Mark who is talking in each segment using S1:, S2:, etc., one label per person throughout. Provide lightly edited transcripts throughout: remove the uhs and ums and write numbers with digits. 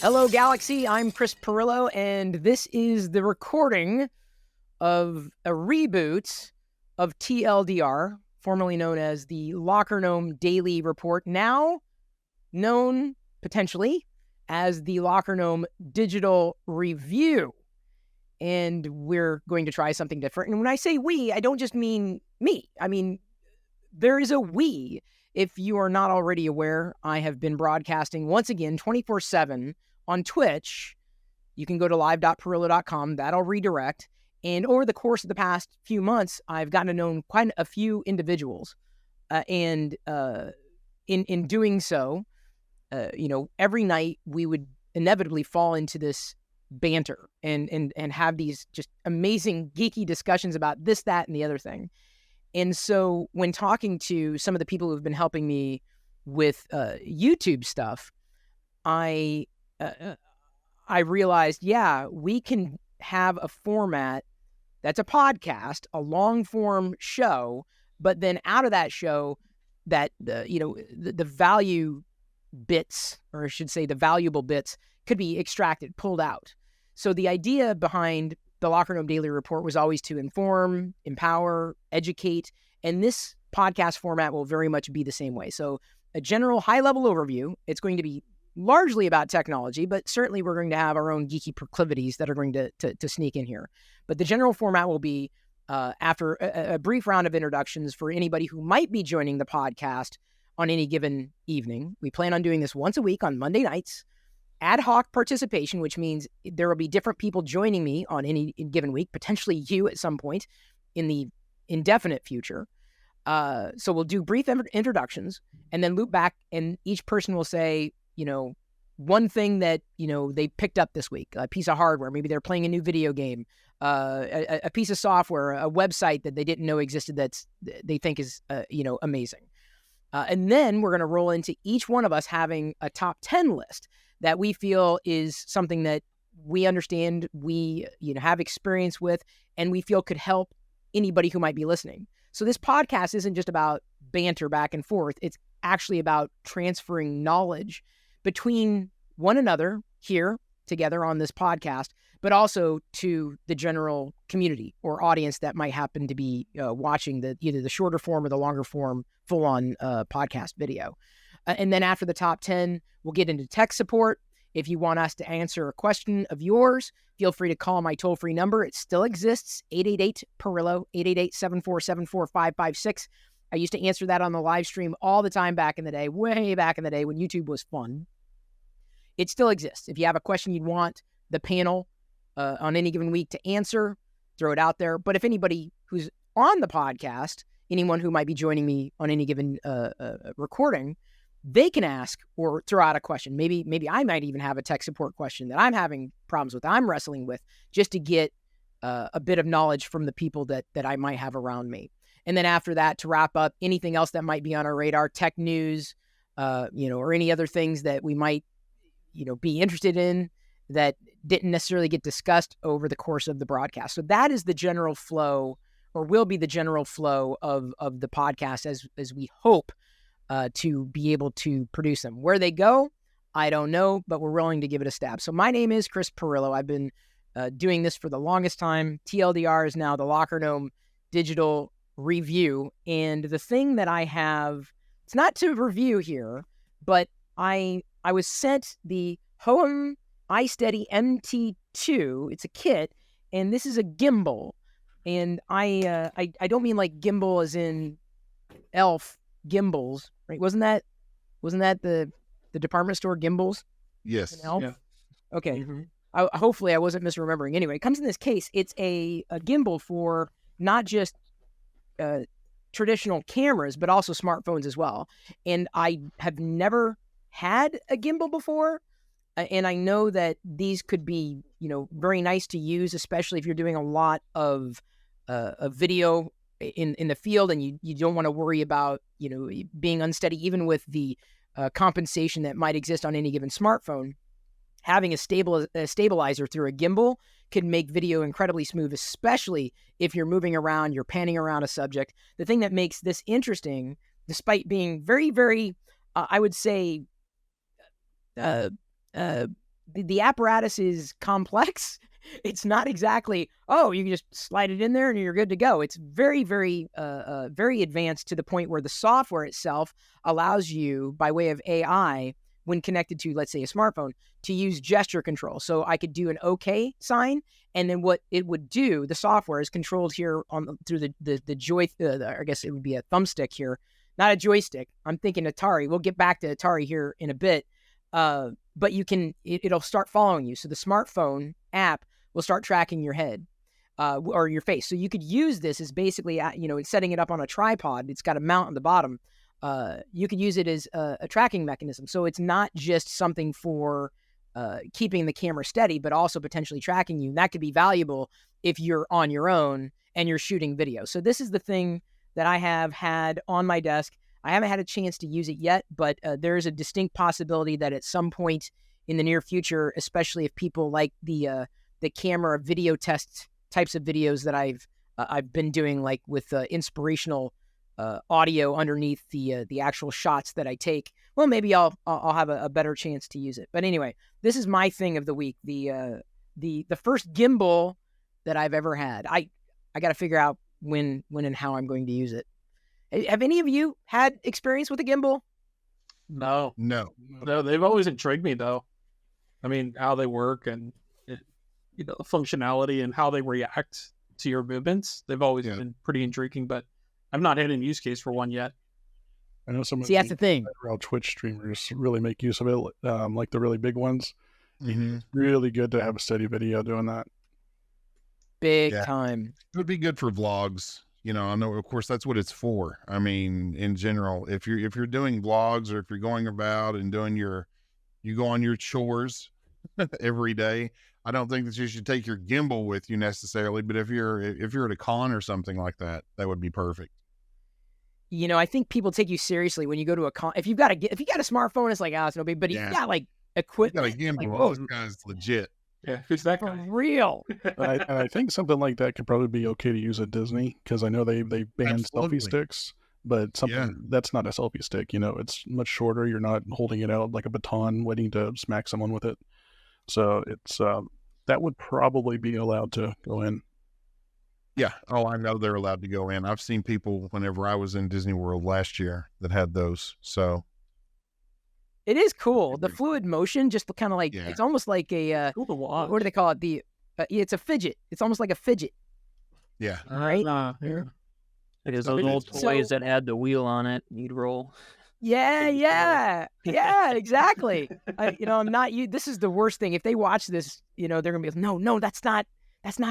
S1: Hello, Galaxy. I'm Chris Pirillo, and this is the recording of a reboot of TLDR, formerly known as the Locker Gnome Daily Report, now known potentially as the Locker Gnome Digital Review. And we're going to try something different. And when I say we, I don't just mean me. I mean, there is a we. If you are not already aware, I have been broadcasting once again 24/7 on Twitch. You can go to live.pirillo.com. That'll redirect. And over the course of the past few months, I've gotten to know quite a few individuals. In doing so, every night we would inevitably fall into this banter and have these just amazing geeky discussions about this, that, and the other thing. And so when talking to some of the people who've been helping me with YouTube stuff, I realized, we can have a format that's a podcast, a long form show, but then out of that show, that the value bits, or I should say the valuable bits, could be extracted, pulled out. So the idea behind the Locker Gnome Daily Report was always to inform, empower, educate, and this podcast format will very much be the same way. So a general high-level overview. It's going to be largely about technology, but certainly we're going to have our own geeky proclivities that are going to sneak in here. But the general format will be, after a brief round of introductions for anybody who might be joining the podcast on any given evening. We plan on doing this once a week on Monday nights. Ad hoc participation, which means there will be different people joining me on any given week, potentially you at some point in the indefinite future. So we'll do brief introductions and then loop back, and each person will say, one thing that, they picked up this week, a piece of hardware. Maybe they're playing a new video game, a piece of software, a website that they didn't know existed they think is, amazing. And then we're going to roll into each one of us having a top 10 list that we feel is something that we understand, we have experience with, and we feel could help anybody who might be listening. So this podcast isn't just about banter back and forth. It's actually about transferring knowledge between one another here together on this podcast, but also to the general community or audience that might happen to be watching either the shorter form or the longer form full-on podcast video. And then after the top 10, we'll get into tech support. If you want us to answer a question of yours, feel free to call my toll-free number. It still exists, 888-PIRILLO, 888-747-4556. I used to answer that on the live stream all the time back in the day, way back in the day when YouTube was fun. It still exists. If you have a question you'd want the panel on any given week to answer, throw it out there. But if anybody who's on the podcast, anyone who might be joining me on any given recording, they can ask or throw out a question. Maybe I might even have a tech support question that I'm having problems with, I'm wrestling with, just to get a bit of knowledge from the people that I might have around me. And then after that, to wrap up, anything else that might be on our radar, tech news, or any other things that we might, be interested in that didn't necessarily get discussed over the course of the broadcast. So that is the general flow, or will be the general flow of the podcast as we hope to be able to produce them. Where they go, I don't know, but we're willing to give it a stab. So my name is Chris Pirillo. I've been doing this for the longest time. TLDR is now the Locker Gnome Digital Review. And the thing that I have, it's not to review here, but I was sent the Hohem iSteady MT2. It's a kit, and this is a gimbal. And I don't mean like gimbal as in elf gimbals, right? Wasn't that the department store Gimbals?
S2: Yes.
S1: Yeah. Okay. Mm-hmm. Hopefully I wasn't misremembering. Anyway, it comes in this case. It's a gimbal for not just traditional cameras, but also smartphones as well. And I have never had a gimbal before. And I know that these could be, very nice to use, especially if you're doing a lot of video in the field and you don't want to worry about, being unsteady, even with the compensation that might exist on any given smartphone. Having a stabilizer through a gimbal can make video incredibly smooth, especially if you're moving around, you're panning around a subject. The thing that makes this interesting, despite being very, very, I would say, the apparatus is complex. It's not exactly, oh, you can just slide it in there and you're good to go. It's very, very, very advanced to the point where the software itself allows you, by way of AI, when connected to, let's say, a smartphone, to use gesture control. So I could do an OK sign, and then what it would do, the software is controlled here on through the joy. I guess it would be a thumbstick here, not a joystick. I'm thinking Atari. We'll get back to Atari here in a bit. But you can, it'll start following you. So the smartphone app will start tracking your head or your face. So you could use this as basically, it's setting it up on a tripod. It's got a mount on the bottom. You could use it as a tracking mechanism. So it's not just something for keeping the camera steady, but also potentially tracking you. And that could be valuable if you're on your own and you're shooting video. So this is the thing that I have had on my desk. I haven't had a chance to use it yet, but there's a distinct possibility that at some point in the near future, especially if people like the camera video test types of videos that I've been doing, like with inspirational audio underneath the actual shots that I take, well, maybe I'll have a better chance to use it. But anyway, this is my thing of the week. The first gimbal that I've ever had. I got to figure out when and how I'm going to use it. Have any of you had experience with a gimbal?
S2: No.
S3: They've always intrigued me, though. I mean, how they work and the functionality and how they react to your movements. They've always been pretty intriguing, but I've not had any use case for one yet.
S2: I know some of
S1: that's the thing.
S2: Twitch streamers really make use of it, like the really big ones.
S4: Mm-hmm.
S2: It's really good to have a steady video doing that.
S1: Big time.
S4: It would be good for vlogs. I know, of course, that's what it's for. I mean, in general, if you're doing vlogs, or if you're going about and doing you go on your chores every day, I don't think that you should take your gimbal with you necessarily. But if you're at a con or something like that, that would be perfect.
S1: I think people take you seriously when you go to a con. If you got a smartphone, it's like, it's no big. But if you got like equipment,
S4: you got a gimbal,
S1: like,
S4: this guy's legit.
S3: Yeah, who's that guy?
S1: For real.
S2: I think something like that could probably be okay to use at Disney, because I know they banned selfie sticks, but something that's not a selfie stick. It's much shorter. You're not holding it out like a baton waiting to smack someone with it. So it's that would probably be allowed to go in.
S4: Yeah. Oh, I know they're allowed to go in. I've seen people whenever I was in Disney World last year that had those. So
S1: it is cool. The fluid motion, just kind of like, it's almost like a,
S3: cool to watch.
S1: What do they call it? It's a fidget. It's almost like a fidget.
S4: Yeah.
S1: Right?
S3: Here.
S5: It is those old toys that had the wheel on it. You'd roll.
S1: Yeah, exactly. I'm not you. This is the worst thing. If they watch this, they're going to be like, no, that's not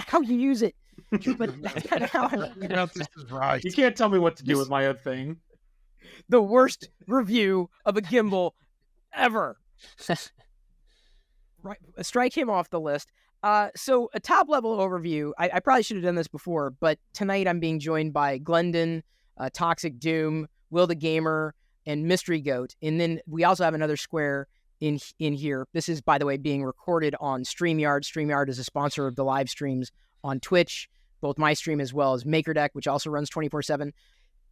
S1: how you use it. But that's kind of how
S4: this is right.
S3: You can't tell me what to do with my own thing.
S1: The worst review of a gimbal ever. Right, strike him off the list. So a top level overview. I probably should have done this before, but tonight I'm being joined by Glendon, Toxic Doom, Will the Gamer, and Mysterygoat. And then we also have another square in here. This is, by the way, being recorded on StreamYard. StreamYard is a sponsor of the live streams on Twitch, both my stream as well as MakerDeck, which also runs 24/7.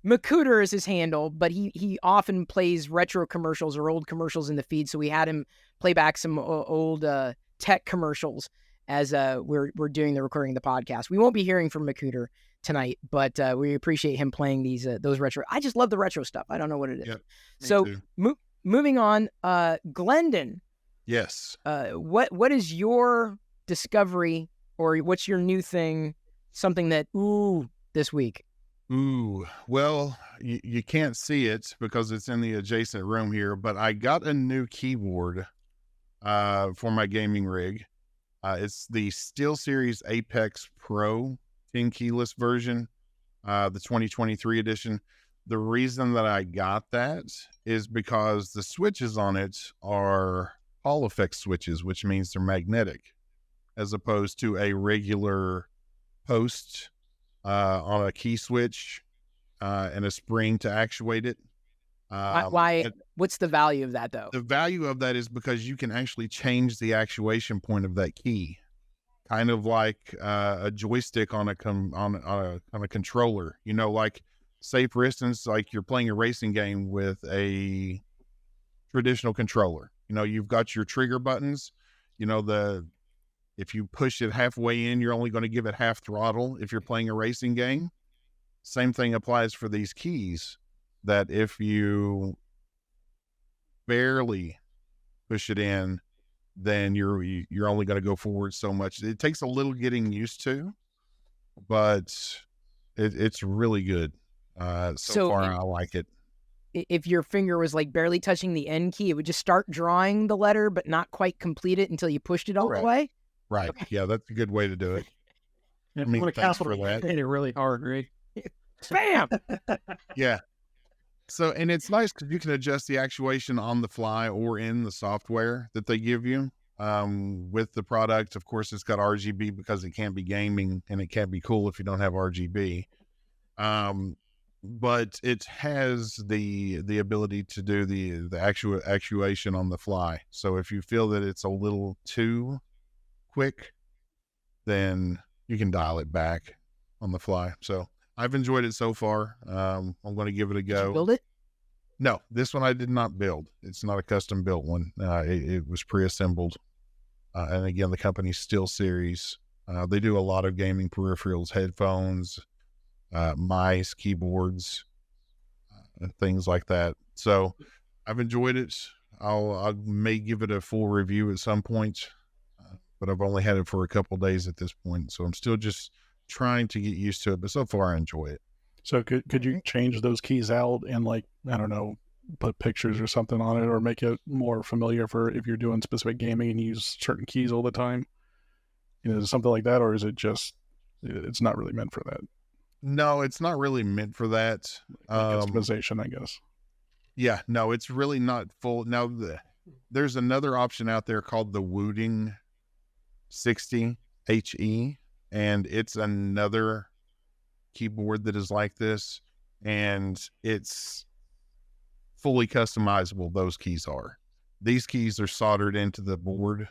S1: Makuder is his handle, but he often plays retro commercials or old commercials in the feed. So we had him play back some old tech commercials as we're doing the recording of the podcast. We won't be hearing from Makuder tonight, but we appreciate him playing those retro. I just love the retro stuff. I don't know what it is.
S4: Yep,
S1: so moving on, Glendon.
S4: Yes.
S1: What is your discovery, or what's your new thing? Something that this week.
S4: Well, you can't see it because it's in the adjacent room here, but I got a new keyboard for my gaming rig. It's the SteelSeries Apex Pro 10 keyless version, the 2023 edition. The reason that I got that is because the switches on it are Hall effect switches, which means they're magnetic, as opposed to a regular post on a key switch and a spring to actuate it.
S1: Why? What's the value of that, though?
S4: The value of that is because you can actually change the actuation point of that key, kind of like a joystick on a controller. Like, say for instance, like you're playing a racing game with a traditional controller. You've got your trigger buttons. if you push it halfway in, you're only going to give it half throttle if you're playing a racing game. Same thing applies for these keys, that if you barely push it in, then you're only going to go forward so much. It takes a little getting used to, but it's really good. So far, I like it.
S1: If your finger was like barely touching the N key, it would just start drawing the letter, but not quite complete it until you pushed it all the way.
S4: Right. Okay. Yeah, that's a good way to do it.
S3: I mean, thanks for that. Made it really hard, right?
S1: Bam!
S4: Yeah. So, and it's nice because you can adjust the actuation on the fly or in the software that they give you. With the product, of course, it's got RGB because it can't be gaming, and it can't be cool if you don't have RGB. But it has the ability to do the actual actuation on the fly. So if you feel that it's a little too quick, then you can dial it back on the fly. So I've enjoyed it so far. I'm going to give it a go.
S1: Did you build it?
S4: No, this one I did not build. It's not a custom built one. It was pre-assembled. And again, the company's SteelSeries. They do a lot of gaming peripherals, headphones, mice, keyboards, things like that. So I've enjoyed it. I may give it a full review at some point, but I've only had it for a couple of days at this point. So I'm still just trying to get used to it, but so far I enjoy it.
S2: So could you change those keys out and, like, I don't know, put pictures or something on it, or make it more familiar for if you're doing specific gaming and use certain keys all the time? Something like that, or is it just, it's not really meant for that?
S4: No, it's not really meant for that.
S2: Customization, I guess.
S4: Yeah, no, it's really not full. Now, there's another option out there called the Wooting 60 HE, and it's another keyboard that is like this, and it's fully customizable. Those keys are. These keys are soldered into the board,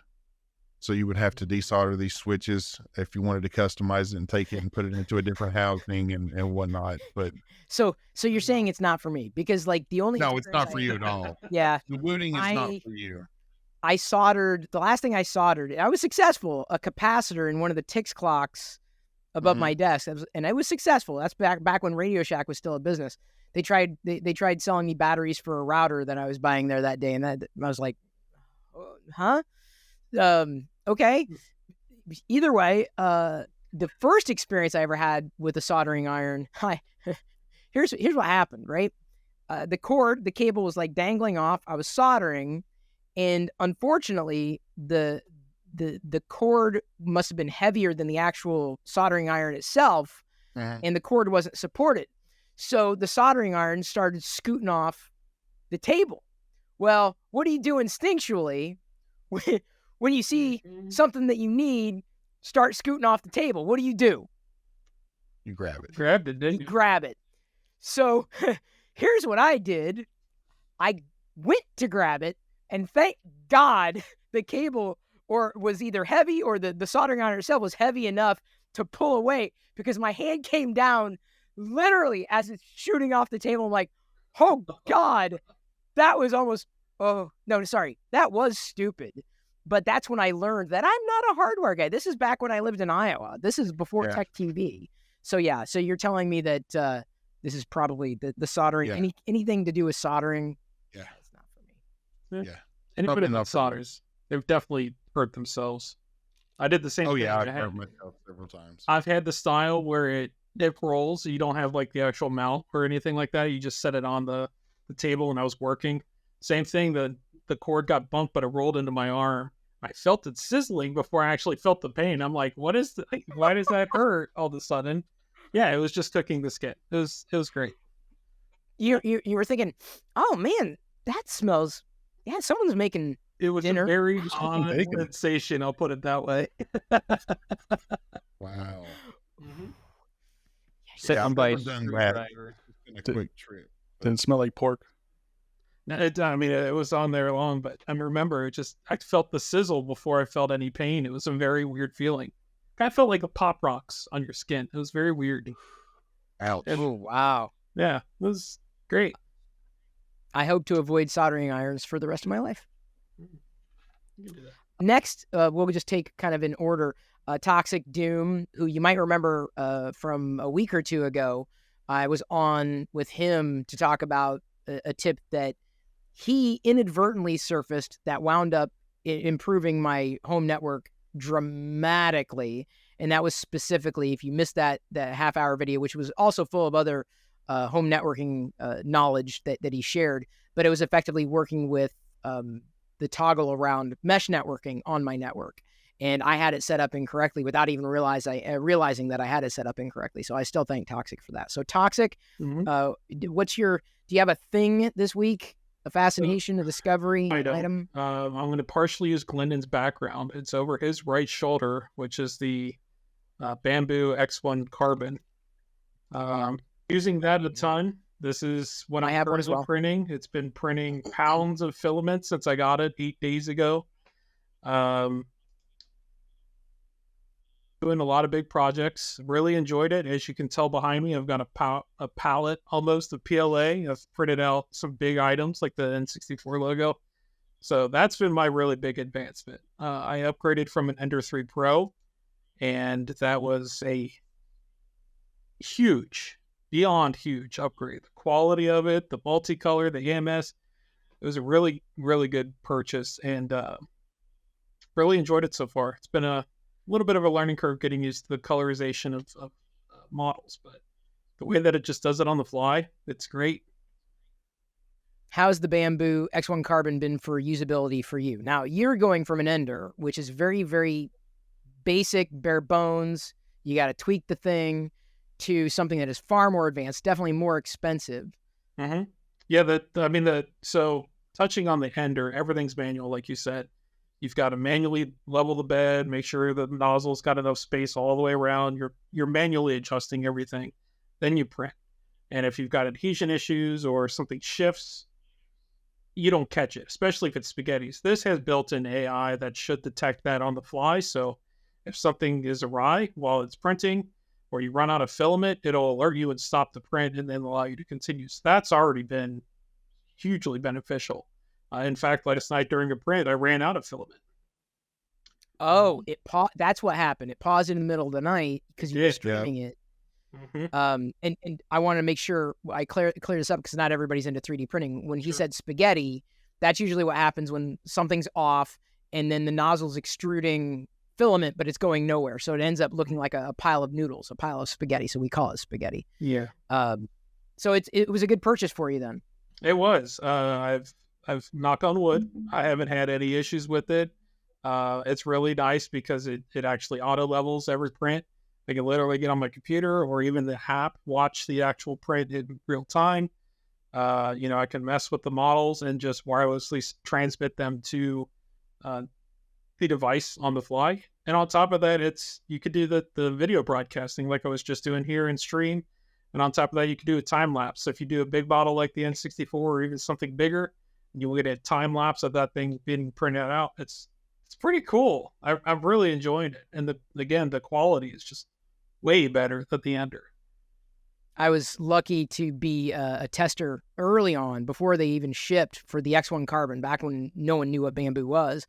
S4: so you would have to desolder these switches if you wanted to customize it and take it and put it into a different housing and whatnot. But
S1: so you're saying it's not for me, because like the only
S4: no, it's not for you at all.
S1: Yeah,
S4: the Wooting is not for you.
S1: I soldered, the last thing I soldered, I was successful, a capacitor in one of the Tix clocks above my desk, and I was successful. That's back when Radio Shack was still a business. They tried selling me batteries for a router that I was buying there that day, and I was like, huh? Okay. Either way, the first experience I ever had with a soldering iron, here's what happened, right? The cable was like dangling off. I was soldering, and unfortunately, the cord must have been heavier than the actual soldering iron itself, and the cord wasn't supported. So the soldering iron started scooting off the table. Well, what do you do instinctually when you see something that you need start scooting off the table? What do?
S4: You grab it.
S3: Grabbed it, didn't you?
S1: Grab it. So here's what I did. I went to grab it, and thank God the cable was either heavy or the soldering iron itself was heavy enough to pull away, because my hand came down literally as it's shooting off the table. I'm like, oh God, that was almost, oh, no, sorry. That was stupid. But that's when I learned that I'm not a hardware guy. This is back when I lived in Iowa. This is before Tech TV. So yeah, so you're telling me that this is probably the soldering, anything to do with soldering.
S4: Yeah.
S1: It's not for me.
S4: Yeah.
S3: Anybody that solders, they've definitely hurt themselves. I did the same thing.
S4: I've hurt myself several times.
S3: I've had the style where it rolls. You don't have like the actual mount or anything like that. You just set it on the table, and I was working. Same thing. The cord got bumped, but it rolled into my arm. I felt it sizzling before I actually felt the pain. I'm like, why does that hurt all of a sudden? Yeah, it was just cooking the skin. It was great.
S1: You were thinking, oh man, that smells. Yeah, someone's making.
S3: It was
S1: dinner.
S3: A very odd sensation. I'll put it that way.
S4: Wow.
S5: Sitting by.
S4: It's been a quick trip.
S2: Didn't it smell like pork?
S3: It was on there long, but I remember I felt the sizzle before I felt any pain. It was a very weird feeling. Kind of felt like a Pop Rocks on your skin. It was very weird.
S4: Ouch.
S1: Oh, wow.
S3: Yeah, it was great.
S1: I hope to avoid soldering irons for the rest of my life. next, we'll just take kind of in order. Toxic Doom, who you might remember from a week or two ago, I was on with him to talk about a tip that he inadvertently surfaced that wound up improving my home network dramatically. And that was specifically, if you missed that half-hour video, which was also full of other home networking knowledge that he shared, but it was effectively working with the toggle around mesh networking on my network. And I had it set up incorrectly without even realizing that I had it set up incorrectly. So I still thank Toxic for that. So Toxic, do you have a thing this week? A fascination, a discovery item?
S3: I'm going to partially use Glendon's background. It's over his right shoulder, which is the Bamboo X1 Carbon. Using that a ton. This is what I'm currently printing. It's been printing pounds of filament since I got it 8 days ago. Doing a lot of big projects. Really enjoyed it. As you can tell behind me, I've got a palette almost of PLA. I've printed out some big items like the N64 logo. So that's been my really big advancement. I upgraded from an Ender 3 Pro, and that was a huge, beyond huge upgrade. The quality of it, the multicolor, the EMS, it was a really, really good purchase, and really enjoyed it so far. It's been a little bit of a learning curve getting used to the colorization of models, but the way that it just does it on the fly, it's great.
S1: How's the Bamboo X1 Carbon been for usability for you? Now, you're going from an Ender, which is very, very basic, bare bones. You got to tweak the thing, to something that is far more advanced, definitely more expensive.
S3: Mm-hmm. Yeah, so touching on the Ender, everything's manual, like you said. You've got to manually level the bed, make sure the nozzle's got enough space all the way around. You're manually adjusting everything. Then you print. And if you've got adhesion issues or something shifts, you don't catch it, especially if it's spaghettis. This has built-in AI that should detect that on the fly. So if something is awry while it's printing or you run out of filament, it'll alert you and stop the print and then allow you to continue. So that's already been hugely beneficial. In fact, last night during a print, I ran out of filament.
S1: Oh, that's what happened. It paused in the middle of the night because you were streaming it. Mm-hmm. And I want to make sure I clear this up because not everybody's into 3D printing. When he said spaghetti, that's usually what happens when something's off and then the nozzle's extruding filament, but it's going nowhere. So it ends up looking like a pile of noodles, a pile of spaghetti. So we call it spaghetti.
S3: Yeah.
S1: So it was a good purchase for you then.
S3: It was. I've knock on wood, I haven't had any issues with it. It's really nice because it actually auto levels every print. I can literally get on my computer or even the app, watch the actual print in real time. I can mess with the models and just wirelessly transmit them to the device on the fly. And on top of that, you could do the video broadcasting like I was just doing here in stream. And on top of that, you could do a time lapse. So if you do a big model like the N64 or even something bigger, you will get a time lapse of that thing being printed out. It's pretty cool. I'm really enjoying it. And the quality is just way better than the Ender.
S1: I was lucky to be a tester early on before they even shipped for the X1 Carbon back when no one knew what Bamboo was.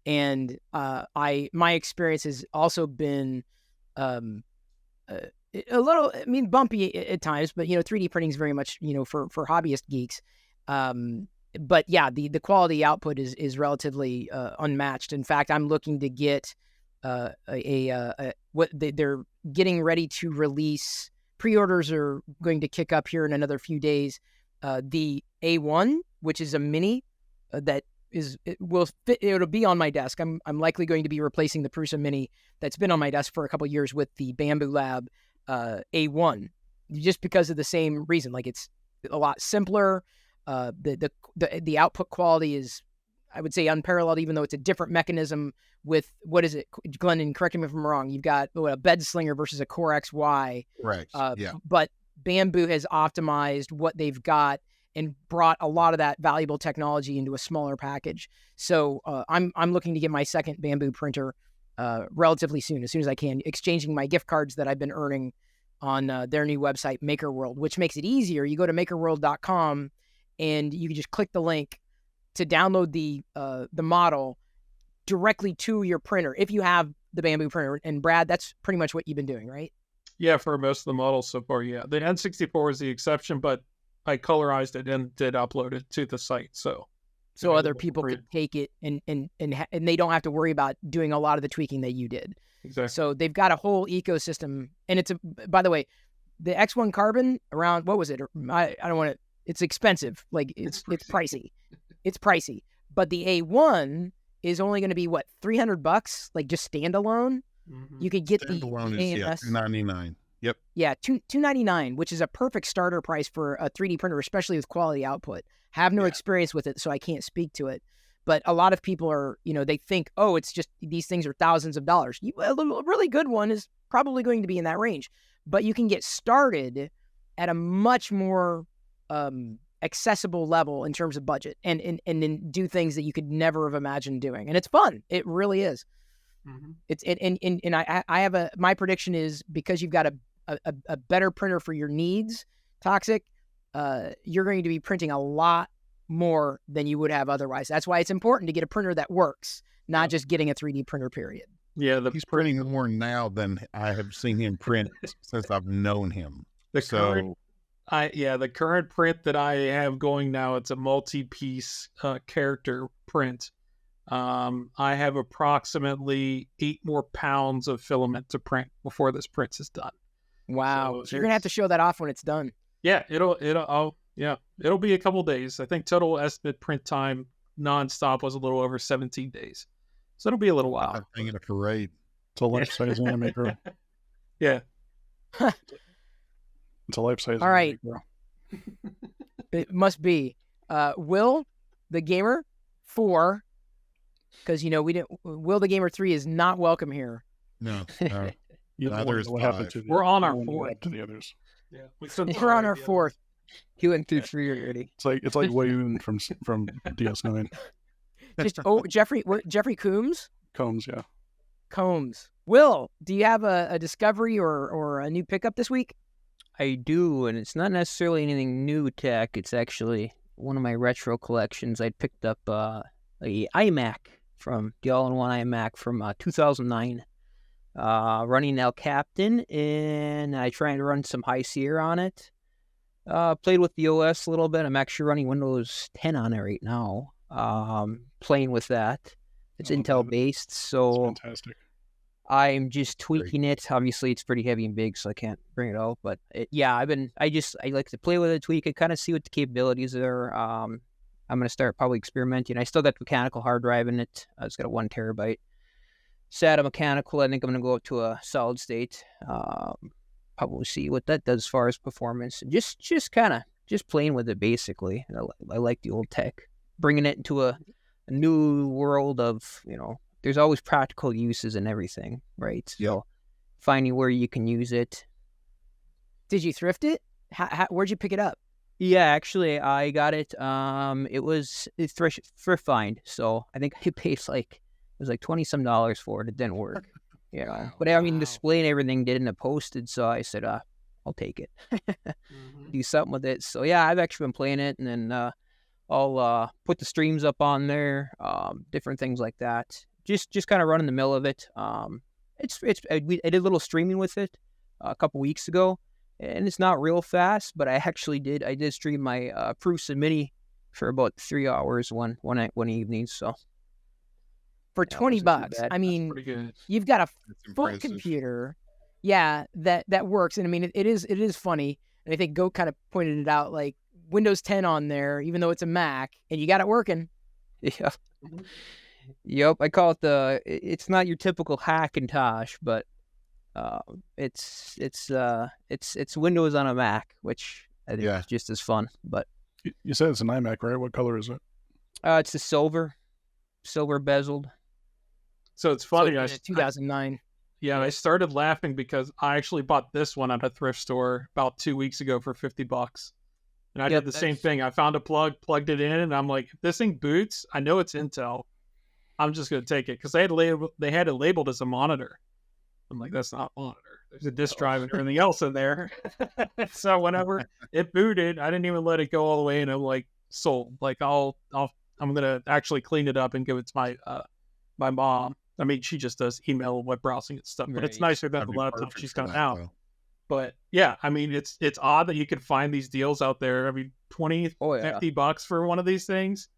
S1: And my experience has also been a little, bumpy at times, but 3D printing is very much, for hobbyist geeks. But yeah, the quality output is relatively unmatched. In fact, I'm looking to get what they're getting ready to release. Pre-orders are going to kick up here in another few days. The A1, which is a mini that it'll be on my desk. I'm likely going to be replacing the Prusa Mini that's been on my desk for a couple of years with the Bamboo Lab A1, just because of the same reason. Like, it's a lot simpler. The output quality is, I would say, unparalleled, even though it's a different mechanism with, what is it, Glendon, correct me if I'm wrong, you've got a bed slinger versus a Core XY.
S4: Right. Yeah.
S1: But Bamboo has optimized what they've got and brought a lot of that valuable technology into a smaller package. So I'm looking to get my second Bamboo printer relatively soon, as I can, exchanging my gift cards that I've been earning on their new website, MakerWorld, which makes it easier. You go to makerworld.com and you can just click the link to download the model, directly to your printer if you have the Bamboo printer. And Brad, that's pretty much what you've been doing, right?
S3: Yeah, for most of the models so far, yeah. The N64 is the exception, but I colorized it and did upload it to the site. So
S1: other people could take it and they don't have to worry about doing a lot of the tweaking that you did.
S3: Exactly.
S1: So they've got a whole ecosystem. And by the way, the X1 Carbon around, what was it? I don't want to, it's expensive. Like it's pricey. It's pricey. But the A1 is only going to be what, $300? Like just standalone.
S3: Mm-hmm.
S1: You could get
S4: standalone
S1: the
S4: is
S1: AMS.
S4: $299. Yep.
S1: Yeah, $299, which is a perfect starter price for a 3D printer, especially with quality output. Have no experience with it, so I can't speak to it. But a lot of people are, they think, oh, it's just these things are thousands of dollars. A really good one is probably going to be in that range. But you can get started at a much more accessible level in terms of budget and then do things that you could never have imagined doing. And it's fun. It really is. Mm-hmm. I have my prediction is because you've got a better printer for your needs, Toxic, you're going to be printing a lot more than you would have otherwise. That's why it's important to get a printer that works, not just getting a 3D printer, period.
S3: Yeah,
S4: he's printing more now than I have seen him print since I've known him. The
S3: current print that I have going now, it's a multi-piece character print. I have approximately 8 more pounds of filament to print before this print is done.
S1: Wow. So you're going to have to show that off when it's done.
S3: Yeah, it'll be a couple days. I think total estimate print time nonstop was a little over 17 days. So it'll be a little while.
S4: I'm thinking a parade.
S2: It's a life-size anime girl.
S3: Yeah.
S2: It's a life-size
S1: All right.
S2: anime girl.
S1: It must be. Will the Gamer 4, because Will the Gamer 3 is not welcome here.
S4: No.
S2: Neither is what happened to
S3: We're on our 4th.
S2: To the others.
S3: Yeah,
S1: we're on our 4th.
S5: He went through 3 already.
S2: It's like Wayun from DS9.
S1: Just Jeffrey Combs.
S2: Yeah.
S1: Combs. Will, do you have a discovery or a new pickup this week?
S5: I do, and it's not necessarily anything new tech. It's actually one of my retro collections. I picked up a iMac from the all-in-one iMac from 2009. Running El Captain, and I tried to run some High Sierra on it. Played with the OS a little bit. I'm actually running Windows 10 on it right now. Playing with that. It's Intel based, so
S2: that's fantastic.
S5: I'm just tweaking it. Obviously, it's pretty heavy and big, so I can't bring it out. But I like to play with it, tweak it, kind of see what the capabilities are. I'm gonna start probably experimenting. I still got the mechanical hard drive in it. It's got a 1 terabyte. SATA mechanical. I think I'm gonna go up to a solid state. Probably see what that does as far as performance. Just kind of playing with it basically. I like the old tech, bringing it into a new world of there's always practical uses and everything, right? So finding where you can use it.
S1: Did you thrift it? Where'd you pick it up?
S5: Yeah, actually, I got it. It was thrift find, so I think I paid it was like $20-some for it. It didn't work, But I mean, display and everything didn't have posted, so I said, I'll take it, do something with it. So yeah, I've actually been playing it, and then I'll put the streams up on there, different things like that. Just kind of running the mill of it. I did a little streaming with it a couple weeks ago, and it's not real fast, but I did stream my Prusa Mini for about 3 hours one evening. So
S1: for $20, I mean, you've got a full computer, that works, and I mean, it is funny, and I think Goat kind of pointed it out, like Windows 10 on there, even though it's a Mac, and you got it working.
S5: Yeah. Yep, I call it it's not your typical Hackintosh, but it's Windows on a Mac, which I think is just as fun. But
S2: you said it's an iMac, right? What color is it?
S5: It's the silver bezeled.
S3: So it's funny.
S1: So it's 2009.
S3: I started laughing because I actually bought this one at a thrift store about 2 weeks ago for $50. And I did the same thing. I found a plug, plugged it in, and I'm like, if this thing boots, I know it's Intel. I'm just going to take it because they had it labeled as a monitor. I'm like, that's not a monitor. There's a disk drive and everything else in there. So whenever it booted, I didn't even let it go all the way, and I'm like, sold. Like I'm going to actually clean it up and give it to my mom. I mean, she just does email and web browsing and stuff, but it's nicer than the laptop she's got now. But yeah, I mean, it's odd that you can find these deals out there. I mean, 20, $50 for one of these things.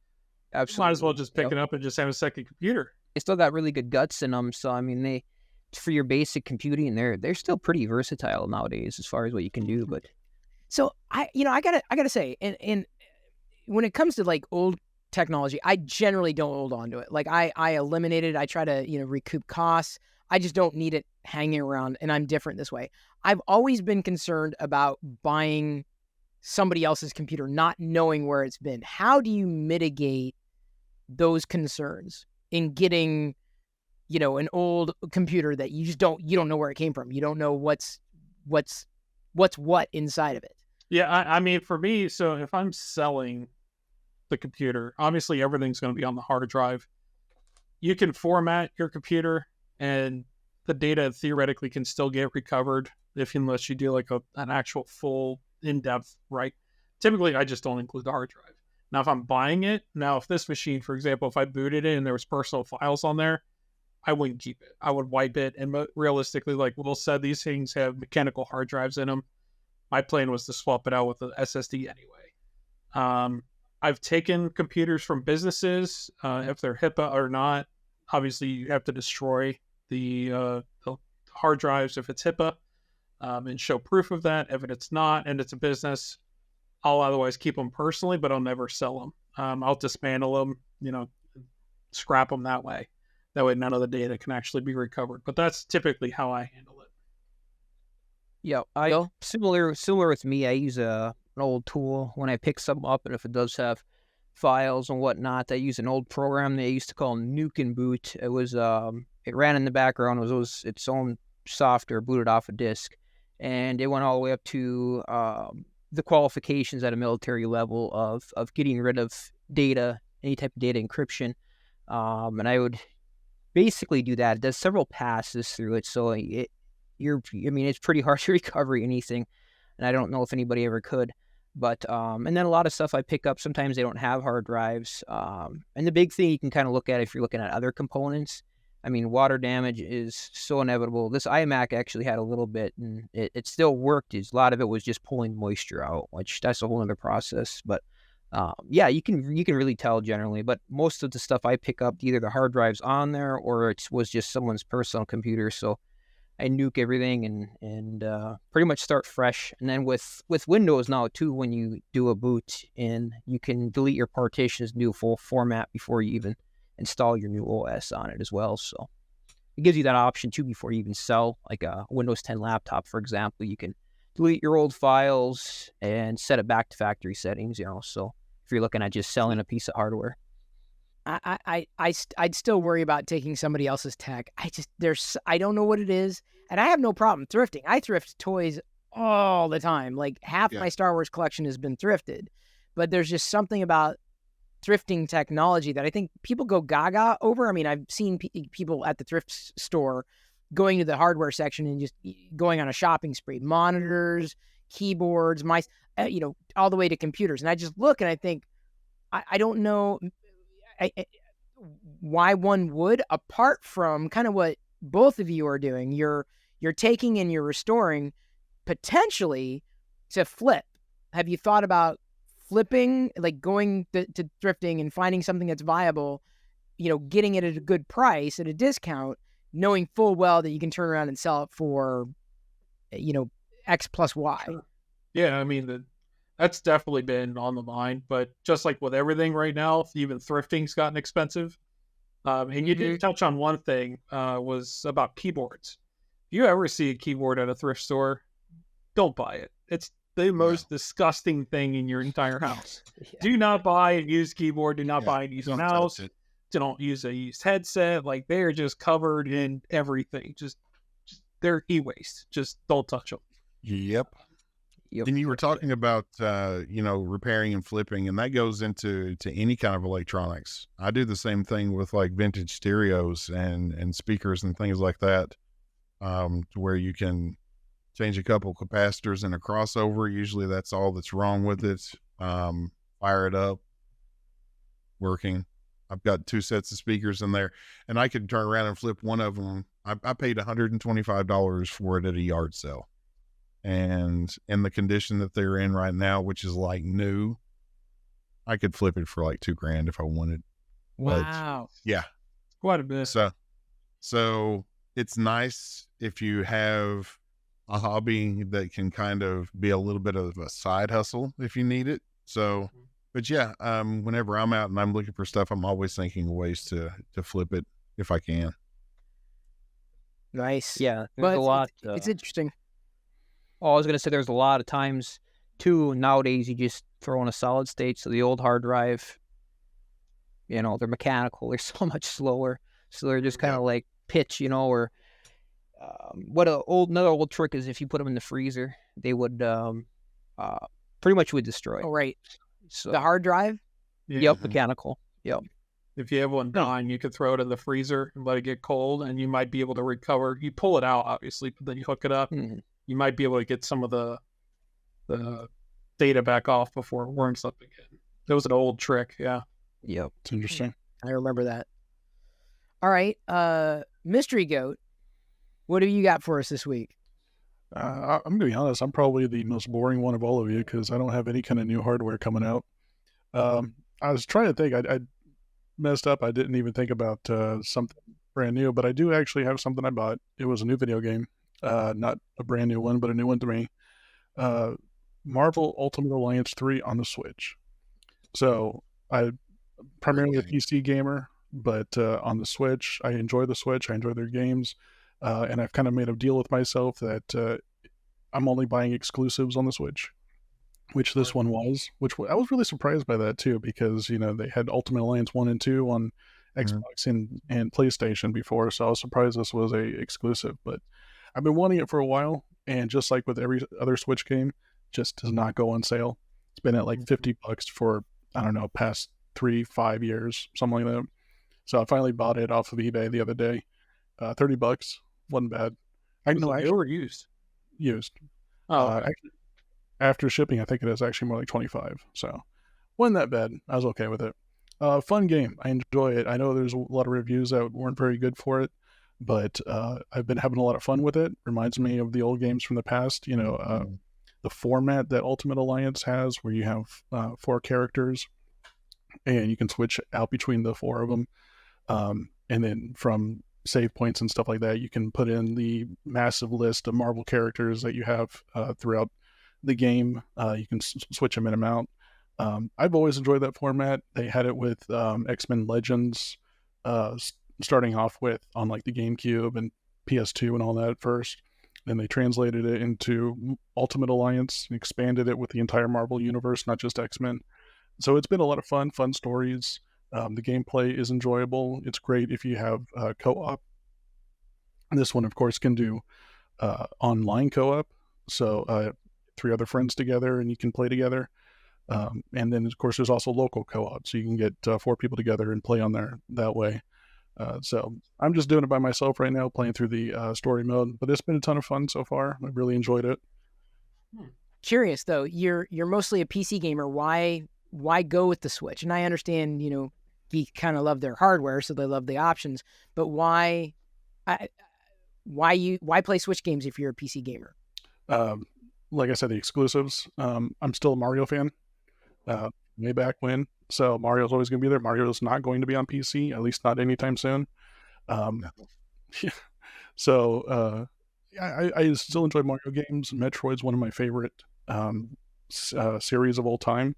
S5: Absolutely.
S3: Might as well just pick it up and just have a second computer.
S5: They still got really good guts in them. So, I mean, for your basic computing, they're still pretty versatile nowadays as far as what you can do. But
S1: so I gotta say, and when it comes to like old technology, I generally don't hold on to it. Like I eliminate it. I try to, recoup costs. I just don't need it hanging around, and I'm different this way. I've always been concerned about buying somebody else's computer, not knowing where it's been. How do you mitigate those concerns in getting, an old computer that you don't know where it came from? You don't know what's what inside of it.
S3: Yeah, I mean, for me, so if I'm selling the computer, obviously everything's going to be on the hard drive. You can format your computer, and the data theoretically can still get recovered unless you do like an actual full in-depth, right? Typically, I just don't include the hard drive. Now, if I'm buying it, if this machine, for example, if I booted it and there was personal files on there, I wouldn't keep it. I would wipe it. And realistically, like Will said, these things have mechanical hard drives in them. My plan was to swap it out with an SSD anyway. I've taken computers from businesses, if they're HIPAA or not. Obviously, you have to destroy the hard drives if it's HIPAA, and show proof of that. If it's not, and it's a business, I'll otherwise keep them personally, but I'll never sell them. I'll dismantle them, scrap them that way. That way, none of the data can actually be recovered. But that's typically how I handle it.
S5: Yeah, similar with me. I use an old tool when I pick something up, and if it does have files and whatnot, I use an old program they used to call Nuke and Boot. It was it ran in the background. It was its own software booted off a disk, and it went all the way up to the qualifications at a military level of getting rid of data, any type of data encryption, and I would basically do that. It does several passes through it, so it's pretty hard to recover anything, and I don't know if anybody ever could. But and then a lot of stuff I pick up, sometimes they don't have hard drives. And the big thing you can kind of look at if you're looking at other components, I mean, water damage is so inevitable. This iMac actually had a little bit, and it still worked. A lot of it was just pulling moisture out, which that's a whole other process. But yeah, you can really tell generally. But most of the stuff I pick up, either the hard drive's on there or it was just someone's personal computer. So I nuke everything and pretty much start fresh. And then with Windows now too, when you do a boot in, you can delete your partitions, do a full format before you even install your new OS on it as well. So it gives you that option too before you even sell like a Windows 10 laptop, for example. You can delete your old files and set it back to factory settings, So if you're looking at just selling a piece of hardware.
S1: I'd still worry about taking somebody else's tech. I don't know what it is, and I have no problem thrifting. I thrift toys all the time. Like half my Star Wars collection has been thrifted, but there's just something about thrifting technology that I think people go gaga over. I mean, I've seen people at the thrift store going to the hardware section and just going on a shopping spree. Monitors, keyboards, all the way to computers, and I just look and I think, I don't know. Why one would, apart from kind of what both of you are doing. You're taking and you're restoring potentially to flip. Have you thought about flipping, like going to thrifting and finding something that's viable, getting it at a good price at a discount, knowing full well that you can turn around and sell it for, X plus Y?
S3: Sure. Yeah, I mean, that's definitely been on the mind, but just like with everything right now, even thrifting's gotten expensive. And you did touch on one thing, was about keyboards. If you ever see a keyboard at a thrift store, don't buy it. It's the most disgusting thing in your entire house. Do not buy a used keyboard. Do not buy a used mouse. Don't use a used headset. Like, they're just covered in everything. Just they're e-waste. Just don't touch them.
S4: Yep. And you were talking about, repairing and flipping, and that goes into any kind of electronics. I do the same thing with like vintage stereos and speakers and things like that, where you can change a couple capacitors and a crossover. Usually that's all that's wrong with it. Fire it up, working. I've got 2 sets of speakers in there, and I could turn around and flip one of them. I paid $125 for it at a yard sale. And in the condition that they're in right now, which is like new, I could flip it for like $2,000 if I wanted.
S1: Wow.
S4: But, yeah.
S3: Quite a bit.
S4: So it's nice if you have a hobby that can kind of be a little bit of a side hustle if you need it. So, but yeah, whenever I'm out and I'm looking for stuff, I'm always thinking of ways to flip it if I can.
S1: Nice.
S5: Yeah, there's a lot.
S1: It's interesting.
S5: Oh, I was gonna say there's a lot of times too. Nowadays, you just throw in a solid state. So the old hard drive, they're mechanical. They're so much slower. So they're just kind of like pitch, or another old trick is if you put them in the freezer, they would pretty much would destroy.
S1: Oh, right.
S5: So
S1: the hard drive.
S5: Yep, mechanical. Yep.
S3: If you have one dying, you could throw it in the freezer and let it get cold, and you might be able to recover. You pull it out, obviously, but then you hook it up.
S5: Mm-hmm.
S3: You might be able to get some of the data back off before it warms up again. That was an old trick, yeah.
S5: Yep.
S2: It's interesting.
S1: I remember that. All right, Mysterygoat, what have you got for us this week?
S2: I'm going to be honest. I'm probably the most boring one of all of you because I don't have any kind of new hardware coming out. I was trying to think. I messed up. I didn't even think about something brand new, but I do actually have something I bought. It was a new video game. Not a brand new one, but a new one to me. Marvel Ultimate Alliance 3 on the Switch. So I'm primarily a PC gamer, but on the Switch, I enjoy the Switch. I enjoy their games. And I've kind of made a deal with myself that I'm only buying exclusives on the Switch, which this one was, I was really surprised by that too, because, they had Ultimate Alliance 1 and 2 on Xbox and PlayStation before. So I was surprised this was a exclusive, but I've been wanting it for a while. And just like with every other Switch game, just does not go on sale. It's been at like $50 for, I don't know, past 3-5 years, something like that. So I finally bought it off of eBay the other day. $30 wasn't bad.
S3: They were used.
S2: Oh, actually, after shipping, I think it is actually more like 25. So wasn't that bad. I was okay with it. Fun game. I enjoy it. I know there's a lot of reviews that weren't very good for it, but I've been having a lot of fun with it. Reminds me of the old games from the past. The format that Ultimate Alliance has, where you have 4 characters, and you can switch out between the 4 of them, and then from save points and stuff like that, you can put in the massive list of Marvel characters that you have throughout the game. You can switch them in and out. I've always enjoyed that format. They had it with X-Men Legends, starting off with on like the GameCube and PS2 and all that at first. Then they translated it into Ultimate Alliance and expanded it with the entire Marvel universe, not just X-Men. So it's been a lot of fun stories. The gameplay is enjoyable. It's great if you have co-op. This one, of course, can do online co-op. So 3 other friends together and you can play together. And then, of course, there's also local co-op. So you can get 4 people together and play on there that way. So I'm just doing it by myself right now, playing through the story mode. But it's been a ton of fun so far. I really enjoyed it.
S1: Curious, though. You're mostly a PC gamer. Why go with the Switch? And I understand, geeks kind of love their hardware, so they love the options. But why play Switch games if you're a PC gamer?
S2: Like I said, the exclusives. I'm still a Mario fan. Way back when. So Mario's always going to be there. Mario's not going to be on PC, at least not anytime soon. So I still enjoy Mario games. Metroid's one of my favorite series of all time.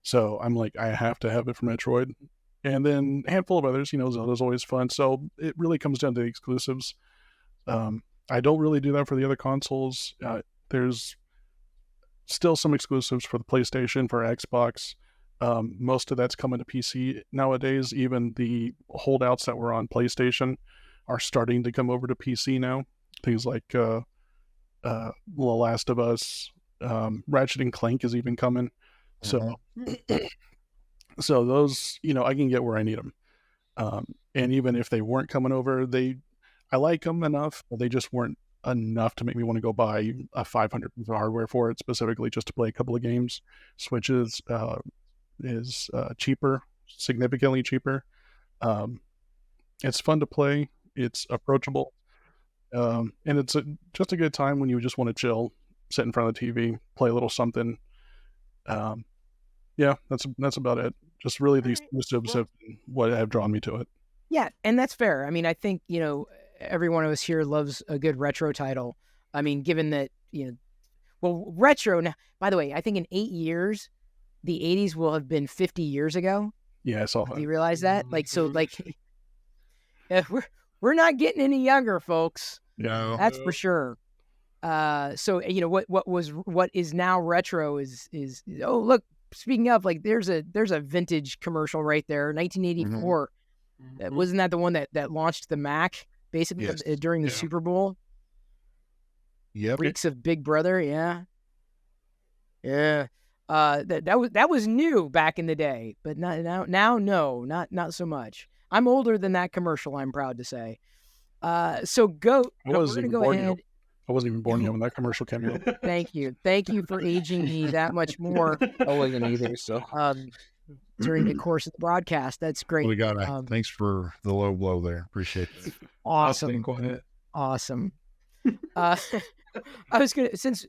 S2: So I'm like, I have to have it for Metroid. And then a handful of others, Zelda's always fun. So it really comes down to the exclusives. I don't really do that for the other consoles. There's still some exclusives for the PlayStation, for Xbox. Most of that's coming to PC nowadays. Even the holdouts that were on PlayStation are starting to come over to PC now. Things like The Last of Us, Ratchet and Clank is even coming. So, so those, I can get where I need them. And even if they weren't coming over, I like them enough, but they just weren't enough to make me want to go buy a 500 piece of hardware for it specifically just to play a couple of games. Switch is cheaper, significantly cheaper. It's fun to play. It's approachable. And it's just a good time when you just want to chill, sit in front of the TV, play a little something. Yeah, that's about it. Just really the exclusives have what have drawn me to it.
S1: Yeah, and that's fair. I mean, I think, every one of us here loves a good retro title. I mean, given that, well, retro, now, by the way, I think in 8 years, the 80s will have been 50 years ago.
S2: Yeah, I saw that.
S1: Do you realize that? We're not getting any younger, folks.
S4: No.
S1: That's for sure. So what is now retro is oh, look, speaking of, like, there's a vintage commercial right there, 1984. Wasn't that the one that launched the Mac basically during the Super Bowl?
S4: Yep.
S1: Freaks of Big Brother, yeah. That was new back in the day, but not now. No, not so much. I'm older than that commercial, I'm proud to say. So Goat,
S2: I wasn't even born yet when that commercial came out.
S1: Thank you for aging me that much more.
S5: I wasn't either. So
S1: during the course of the broadcast, that's great.
S4: We got thanks for the low blow there. Appreciate it.
S1: Awesome. I was gonna, since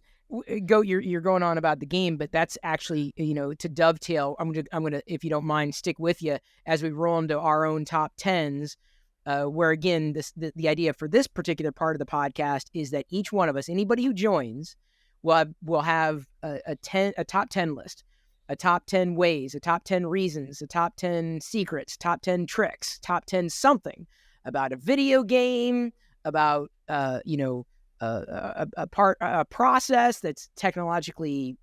S1: Goat, you're going on about the game, but that's actually, to dovetail, I'm gonna, if you don't mind, stick with you as we roll into our own top 10s. Where again, the idea for this particular part of the podcast is that each one of us, anybody who joins, will have a top 10 list, a top 10 ways, a top 10 reasons, a top 10 secrets, top 10 tricks, top 10 something about a video game, about a process that's technologically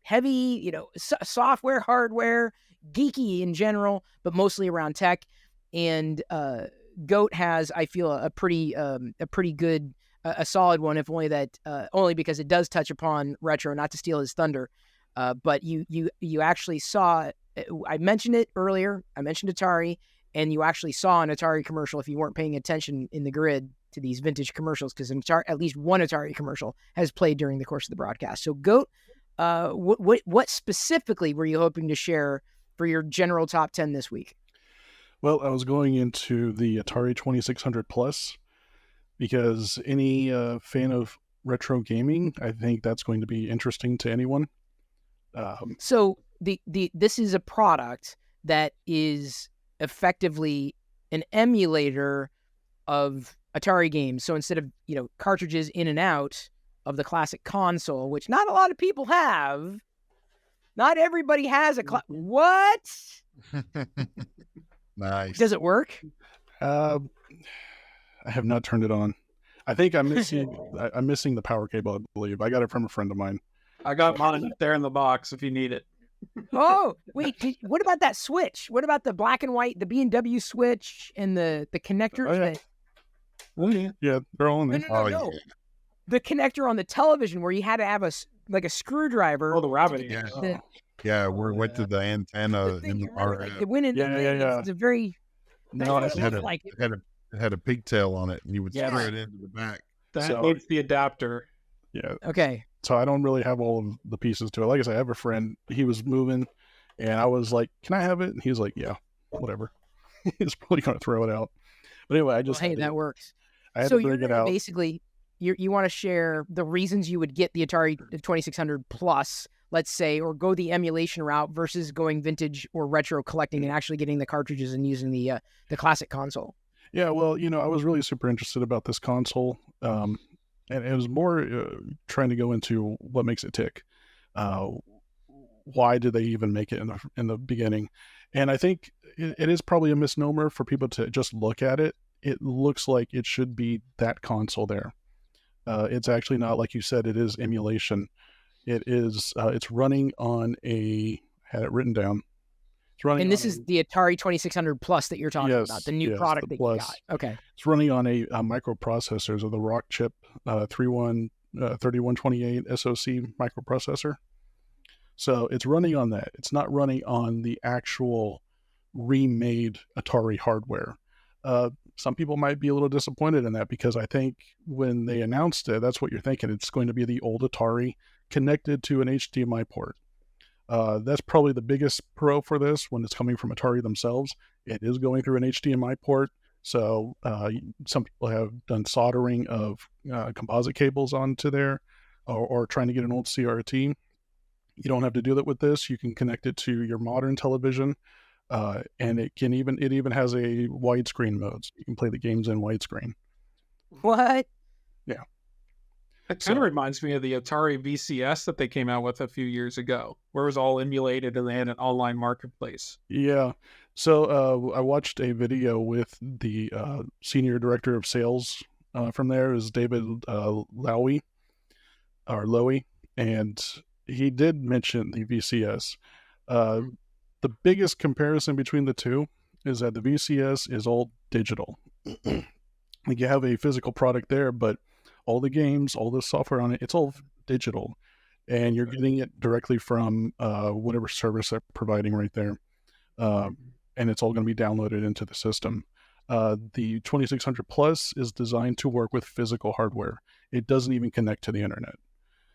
S1: heavy, software, hardware, geeky in general, but mostly around tech. And Goat has, I feel, a pretty good, a solid one, if only that only because it does touch upon retro. Not to steal his thunder, but you actually saw. I mentioned it earlier. I mentioned Atari, and you actually saw an Atari commercial if you weren't paying attention in the grid to these vintage commercials, because at least one Atari commercial has played during the course of the broadcast. So Goat, what specifically were you hoping to share for your general top 10 this week?
S2: Well, I was going into the Atari 2600 Plus because any fan of retro gaming, I think that's going to be interesting to anyone.
S1: So this is a product that is effectively an emulator of Atari games. So instead of cartridges in and out of the classic console, which not a lot of people have, not everybody has what?
S4: Nice.
S1: Does it work?
S2: I have not turned it on. I think I'm missing the power cable, I believe. I got it from a friend of mine.
S3: I got mine there in the box if you need it.
S1: Oh, wait, what about that switch? What about the black and white, the B&W switch and the connectors?
S2: Yeah, they're all in there.
S1: No.
S4: Yeah.
S1: The connector on the television where you had to have a screwdriver.
S3: Oh, the rabbit.
S4: Yeah, we went to the antenna in the RF.
S1: It went in.
S2: Yeah.
S1: It's a very.
S2: No,
S4: it had a pigtail on it, and you would screw it into the back.
S3: That needs the adapter.
S2: Yeah.
S1: Okay.
S2: So I don't really have all of the pieces to it. Like I said, I have a friend. He was moving, and I was like, "Can I have it?" And he was like, "Yeah, whatever." He's probably going to throw it out. But anyway,
S1: that works.
S2: I had to bring it out.
S1: Basically, you want to share the reasons you would get the Atari 2600 Plus, let's say, or go the emulation route versus going vintage or retro collecting and actually getting the cartridges and using the classic console.
S2: Yeah, well, I was really super interested about this console, and it was more trying to go into what makes it tick. Why did they even make it in the beginning? And I think it is probably a misnomer for people to just look at it. It looks like it should be that console there. It's actually not, like you said. It is emulation. It is. It's running on I had it written down. It's running. And
S1: this is the Atari 2600 Plus that you're talking about, the new product that you got. Okay.
S2: It's running on a microprocessor, so the Rock chip 3128 SoC microprocessor. So it's running on that. It's not running on the actual remade Atari hardware. Some people might be a little disappointed in that, because I think when they announced it, that's what you're thinking. It's going to be the old Atari connected to an HDMI port. That's probably the biggest pro for this when it's coming from Atari themselves. It is going through an HDMI port. So some people have done soldering of composite cables onto there, or trying to get an old CRT. You don't have to do that with this. You can connect it to your modern television, and it even has a widescreen mode. So you can play the games in widescreen.
S1: What?
S2: Yeah.
S3: It kind of reminds me of the Atari VCS that they came out with a few years ago, where it was all emulated and they had an online marketplace.
S2: Yeah. So I watched a video with the senior director of sales from there, is David Lowy, and he did mention the VCS. The biggest comparison between the two is that the VCS is all digital. Like, you have a physical product there, but all the games, all the software on it, it's all digital, and you're getting it directly from whatever service they're providing right there, and it's all going to be downloaded into the system. The 2600 Plus is designed to work with physical hardware. It doesn't even connect to the internet,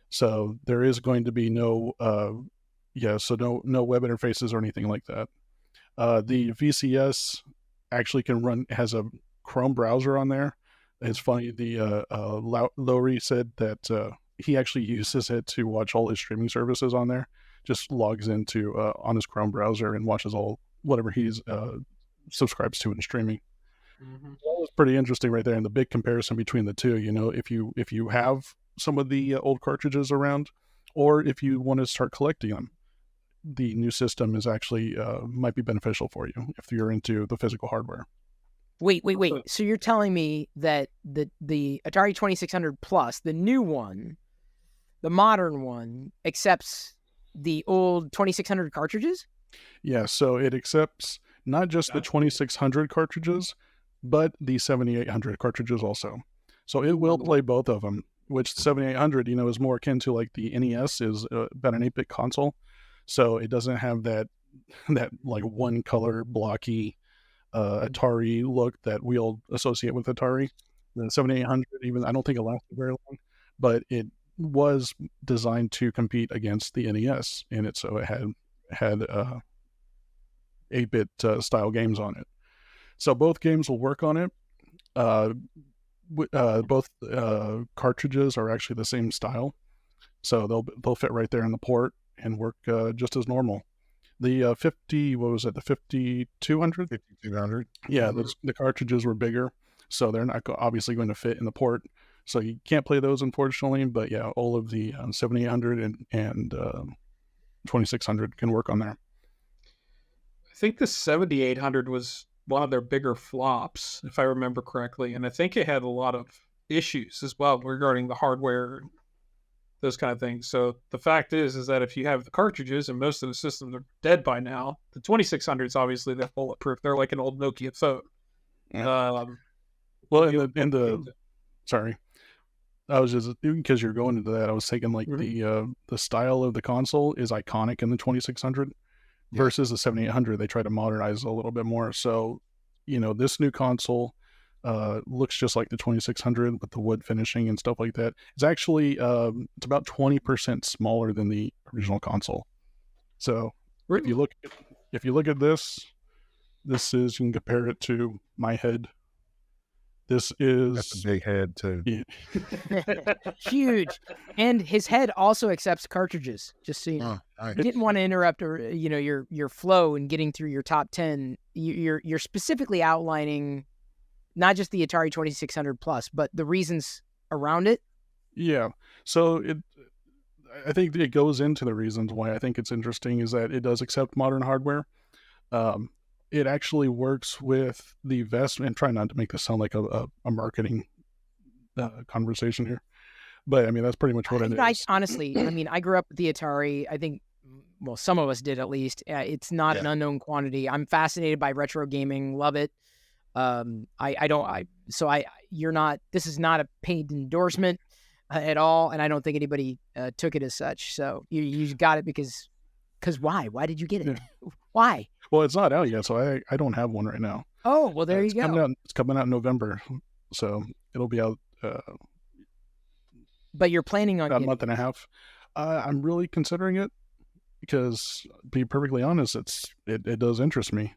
S2: so there is going to be no web interfaces or anything like that. The VCS actually has a Chrome browser on there. It's funny, the Lowry said that he actually uses it to watch all his streaming services on there. Just logs into on his Chrome browser and watches all whatever he's subscribes to in streaming. Mm-hmm. That was pretty interesting right there, and the big comparison between the two. If you have some of the old cartridges around, or if you want to start collecting them, the new system is actually might be beneficial for you if you're into the physical hardware.
S1: Wait. So you're telling me that the Atari 2600 Plus, the new one, the modern one, accepts the old 2600 cartridges?
S2: Yeah, so it accepts not just the 2600 cartridges, but the 7800 cartridges also. So it will play both of them, which 7800, is more akin to like the NES, is about an 8-bit console. So it doesn't have that like one color blocky Atari look that we all associate with Atari. The 7800, even, I don't think it lasted very long, but it was designed to compete against the NES, and it had 8-bit style games on it. So both games will work on it. Both cartridges are actually the same style, so they'll fit right there in the port and work just as normal. The 5200?
S4: 5200.
S2: Yeah, the cartridges were bigger, so they're not obviously going to fit in the port. So you can't play those, unfortunately. But yeah, all of the 7800 and 2600 can work on there.
S3: I think the 7800 was one of their bigger flops, if I remember correctly. And I think it had a lot of issues as well regarding the hardware, those kind of things. So the fact is that if you have the cartridges, and most of the systems are dead by now, the 2600s, obviously, they're bulletproof. They're like an old Nokia phone.
S2: Yeah. Sorry, I was just, because you're going into that, I was thinking like the style of the console is iconic in the 2600 versus the 7800. They try to modernize a little bit more. So, this new console looks just like the 2600 with the wood finishing and stuff like that. It's actually it's about 20% smaller than the original console. So if you look at this is, you can compare it to my head. That's
S4: a big head too.
S2: Yeah.
S1: Huge. And his head also accepts cartridges, just so you know. I didn't want to interrupt your flow in getting through your top 10. You're specifically outlining not just the Atari 2600 Plus, but the reasons around it.
S2: Yeah. So I think it goes into the reasons why I think it's interesting is that it does accept modern hardware. It actually works with the vest, and try not to make this sound like a marketing conversation here, but I mean, that's pretty much what it is.
S1: Honestly, I grew up with the Atari. I think, well, some of us did at least. It's not an unknown quantity. I'm fascinated by retro gaming. Love it. This is not a paid endorsement at all, and I don't think anybody took it as such. So you got it because why? Why did you get it? Yeah. Why?
S2: Well, it's not out yet, so I don't have one right now.
S1: Oh, well, there you go.
S2: It's coming out in November, so it'll be out.
S1: But you're planning on
S2: a month and a half. I'm really considering it. because, to be perfectly honest, it does interest me,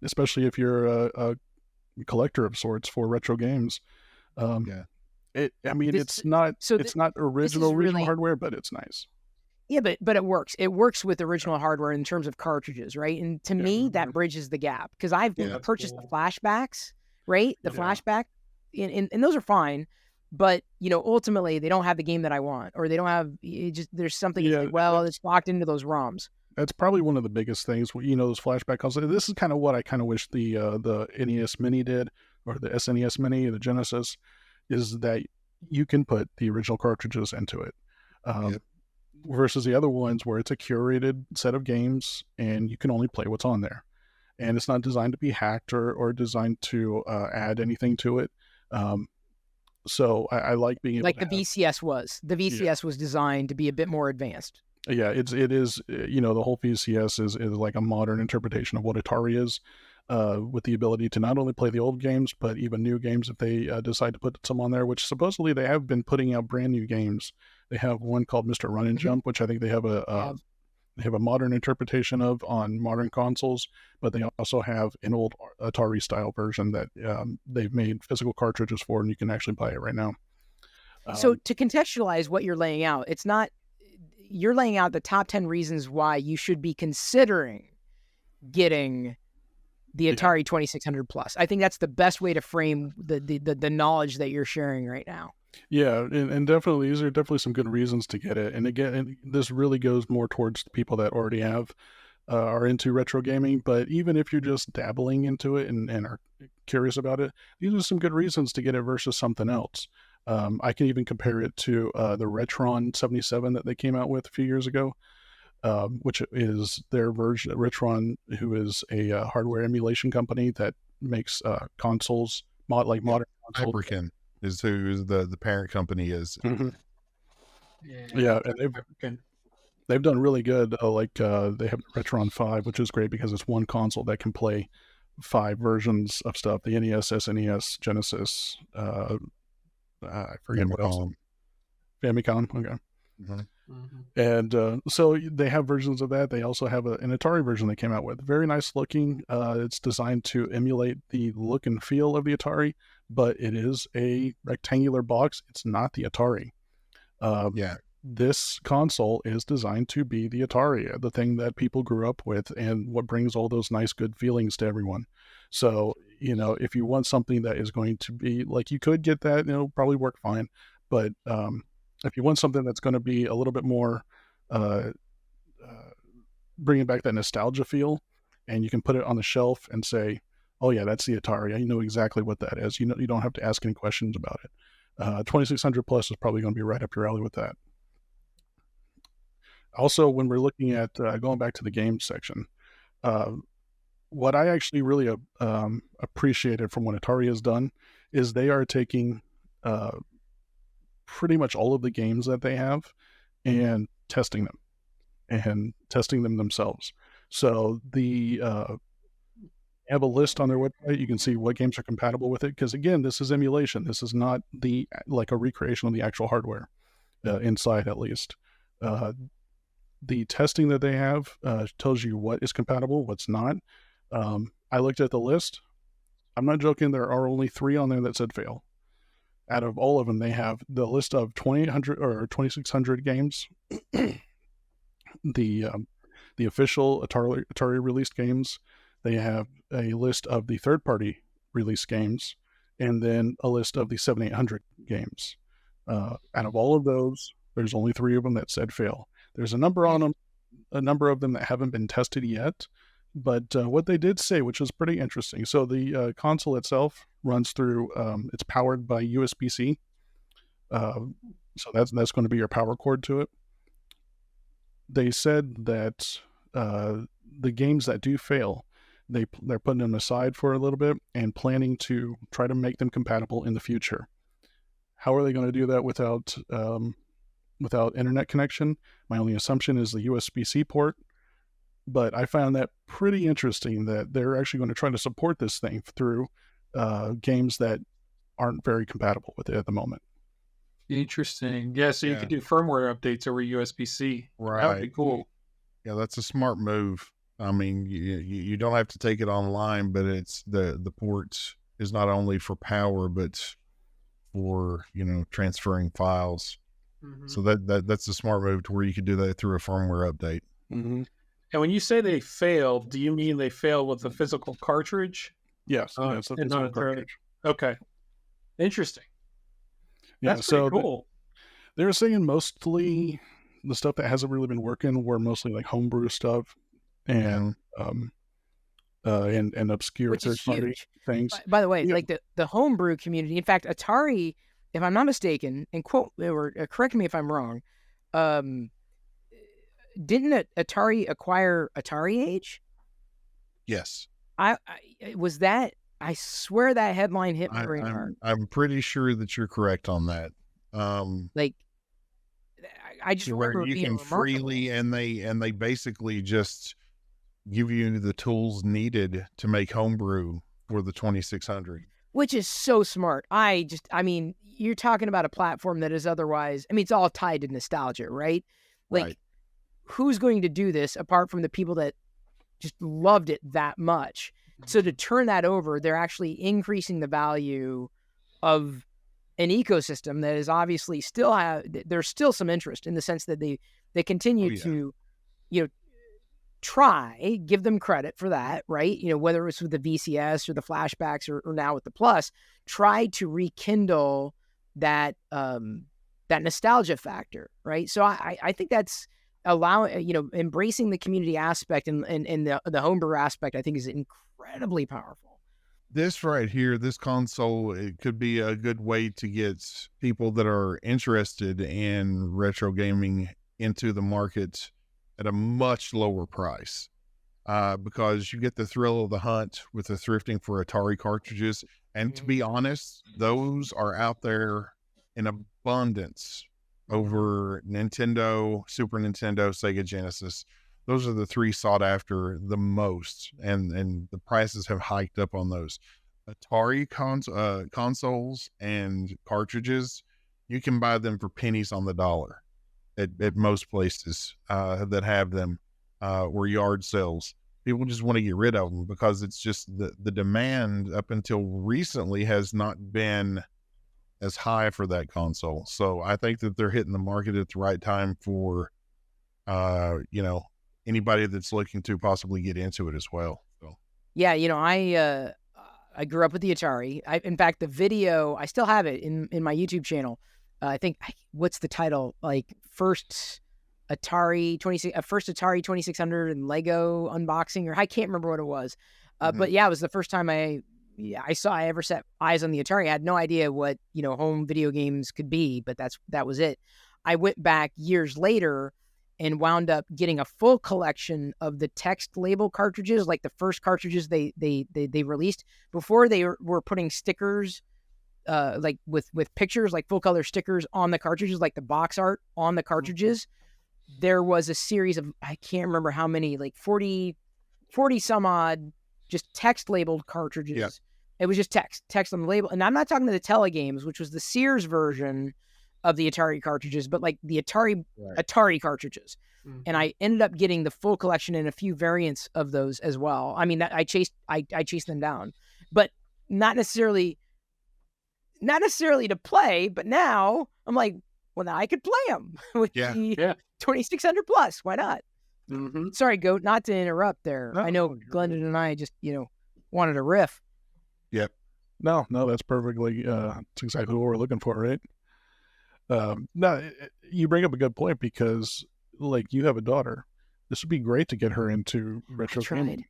S2: especially if you're a collector of sorts for retro games. It's not original hardware, but it's nice.
S1: Yeah, but it works. It works with original hardware in terms of cartridges, right? And to me, that bridges the gap, because I've purchased the flashbacks, right? The flashback, and those are fine, but ultimately they don't have the game that I want, or they don't have. There's something. It's locked into those ROMs.
S2: That's probably one of the biggest things. Those flashback consoles. This is kind of what I kind of wish the NES Mini did, or the SNES Mini, the Genesis, is that you can put the original cartridges into it. Versus the other ones where it's a curated set of games and you can only play what's on there. And it's not designed to be hacked or designed to add anything to it. So I like being able to
S1: VCS was. The VCS was designed to be a bit more advanced.
S2: Yeah, it is, the whole VCS is like a modern interpretation of what Atari is, with the ability to not only play the old games, but even new games if they decide to put some on there, which supposedly they have been putting out brand new games. They have one called Mr. Run and Jump, which I think they have a modern interpretation of on modern consoles, but they also have an old Atari style version that they've made physical cartridges for, and you can actually buy it right now.
S1: So to contextualize what you're laying out, you're laying out the top 10 reasons why you should be considering getting the Atari 2600 Plus. I think that's the best way to frame the knowledge that you're sharing right now.
S2: Yeah, and definitely, these are definitely some good reasons to get it. And again, this really goes more towards the people that already are into retro gaming. But even if you're just dabbling into it and are curious about it, these are some good reasons to get it versus something else. I can even compare it to the Retron 77 that they came out with a few years ago, which is their version. Retron, who is a hardware emulation company that makes consoles, modern consoles.
S4: Hyperkin is who the parent company is.
S2: Mm-hmm. And they've done really good. They have Retron 5, which is great because it's one console that can play 5 versions of stuff: the NES, SNES, Genesis. I forget what else. Famicom. Okay.
S4: Mm-hmm.
S2: And so they have versions of that. They also have an Atari version they came out with. Very nice looking. It's designed to emulate the look and feel of the Atari, but it is a rectangular box. It's not the Atari. This console is designed to be the Atari, the thing that people grew up with and what brings all those nice, good feelings to everyone. So, if you want something that is going to be like, you could get that, probably work fine. But if you want something that's going to be a little bit more, bringing back that nostalgia feel, and you can put it on the shelf and say, oh yeah, that's the Atari. I know exactly what that is. You don't have to ask any questions about it. 2600 Plus is probably going to be right up your alley with that. Also, when we're looking at going back to the game section, what I actually really appreciated from what Atari has done is they are taking pretty much all of the games that they have and testing them themselves. So they have a list on their website. You can see what games are compatible with it, because again, this is emulation. This is not like a recreation of the actual hardware inside, at least. The testing that they have tells you what is compatible, what's not. I looked at the list. I'm not joking. There are only 3 on there that said fail. Out of all of them, they have the list of 2,800 or 2,600 games, the official Atari released games. They have a list of the third-party release games, and then a list of the 7,800 games. Out of all of those, there's only 3 of them that said fail. There's a number of them that haven't been tested yet, but what they did say, which is pretty interesting. So the console itself runs through, it's powered by USB-C. So that's going to be your power cord to it. They said that the games that do fail, they're putting them aside for a little bit and planning to try to make them compatible in the future. How are they going to do that without internet connection? My only assumption is the USB-C port, but I found that pretty interesting that they're actually going to try to support this thing through games that aren't very compatible with it at the moment.
S3: Interesting. Yeah, so you could do firmware updates over USB-C.
S4: Right.
S3: That would be cool.
S4: Yeah, that's a smart move. I mean, you don't have to take it online, but it's the port is not only for power, but for, transferring files.
S3: Mm-hmm.
S4: So that's a smart move to where you could do that through a firmware update.
S2: Mm-hmm.
S3: And when you say they failed, do you mean they failed with a physical cartridge?
S2: Yes, it's a physical cartridge.
S3: Okay. Interesting.
S2: Yeah,
S3: That's
S2: so
S3: pretty cool.
S2: They were saying mostly the stuff that hasn't really been working were mostly like homebrew stuff and obscure third-party things.
S1: By the way, like the homebrew community. In fact, Atari, if I'm not mistaken, and quote or correct me if I'm wrong, didn't Atari acquire Atari Age?
S4: Yes.
S1: I was that. I swear that headline hit my brain hard.
S4: I'm pretty sure that you're correct on that.
S1: Like, I just remember
S4: where you
S1: being
S4: can freely, and they basically just give you the tools needed to make homebrew for the 2600.
S1: Which is so smart. I mean, you're talking about a platform that is otherwise, I mean, it's all tied to nostalgia, right? Like,
S4: Right.
S1: Who's going to do this apart from the people that just loved it that much? So to turn that over, they're actually increasing the value of an ecosystem that is obviously there's still some interest in the sense that they continue to, try, give them credit for that, right? Whether it was with the VCS or the flashbacks or now with the Plus, try to rekindle that, that nostalgia factor, right? So I think that's embracing the community aspect and the homebrew aspect, I think is incredibly powerful.
S4: This right here, this console, it could be a good way to get people that are interested in retro gaming into the market at a much lower price, because you get the thrill of the hunt with the thrifting for Atari cartridges. And to be honest, those are out there in abundance over Nintendo, Super Nintendo, Sega Genesis. Those are the three sought after the most, and the prices have hiked up on those. Atari consoles and cartridges, you can buy them for pennies on the dollar at most places that have them, or yard sales. People just want to get rid of them because it's just the demand up until recently has not been as high for that console. So I think that they're hitting the market at the right time for, anybody that's looking to possibly get into it as well. So.
S1: Yeah, I grew up with the Atari. In fact, the video, I still have it in my YouTube channel. I think, what's the title? Like first Atari 2600 and Lego unboxing, or I can't remember what it was. But yeah, it was the first time I ever set eyes on the Atari. I had no idea what, home video games could be, but that was it. I went back years later and wound up getting a full collection of the text label cartridges, like the first cartridges they released before they were putting stickers, like with pictures, like full color stickers on the cartridges, like the box art on the cartridges. There was a series of, I can't remember how many, like 40 some odd, just text labeled cartridges.
S4: Yep.
S1: It was just text on the label. And I'm not talking to the Telegames, which was the Sears version of the Atari cartridges, but like the Atari cartridges. Mm-hmm. And I ended up getting the full collection and a few variants of those as well. I mean, I chased them down, but not necessarily to play, but now I'm like, well, now I could play them with the 2600 Plus. Why not?
S3: Mm-hmm.
S1: Sorry, Goat, not to interrupt there. No, I know Glendon and I just, wanted a riff.
S4: Yep.
S2: No, that's perfectly, that's exactly what we're looking for, right? No, you bring up a good point because, like, you have a daughter. This would be great to get her into retro gaming.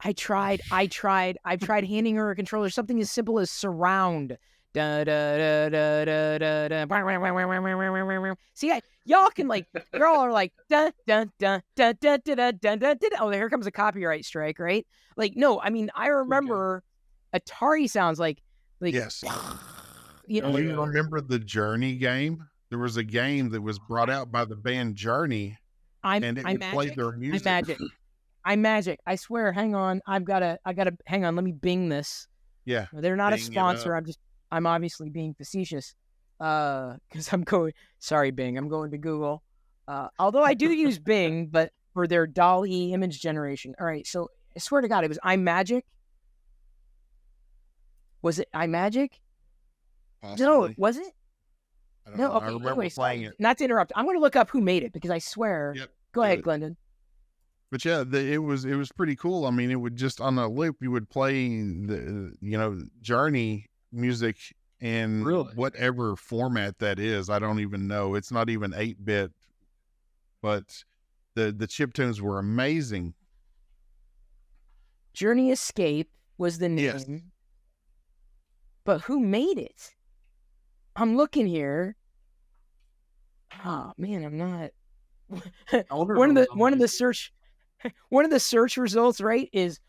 S1: I've tried handing her a controller, something as simple as surround. Da, da, da, da, da, da. See, y'all can y'all are like, dun, dun, dun, dun, dun, dun, dun, dun, dun, dun. Oh, here comes a copyright strike, right? Like, no, I mean, I remember Atari sounds like
S4: yes.
S1: You
S4: remember the Journey game? There was a game that was brought out by the band Journey, and it played their music.
S1: I'm Magic. I swear. Hang on. I gotta hang on. Let me Bing this.
S4: Yeah.
S1: They're not a sponsor. I'm obviously being facetious. because I'm going. Sorry, Bing. I'm going to Google. Although I do use Bing, but for their DALL-E image generation. All right, so I swear to God, it was iMagic. Was it iMagic?
S4: Possibly.
S1: No, was it?
S4: I don't
S1: No,
S4: know.
S1: okay.
S4: I remember
S1: Anyways,
S4: playing it.
S1: not to interrupt. I'm going to look up who made it because I swear.
S4: Yep.
S1: Go ahead, Glendon.
S4: But yeah, it was pretty cool. I mean, it would just on a loop. You would play the Journey music in whatever format that is. I don't even know. It's not even 8-bit, but the chiptunes were amazing.
S1: Journey Escape was the name.
S4: Yes.
S1: But who made it? I'm looking here. Oh man, I'm not. one of the search results, right, is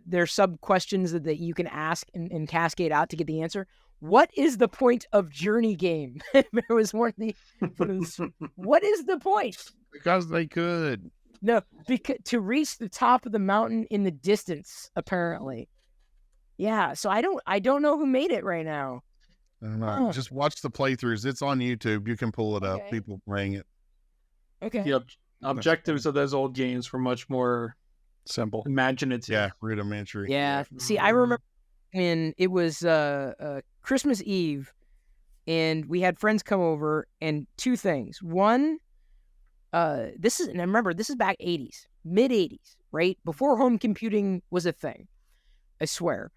S1: there's sub questions that you can ask and cascade out to get the answer. What is the point of Journey game? There was one of the. What is the point?
S4: Because they could.
S1: No, because to reach the top of the mountain in the distance, apparently. Yeah, so I don't know who made it right now.
S4: I don't know. Just watch the playthroughs. It's on YouTube. You can pull it up. People playing it.
S1: Okay.
S3: The objectives of those old games were much more
S2: simple,
S3: imaginative.
S4: Yeah, rudimentary.
S1: Yeah. See, I remember when it was Christmas Eve, and we had friends come over, and two things. One, this is back 80s, mid 80s, right? Before home computing was a thing. I swear.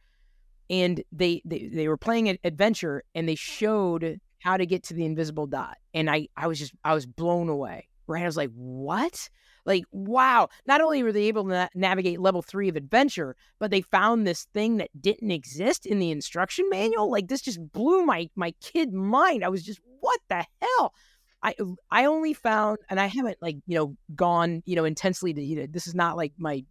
S1: And they were playing an adventure, and they showed how to get to the invisible dot. And I was blown away, right? I was like, what? Like, wow. Not only were they able to navigate level 3 of adventure, but they found this thing that didn't exist in the instruction manual. Like, this just blew my kid mind. I was just, what the hell? I only found, and I haven't gone, intensely to, this is not like my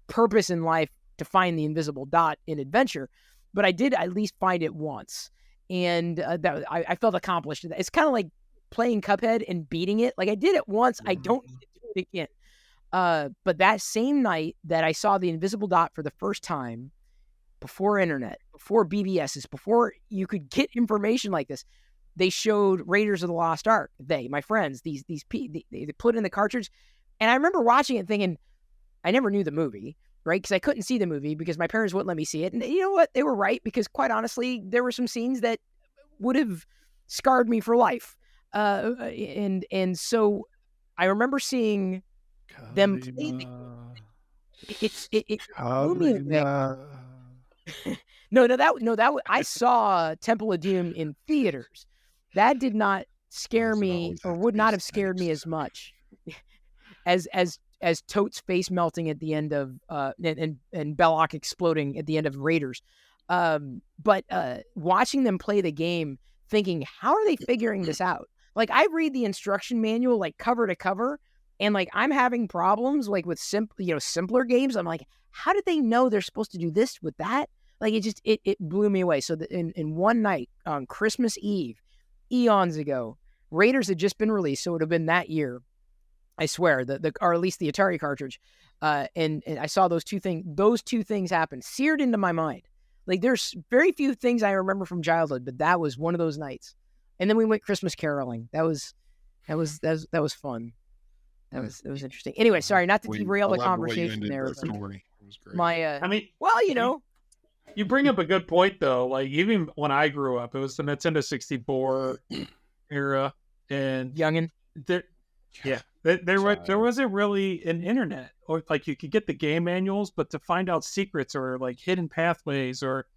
S1: purpose in life to find the invisible dot in adventure, but I did at least find it once, and I felt accomplished. It's kind of like playing Cuphead and beating it. Like, I did it once, I don't need to do it again. But that same night that I saw the invisible dot for the first time, before internet, before BBSs, before you could get information like this, they showed Raiders of the Lost Ark. My friends, they put in the cartridge, and I remember watching it thinking, I never knew the movie. Right? Because I couldn't see the movie because my parents wouldn't let me see it. And you know what? They were right, because quite honestly, there were some scenes that would have scarred me for life. And so I remember seeing them play it blew me away. No, I saw Temple of Doom in theaters. That did not scare me, or would not have scared me as much as Tote's face melting at the end of and Belloc exploding at the end of Raiders. But watching them play the game, thinking, how are they figuring this out? Like, I read the instruction manual like cover to cover, and like I'm having problems like with simpler games. I'm like, how did they know they're supposed to do this with that? Like, it blew me away. So in one night on Christmas Eve, eons ago, Raiders had just been released, so it would have been that year. I swear, or at least the Atari cartridge, and I saw those two things happen, seared into my mind. Like, there's very few things I remember from childhood, but that was one of those nights. And then we went Christmas caroling. That was fun. That was interesting. Anyway, sorry, not to derail the conversation there.
S4: Story. It was great.
S3: You bring up a good point though. Like, even when I grew up, it was the Nintendo 64 era, and
S1: youngin.
S3: There wasn't really an internet, or like you could get the game manuals, but to find out secrets or like hidden pathways or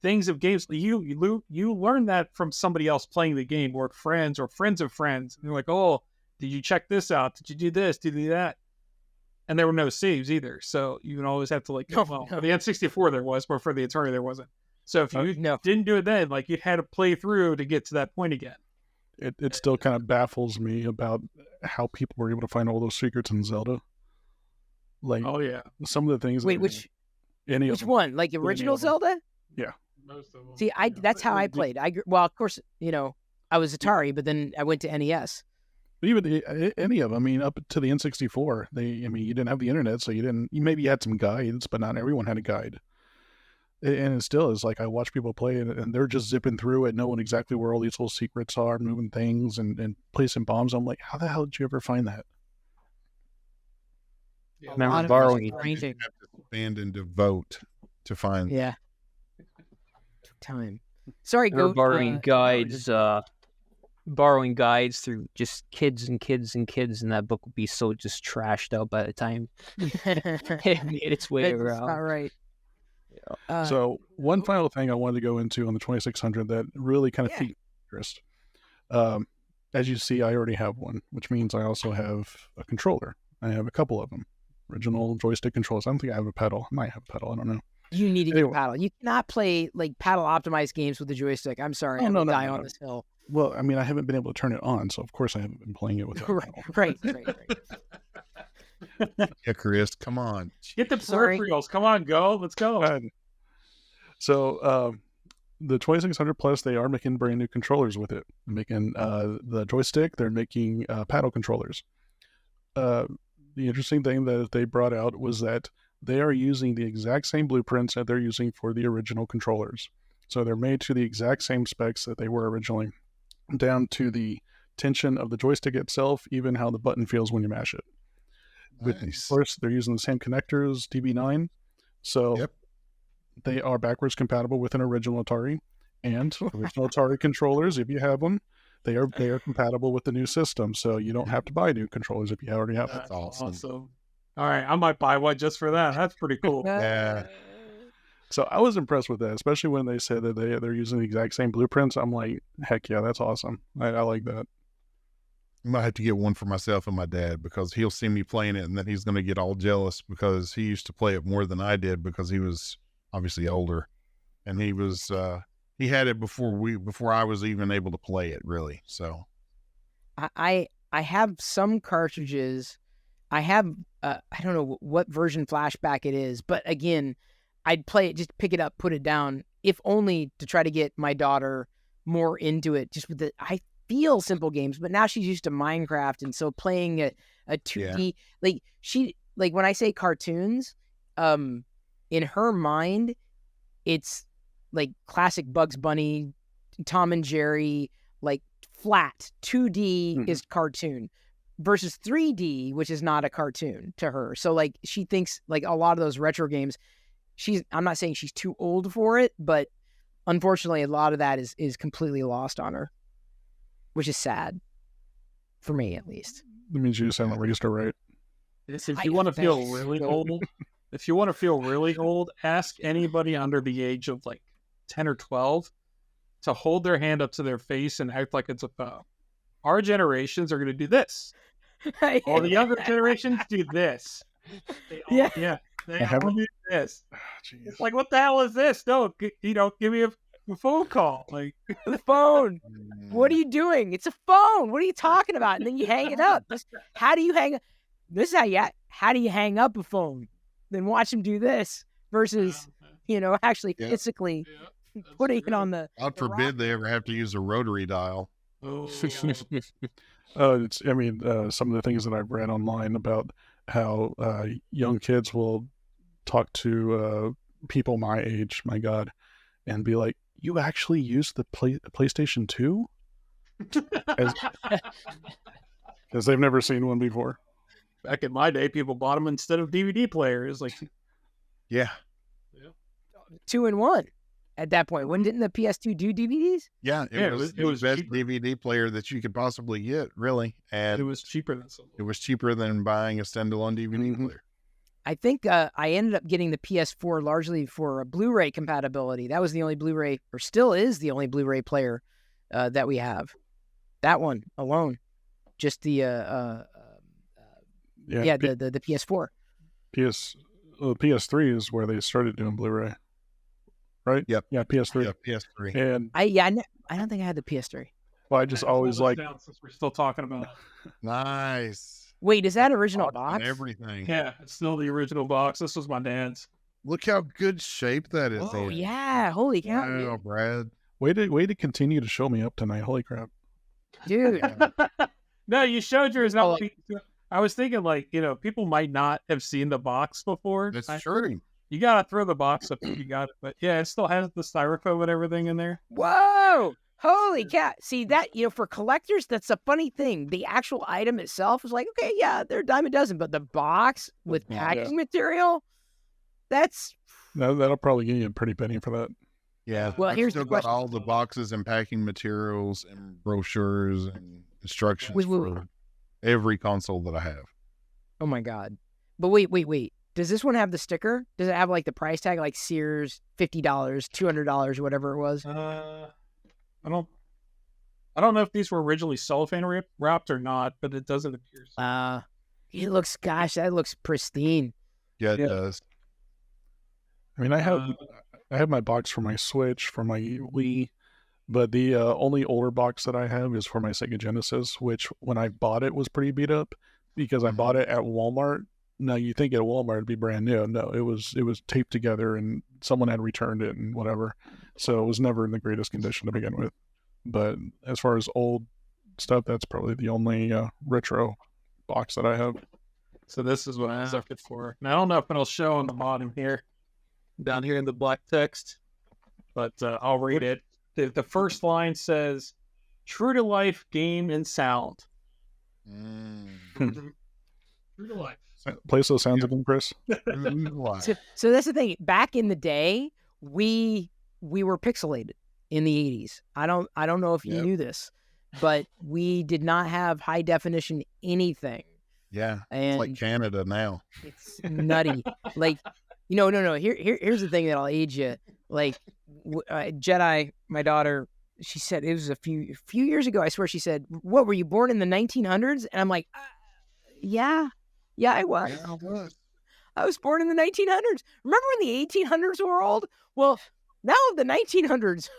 S3: things of games, you learn that from somebody else playing the game, or friends or friends of friends. And they're like, oh, did you check this out? Did you do this? Did you do that? And there were no saves either, so you can always have to for the N64 there was, but for the Atari there wasn't. So if you didn't do it then, like, you had to play through to get to that point again.
S2: It still kind of baffles me about how people were able to find all those secrets in Zelda. Like, oh yeah, some of the things.
S1: Wait, which one? Like the original Zelda?
S2: Yeah.
S3: Most of them.
S1: See, that's how I played. Well, of course, I was Atari, but then I went to NES.
S2: But even any of them, I mean, up to the N64, you didn't have the internet, so you maybe you had some guides, but not everyone had a guide. And it still is like I watch people play it and they're just zipping through it, knowing exactly where all these little secrets are, moving things and placing bombs. I'm like, how the hell did you ever find that?
S3: Yeah,
S5: Remember borrowing.
S4: You have to spend and devote to find.
S1: Yeah. Took time. Sorry,
S5: Remember
S1: Goat.
S5: borrowing guides through just kids and kids and kids, and that book would be so just trashed out by the time it made its way
S1: That's
S5: around.
S1: not right.
S2: So one final thing I wanted to go into on the 2600 that really kind of piqued interest. As you see, I already have one, which means I also have a controller. I have a couple of them, original joystick controllers. I don't think I have a pedal. I might have a pedal. I don't know.
S1: You need to get a paddle. You cannot play like paddle optimized games with the joystick. I'm sorry. I'm gonna die on this hill.
S2: Well, I mean, I haven't been able to turn it on, so of course I haven't been playing it with it.
S1: Right.
S4: Yeah, Chris, come on.
S3: Get the peripherals. Come on, go. Let's go.
S2: So the 2600 Plus, they are making brand new controllers with it. They're making the joystick. They're making paddle controllers. The interesting thing that they brought out was that they are using the exact same blueprints that they're using for the original controllers. So they're made to the exact same specs that they were originally, down to the tension of the joystick itself, even how the button feels when you mash it.
S4: Nice.
S2: Of course, they're using the same connectors, DB9. So they are backwards compatible with an original Atari, and original Atari controllers, if you have them, they are compatible with the new system. So you don't have to buy new controllers if you already have them.
S4: That's awesome.
S3: All right, I might buy one just for that. That's pretty cool.
S4: Yeah.
S2: So I was impressed with that, especially when they said that they're using the exact same blueprints. I'm like, heck yeah, that's awesome. I like that.
S4: I might have to get one for myself and my dad because he'll see me playing it and then he's going to get all jealous because he used to play it more than I did because he was obviously older, and he was he had it before I was even able to play it really. So
S1: I have some cartridges. I have I don't know what version flashback it is, but again, I'd play it, just pick it up, put it down, if only to try to get my daughter more into it. Just with the, I feel simple games, but now she's used to Minecraft, and so playing a 2D, like when I say cartoons, in her mind, it's like classic Bugs Bunny, Tom and Jerry, like flat 2D is cartoon versus 3D, which is not a cartoon to her. So like she thinks like a lot of those retro games, I'm not saying she's too old for it, but unfortunately a lot of that is completely lost on her, which is sad for me, at least.
S2: That means you just haven't raised her right.
S3: If you want to feel really old, ask anybody under the age of like 10 or 12 to hold their hand up to their face and act like it's a phone. Our generations are going to do this. All the younger generations do this. They all do this. It's like, what the hell is this? No, give me a phone call. Like
S1: the phone. What are you doing? It's a phone. What are you talking about? And then you hang it up. How do you hang? This is how do you hang up a phone? Then watch him do this versus actually physically putting it on the.
S4: God forbid they ever have to use a rotary dial.
S3: Oh.
S2: Some of the things that I've read online about how young kids will talk to people my age, my God, and be like, "You actually use the PlayStation 2?" Because they've never seen one before.
S3: Back in my day, people bought them instead of DVD players. Like,
S4: yeah,
S1: 2-in-1. At that point, didn't the PS2 do DVDs?
S4: Yeah, it was the best cheaper DVD player that you could possibly get, really. And
S3: it was cheaper than something.
S4: It was cheaper than buying a standalone DVD player.
S1: I think I ended up getting the PS4 largely for Blu-ray compatibility. That was the only Blu-ray, or still is the only Blu-ray player that we have. That one alone, just the the PS4.
S2: PS3 is where they started doing Blu-ray, right?
S4: Yep.
S2: Yeah, PS3.
S4: Yeah, PS3.
S2: And
S1: I don't think I had the PS3
S2: Well, I just always like.
S3: Since we're still talking about it.
S4: Nice.
S1: Wait, is that original box?
S4: Everything.
S3: Yeah, it's still the original box. This was my dad's.
S4: Look how good shape that is.
S1: Oh yeah! Holy cow!
S4: Wow, Brad.
S2: Way to continue to show me up tonight. Holy crap,
S1: dude!
S3: No, you showed yours. I was thinking, like, people might not have seen the box before.
S4: That's true.
S3: You gotta throw the box up if you got it. But yeah, it still has the styrofoam and everything in there.
S1: Whoa! Holy cat! See that, for collectors, that's a funny thing. The actual item itself is like, okay, yeah, they're a dime a dozen, but the box with packing material,
S2: that'll probably give you a pretty penny for that.
S4: Yeah.
S1: Well,
S4: I've
S1: here's
S4: still
S1: the
S4: got
S1: question.
S4: all the boxes and packing materials and brochures and instructions for every console that I have.
S1: Oh my god! But wait. Does this one have the sticker? Does it have like the price tag, like Sears, $50, $200, whatever it was?
S3: I don't know if these were originally cellophane wrapped or not, but it doesn't appear so.
S1: It looks, gosh, that looks pristine.
S4: Yeah, it does.
S2: I mean, I have my box for my Switch, for my Wii, but the only older box that I have is for my Sega Genesis, which when I bought it was pretty beat up because I bought it at Walmart. Now you think at Walmart it'd be brand new. No, it was taped together and someone had returned it and whatever. So it was never in the greatest condition to begin with. But as far as old stuff, that's probably the only retro box that I have.
S3: So this is what I was looking for. Now I don't know if it'll show on the bottom here, down here in the black text, but I'll read it. The first line says, "True to life game and sound." True to life.
S2: Play those sounds again, Chris.
S1: So that's the thing. Back in the day, we were pixelated in the 80s. I don't know if you knew this, but we did not have high definition anything.
S4: Yeah,
S1: and
S4: it's like Canada now.
S1: It's nutty. Like, no. Here's the thing that'll age you. Like, Jedi, my daughter, she said it was a few years ago. I swear she said, "What, were you born in the 1900s?" And I'm like, yeah, I was.
S4: Yeah, I was.
S1: I was born in the 1900s. Remember when the 1800s were old? Well, now the 1900s.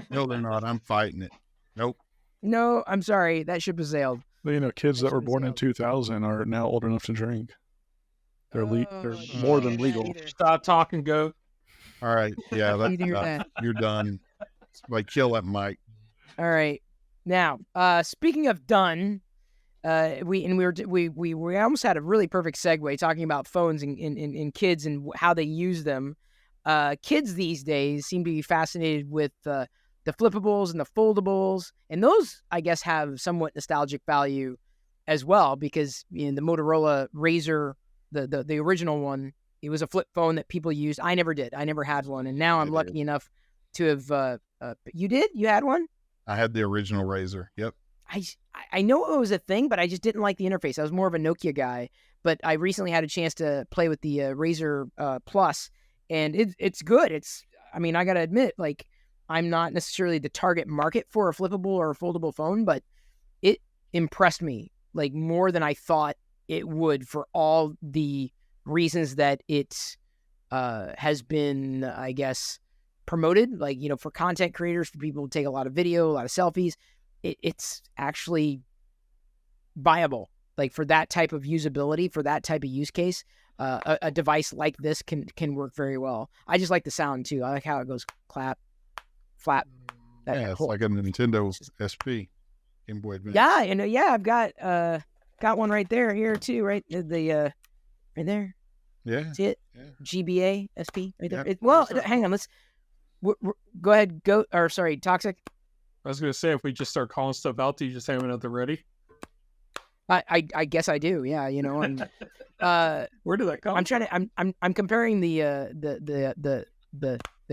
S4: No, they're not. I'm fighting it. Nope.
S1: No, I'm sorry. That ship has sailed.
S2: Well, kids that were born in 2000 are now old enough to drink. They're more than legal.
S3: Stop talking, Goat.
S4: All right. Yeah, you're done. Like, kill that mic.
S1: All right. Now, speaking of done, we almost had a really perfect segue talking about phones and kids and how they use them. Kids these days seem to be fascinated with the flippables and the foldables, and those, I guess, have somewhat nostalgic value as well because the Motorola Razr, the original one, it was a flip phone that people used. I never did. I never had one, and now I'm lucky enough to have. You did? You had one?
S4: I had the original Razr. Yep.
S1: I know it was a thing, but I just didn't like the interface. I was more of a Nokia guy, but I recently had a chance to play with the Razr Plus, and it's good. I got to admit, like, I'm not necessarily the target market for a flippable or a foldable phone, but it impressed me, like, more than I thought it would for all the reasons that it has been, I guess, promoted, like, for content creators, for people to take a lot of video, a lot of selfies. It's actually viable, like, for that type of usability, for that type of use case. A device like this can work very well. I just like the sound too. I like how it goes clap, flap.
S4: It's like a Nintendo SP, Game Boy Advance.
S1: Yeah, and I've got one right there here too, right? Right there.
S4: Yeah.
S1: See it?
S4: Yeah.
S1: GBA SP right there.
S4: Yeah.
S1: Hang on. Let's go ahead. Toxic.
S3: I was going to say, if we just start calling stuff out, do you just have it at the ready?
S1: I guess I do. Yeah, and
S3: where did that come?
S1: I'm trying to. I'm comparing the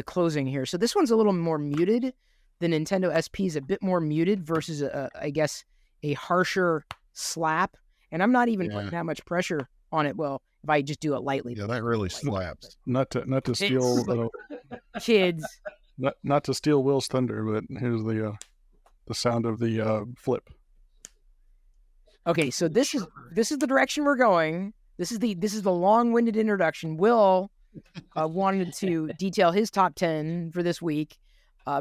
S1: closing here. So this one's a little more muted. The Nintendo SP is a bit more muted versus I guess a harsher slap. And I'm not even putting that much pressure on it. Well, if I just do it lightly.
S4: Yeah, that really slaps.
S2: Not to steal
S1: kids.
S2: Not to steal Will's thunder, but here's the sound of the flip.
S1: Okay, so this is the direction we're going. This is the long-winded introduction. Will wanted to detail his top 10 for this week,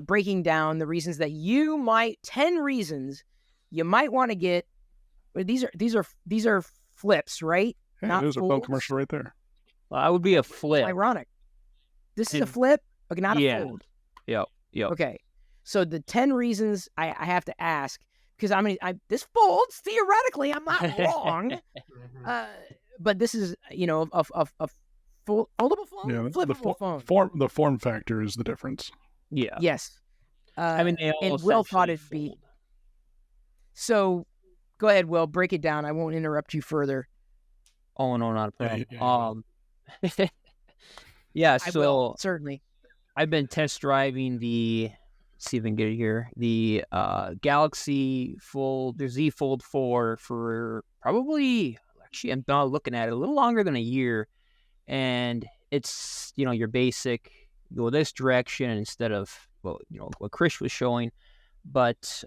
S1: breaking down the reasons that 10 reasons you might want to get. These are flips, right?
S2: Hey,
S1: not
S2: there's
S1: folds.
S2: a phone commercial right there.
S5: Well, I would be a flip.
S1: It's ironic. This is a flip, okay, not a fold.
S5: Yep.
S1: Okay, so the 10 reasons I have to ask, because this folds theoretically. I'm not wrong, but this is a foldable phone,
S2: Yeah,
S1: flippable phone.
S2: The form factor is the difference.
S5: Yeah.
S1: Yes.
S5: I mean, they all
S1: and Will thought it'd
S5: essentially
S1: be.
S5: fold.
S1: So, go ahead, Will. Break it down. I won't interrupt you further.
S5: Oh no, not a problem.
S1: I
S5: so
S1: will, certainly.
S5: I've been test driving the. Let's see if I can get it here. The Galaxy Fold, the Z Fold 4 for probably. Actually, I'm not looking at it, a little longer than a year, and it's your basic go this direction instead of what Chris was showing, but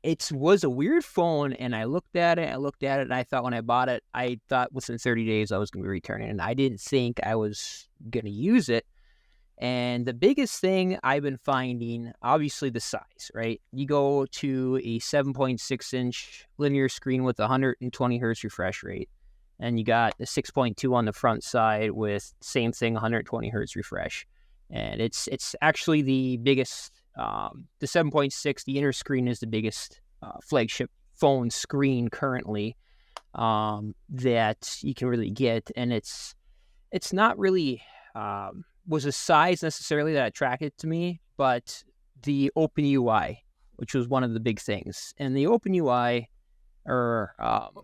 S5: it was a weird phone, and I looked at it, and I thought when I bought it, I thought within 30 days I was going to be returning it, and I didn't think I was going to use it. And the biggest thing I've been finding, obviously the size, right? You go to a 7.6-inch linear screen with 120 hertz refresh rate, and you got the 6.2 on the front side with same thing, 120 hertz refresh. And it's actually the biggest, the 7.6, the inner screen is the biggest flagship phone screen currently that you can really get. And it's not really... was a size necessarily that attracted to me, but the Open UI, which was one of the big things. And the Open UI, or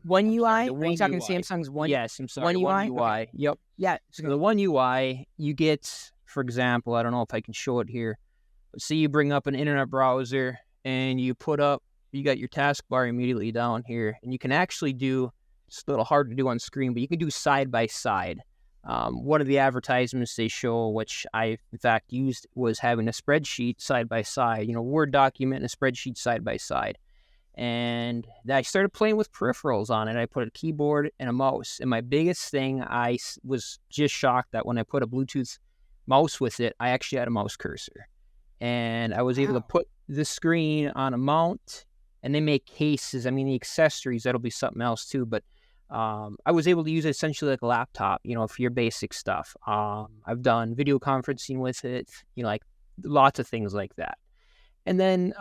S1: One UI?
S5: Are
S1: you talking Samsung's One?
S5: Yes, I'm sorry.
S1: One UI?
S5: Okay. Yep.
S1: Yeah.
S5: So the One UI, you get, for example, I don't know if I can show it here, but see, you bring up an internet browser and you got your taskbar immediately down here, and you can actually do, it's a little hard to do on screen, but you can do side by side. One of the advertisements they show, which I in fact used, was having a spreadsheet side by side, Word document and a spreadsheet side by side. And I started playing with peripherals on it. I put a keyboard and a mouse. And my biggest thing, I was just shocked that when I put a Bluetooth mouse with it, I actually had a mouse cursor. And I was able to put the screen on a mount, and they make cases. I mean, the accessories, that'll be something else too, but I was able to use it essentially like a laptop, for your basic stuff. I've done video conferencing with it, like lots of things like that. And then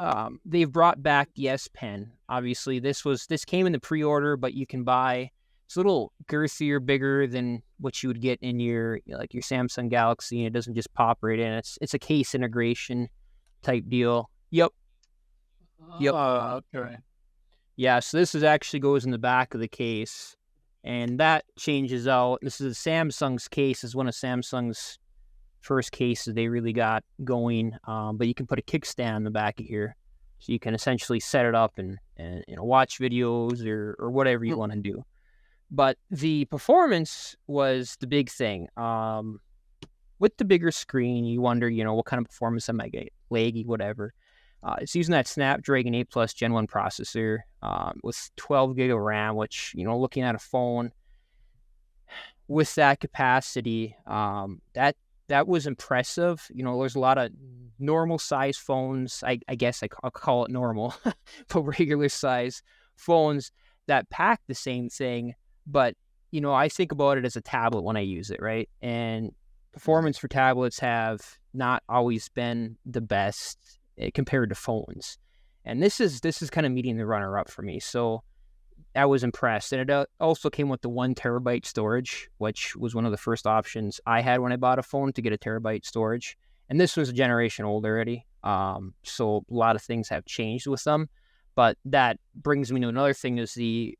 S5: they've brought back the S Pen. Obviously, this came in the pre-order, but you can buy. It's a little girthier, bigger than what you would get in your your Samsung Galaxy, and it doesn't just pop right in. It's a case integration type deal. Yep.
S3: Okay.
S5: Yeah, so this actually goes in the back of the case, and that changes out. This is Samsung's case. Is one of Samsung's first cases they really got going. But you can put a kickstand in the back of here, so you can essentially set it up and watch videos or whatever you want to do. But the performance was the big thing. With the bigger screen, you wonder, what kind of performance am I getting? Laggy, whatever. It's using that Snapdragon 8 Plus Gen 1 processor with 12 gig of RAM, which, looking at a phone with that capacity, that was impressive. There's a lot of normal size phones. I guess I'll call it normal, but regular size phones that pack the same thing. But, I think about it as a tablet when I use it, right? And performance for tablets have not always been the best compared to phones, and this is kind of meeting the runner-up for me. So I was impressed, and it also came with the 1 terabyte storage, which was one of the first options I had when I bought a phone, to get a terabyte storage. And this was a generation old already, so a lot of things have changed with them. But that brings me to another thing: is the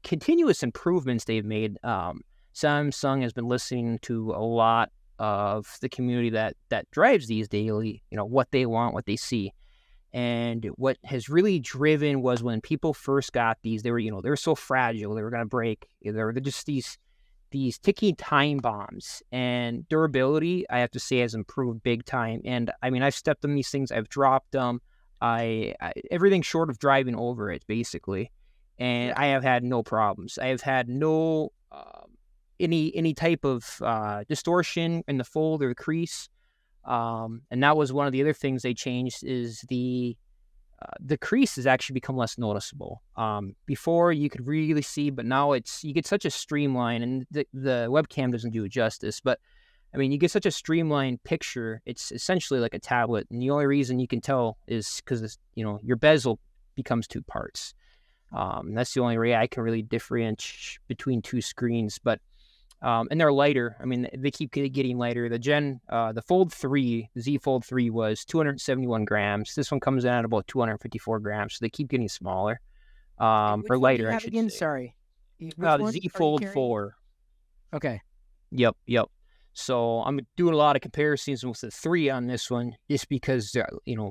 S5: continuous improvements they've made. Samsung has been listening to a lot of the community that drives these daily, what they want, what they see. And what has really driven was when people first got these, they were so fragile, they were going to break. They're just these ticking time bombs. And durability, I have to say, has improved big time. And I mean, I've stepped on these things, I've dropped them, everything short of driving over it, basically. And I have had no problems. I have had no any type of distortion in the fold or the crease. And that was one of the other things they changed, is the crease has actually become less noticeable. Before you could really see, but now you get such a streamline, and the webcam doesn't do it justice, but I mean, you get such a streamlined picture. It's essentially like a tablet, and the only reason you can tell is because your bezel becomes 2 parts. That's the only way I can really differentiate between 2 screens. But And they're lighter. I mean, they keep getting lighter. The Fold 3, the Z Fold 3 was 271 grams. This one comes in at about 254 grams. So they keep getting smaller, or lighter, I should
S1: again?
S5: say.
S1: Sorry.
S5: The Z Fold 4.
S1: Okay.
S5: Yep. So I'm doing a lot of comparisons with the 3 on this one, just because, a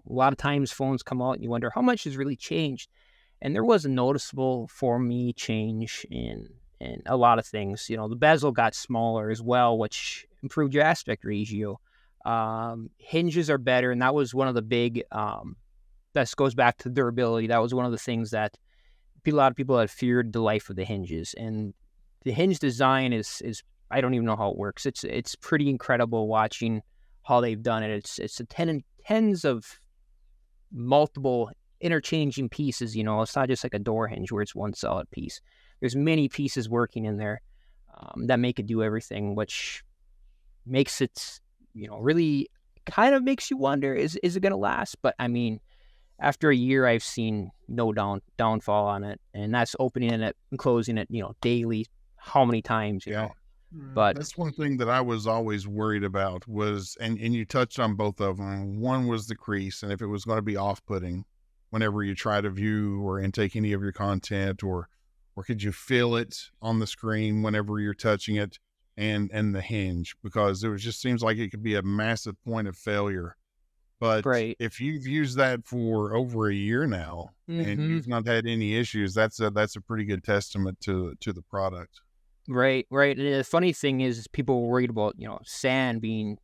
S5: lot of times phones come out and you wonder how much has really changed. And there was a noticeable, for me, change in a lot of things. The bezel got smaller as well, which improved your aspect ratio. Hinges are better, and that was one of the big, that goes back to durability. That was one of the things that a lot of people had feared, the life of the hinges. And the hinge design is I don't even know how it works. It's pretty incredible watching how they've done it. It's tens of multiple interchanging pieces. It's not just like a door hinge where it's one solid piece. There's many pieces working in there that make it do everything, which makes it, really kind of makes you wonder, is it going to last? But I mean, after a year, I've seen no downfall on it, and that's opening it and closing it, daily, how many times, you know. But
S4: that's one thing that I was always worried about was, and you touched on both of them. One was the crease, and if it was going to be off-putting whenever you try to view or intake any of your content, or could you feel it on the screen whenever you're touching it, and the hinge, because it just seems like it could be a massive point of failure. But if you've used that for over a year now and you've not had any issues, that's a pretty good testament to the product.
S5: Right. And the funny thing is people were worried about, sand being,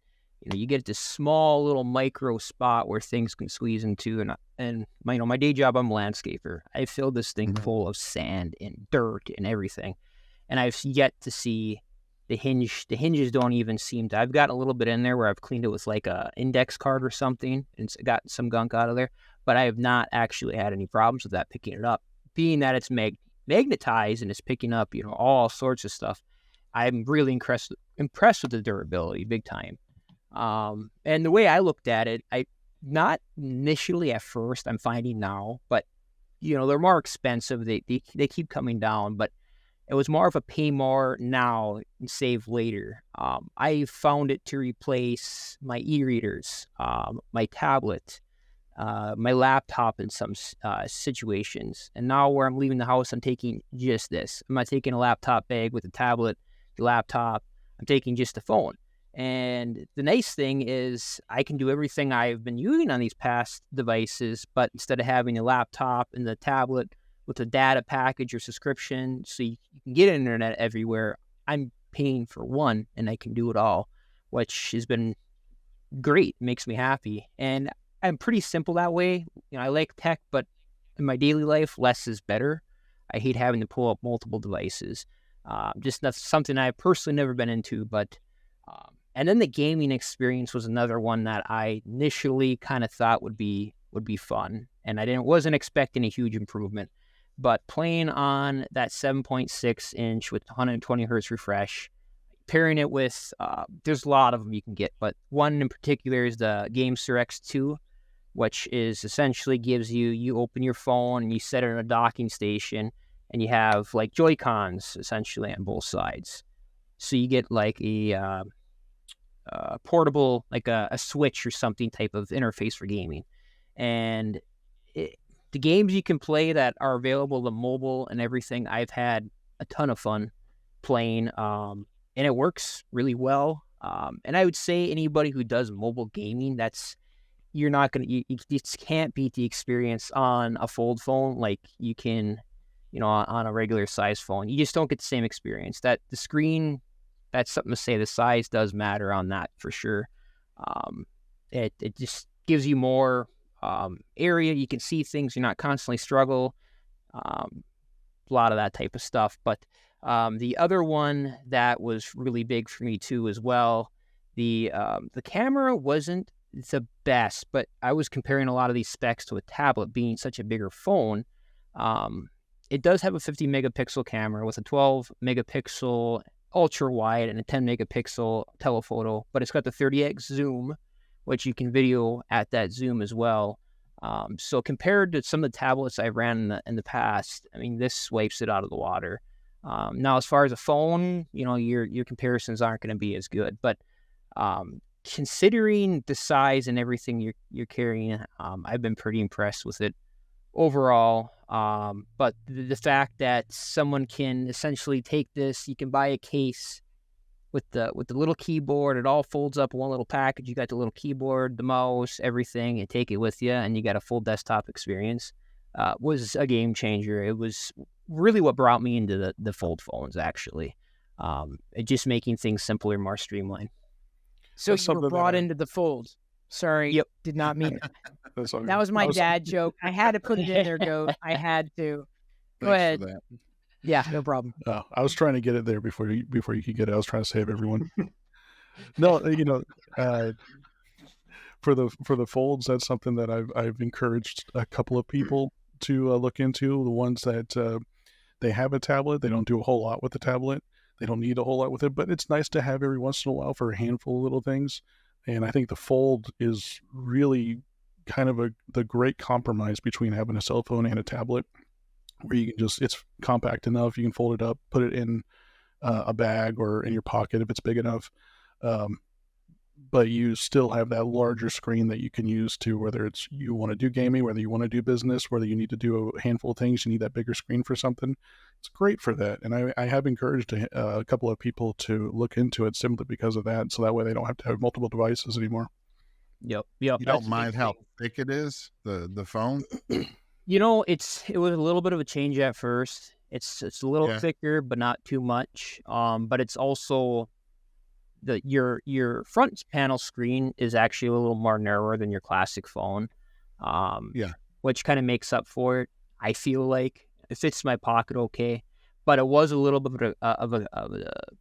S5: you get this small little micro spot where things can squeeze into, and my day job, I'm a landscaper. I filled this thing full of sand and dirt and everything, and I've yet to see the hinges don't even seem to. I've got a little bit in there where I've cleaned it with like a index card or something, and it's got some gunk out of there, but I have not actually had any problems with that picking it up, being that it's magnetized and it's picking up, all sorts of stuff. I'm really impressed with the durability, big time. And the way I looked at it, not initially at first, I'm finding now, but they're more expensive. They keep coming down, but it was more of a pay more now and save later. I found it to replace my e-readers, my tablet, my laptop in some situations. And now where I'm leaving the house, I'm taking just this. I'm not taking a laptop bag with a tablet, the laptop. I'm taking just the phone. And the nice thing is I can do everything I've been using on these past devices, but instead of having a laptop and the tablet with a data package or subscription so you can get internet everywhere, I'm paying for one and I can do it all, which has been great. It makes me happy. And I'm pretty simple that way. I like tech, but in my daily life, less is better. I hate having to pull up multiple devices. Just that's something I've personally never been into, but and then the gaming experience was another one that I initially kind of thought would be fun, and I wasn't expecting a huge improvement. But playing on that 7.6 inch with 120 hertz refresh, pairing it with, there's a lot of them you can get, but one in particular is the GameSir X2, which is essentially gives you open your phone and you set it in a docking station, and you have like Joy-Cons essentially on both sides. So you get like a portable, like a Switch or something type of interface for gaming. And the games you can play that are available to mobile and everything, I've had a ton of fun playing, and it works really well. And I would say anybody who does mobile gaming, you just can't beat the experience on a fold phone like you can, on a regular size phone. You just don't get the same experience. That the screen, that's something to say. The size does matter on that for sure. It just gives you more area. You can see things. You're not constantly struggle. A lot of that type of stuff. But the other one that was really big for me too as well, the camera wasn't the best, but I was comparing a lot of these specs to a tablet being such a bigger phone. It does have a 50 megapixel camera with a 12 megapixel ultra wide and a 10 megapixel telephoto, but it's got the 30x zoom, which you can video at that zoom as well. So compared to some of the tablets I ran in the past, I mean, this wipes it out of the water. Now, as far as a phone, your comparisons aren't going to be as good, but considering the size and everything you're carrying, I've been pretty impressed with it overall. But the fact that someone can essentially take this, you can buy a case with the little keyboard, it all folds up in one little package. You got the little keyboard, the mouse, everything, and take it with you, and you got a full desktop experience. Was a game changer. It was really what brought me into the fold phones, actually. It just making things simpler, more streamlined.
S1: So you were brought into the fold. Sorry,
S5: Yep.
S1: Did not mean it. That was my dad joke. I had to put it in there, Goat. I had to. Go ahead. Yeah, no problem.
S2: I was trying to get it there before you could get it. I was trying to save everyone. No, for the folds, that's something that I've encouraged a couple of people to look into. The ones that they have a tablet, they don't do a whole lot with the tablet. They don't need a whole lot with it, but it's nice to have every once in a while for a handful of little things. And I think the fold is really kind of the great compromise between having a cell phone and a tablet, where you can it's compact enough, you can fold it up, put it in a bag or in your pocket if it's big enough. But you still have that larger screen that you can use to, whether it's you want to do gaming, whether you want to do business, whether you need to do a handful of things, you need that bigger screen for something. It's great for that. And I have encouraged a couple of people to look into it simply because of that. So that way they don't have to have multiple devices anymore.
S5: Yep.
S4: You don't mind how thick it is, the phone?
S5: It was a little bit of a change at first. It's a little thicker, but not too much. But it's also your front panel screen is actually a little more narrower than your classic phone. Which kind of makes up for it. I feel like it fits my pocket okay, but it was a little bit of a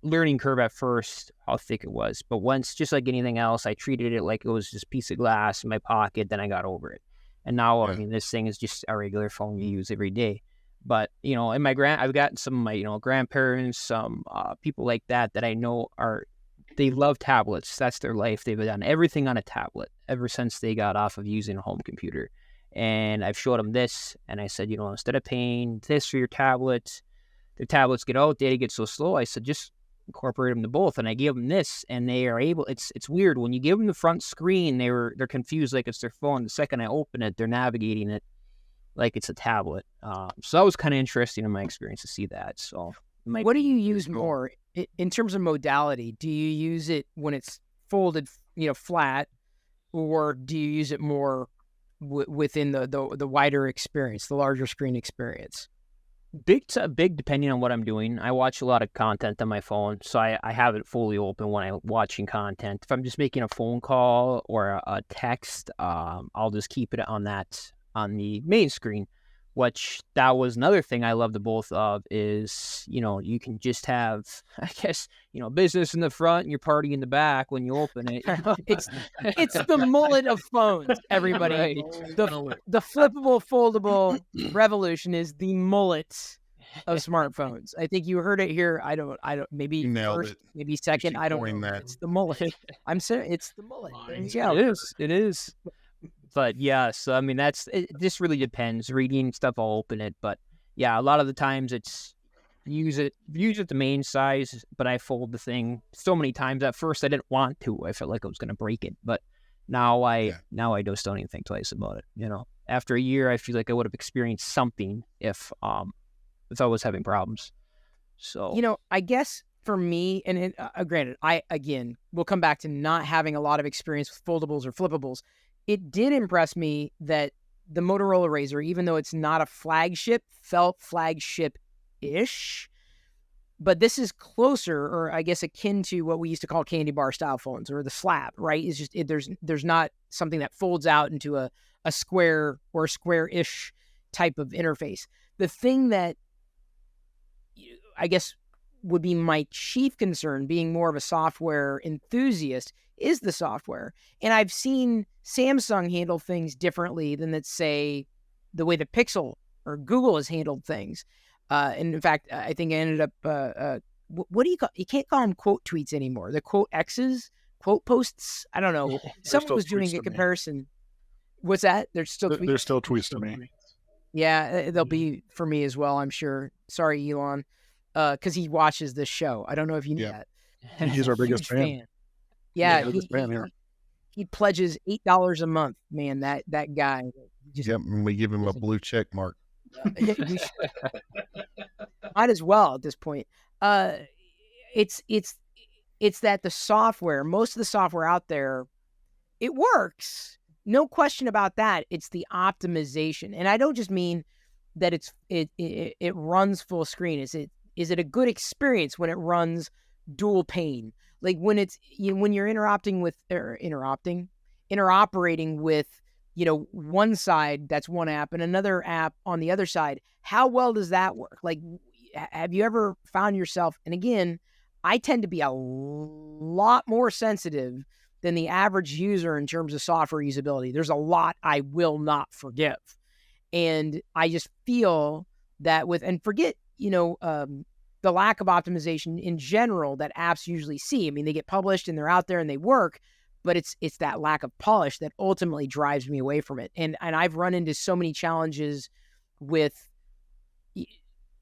S5: learning curve at first, how thick it was. But once, just like anything else, I treated it like it was just a piece of glass in my pocket. Then I got over it. And now, I mean, this thing is just a regular phone you use every day. But, and I've gotten some of my, grandparents, some people like that I know they love tablets. That's their life. They've done everything on a tablet ever since they got off of using a home computer. And I've showed them this, and I said, instead of paying this for your tablets, the tablets get outdated, get so slow. I said, just incorporate them to both. And I gave them this, and they are able. It's weird when you give them the front screen. They're confused like it's their phone. The second I open it, they're navigating it like it's a tablet. So that was kind of interesting in my experience to see that. So,
S1: what do you use more in terms of modality? Do you use it when it's folded, flat, or do you use it more within the wider experience, the larger screen experience?
S5: Big depending on what I'm doing. I watch a lot of content on my phone, so I have it fully open when I'm watching content. If I'm just making a phone call or a text, I'll just keep it on the main screen, which that was another thing I love the both of is, you can just have, I guess, business in the front and your party in the back when you open it.
S1: It's the mullet of phones, everybody.
S5: Right.
S1: The flippable, foldable revolution is the mullet of smartphones. I think you heard it here. I don't, maybe
S4: you nailed
S1: first,
S4: it.
S1: maybe second. I don't know.
S4: That.
S1: It's the mullet. I'm saying it's the mullet.
S5: Yeah, it is. But yeah, so I mean, it just really depends. Reading stuff, I'll open it. But yeah, a lot of the times it's use it the main size, but I fold the thing so many times. At first, I didn't want to. I felt like I was going to break it. But now I just don't even think twice about it. After a year, I feel like I would have experienced something if I was having problems. So,
S1: I guess for me, and granted, we'll come back to not having a lot of experience with foldables or flippables. It did impress me that the Motorola Razr, even though it's not a flagship, felt flagship-ish. But this is closer, or I guess akin to what we used to call candy bar style phones, or the slab, right? It's just there's not something that folds out into a square or a square-ish type of interface. The thing that I guess would be my chief concern, being more of a software enthusiast, is the software. And I've seen Samsung handle things differently than, let's say, the way the Pixel or Google has handled things. And in fact, I think I ended up, what do you call, you can't call them quote tweets anymore. The quote X's, quote posts. I don't know. Someone was doing a comparison. What's that? They're still tweets.
S2: They're still tweets to me.
S1: Yeah, they'll be for me as well, I'm sure. Sorry, Elon. because he watches this show. I don't know if you knew that.
S2: He's our biggest fan.
S1: Yeah,
S2: biggest fan here.
S1: He pledges $8 a month. Man, that guy.
S4: Yep, and we give him a blue check mark.
S1: Might as well at this point. It's that the software, most of the software out there, it works. No question about that. It's the optimization, and I don't just mean that it runs full screen. Is it a good experience when it runs dual pane? Like when when you're interoperating with one side, that's one app, and another app on the other side. How well does that work? Like, have you ever found yourself? And again, I tend to be a lot more sensitive than the average user in terms of software usability. There's a lot I will not forgive. And I just feel that forget, the lack of optimization in general that apps usually see. I mean, they get published and they're out there and they work, but it's that lack of polish that ultimately drives me away from it. And I've run into so many challenges with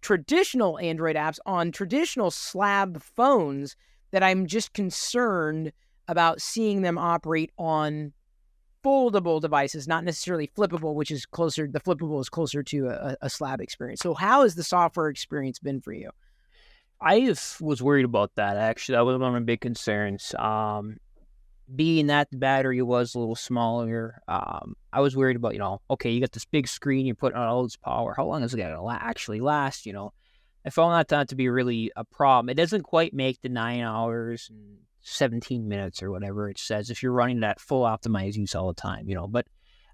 S1: traditional Android apps on traditional slab phones that I'm just concerned about seeing them operate on foldable devices, not necessarily flippable, which is closer. The flippable is closer to a slab experience. So how has the software experience been for you?
S5: I was worried about that, actually. That was one of my big concerns. Being that the battery was a little smaller, I was worried about, okay, you got this big screen, you're putting out all this power. How long is it going to actually last, I found that to be really a problem. It doesn't quite make the 9 hours and 17 minutes or whatever it says if you're running that full optimized use all the time, But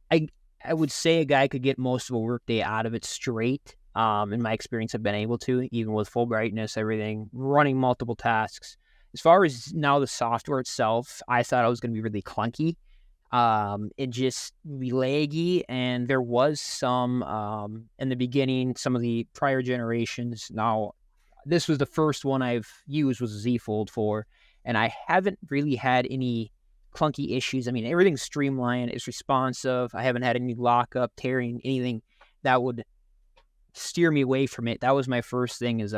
S5: I would say a guy could get most of a workday out of it straight. In my experience, I've been able to, even with full brightness, everything, running multiple tasks. As far as now the software itself, I thought it was going to be really clunky. It just be laggy, and there was some in the beginning, some of the prior generations. Now, this was the first one I've used was Z Fold 4, and I haven't really had any clunky issues. I mean, everything's streamlined, it's responsive. I haven't had any lockup, tearing, anything that would steer me away from it. That was my first thing, is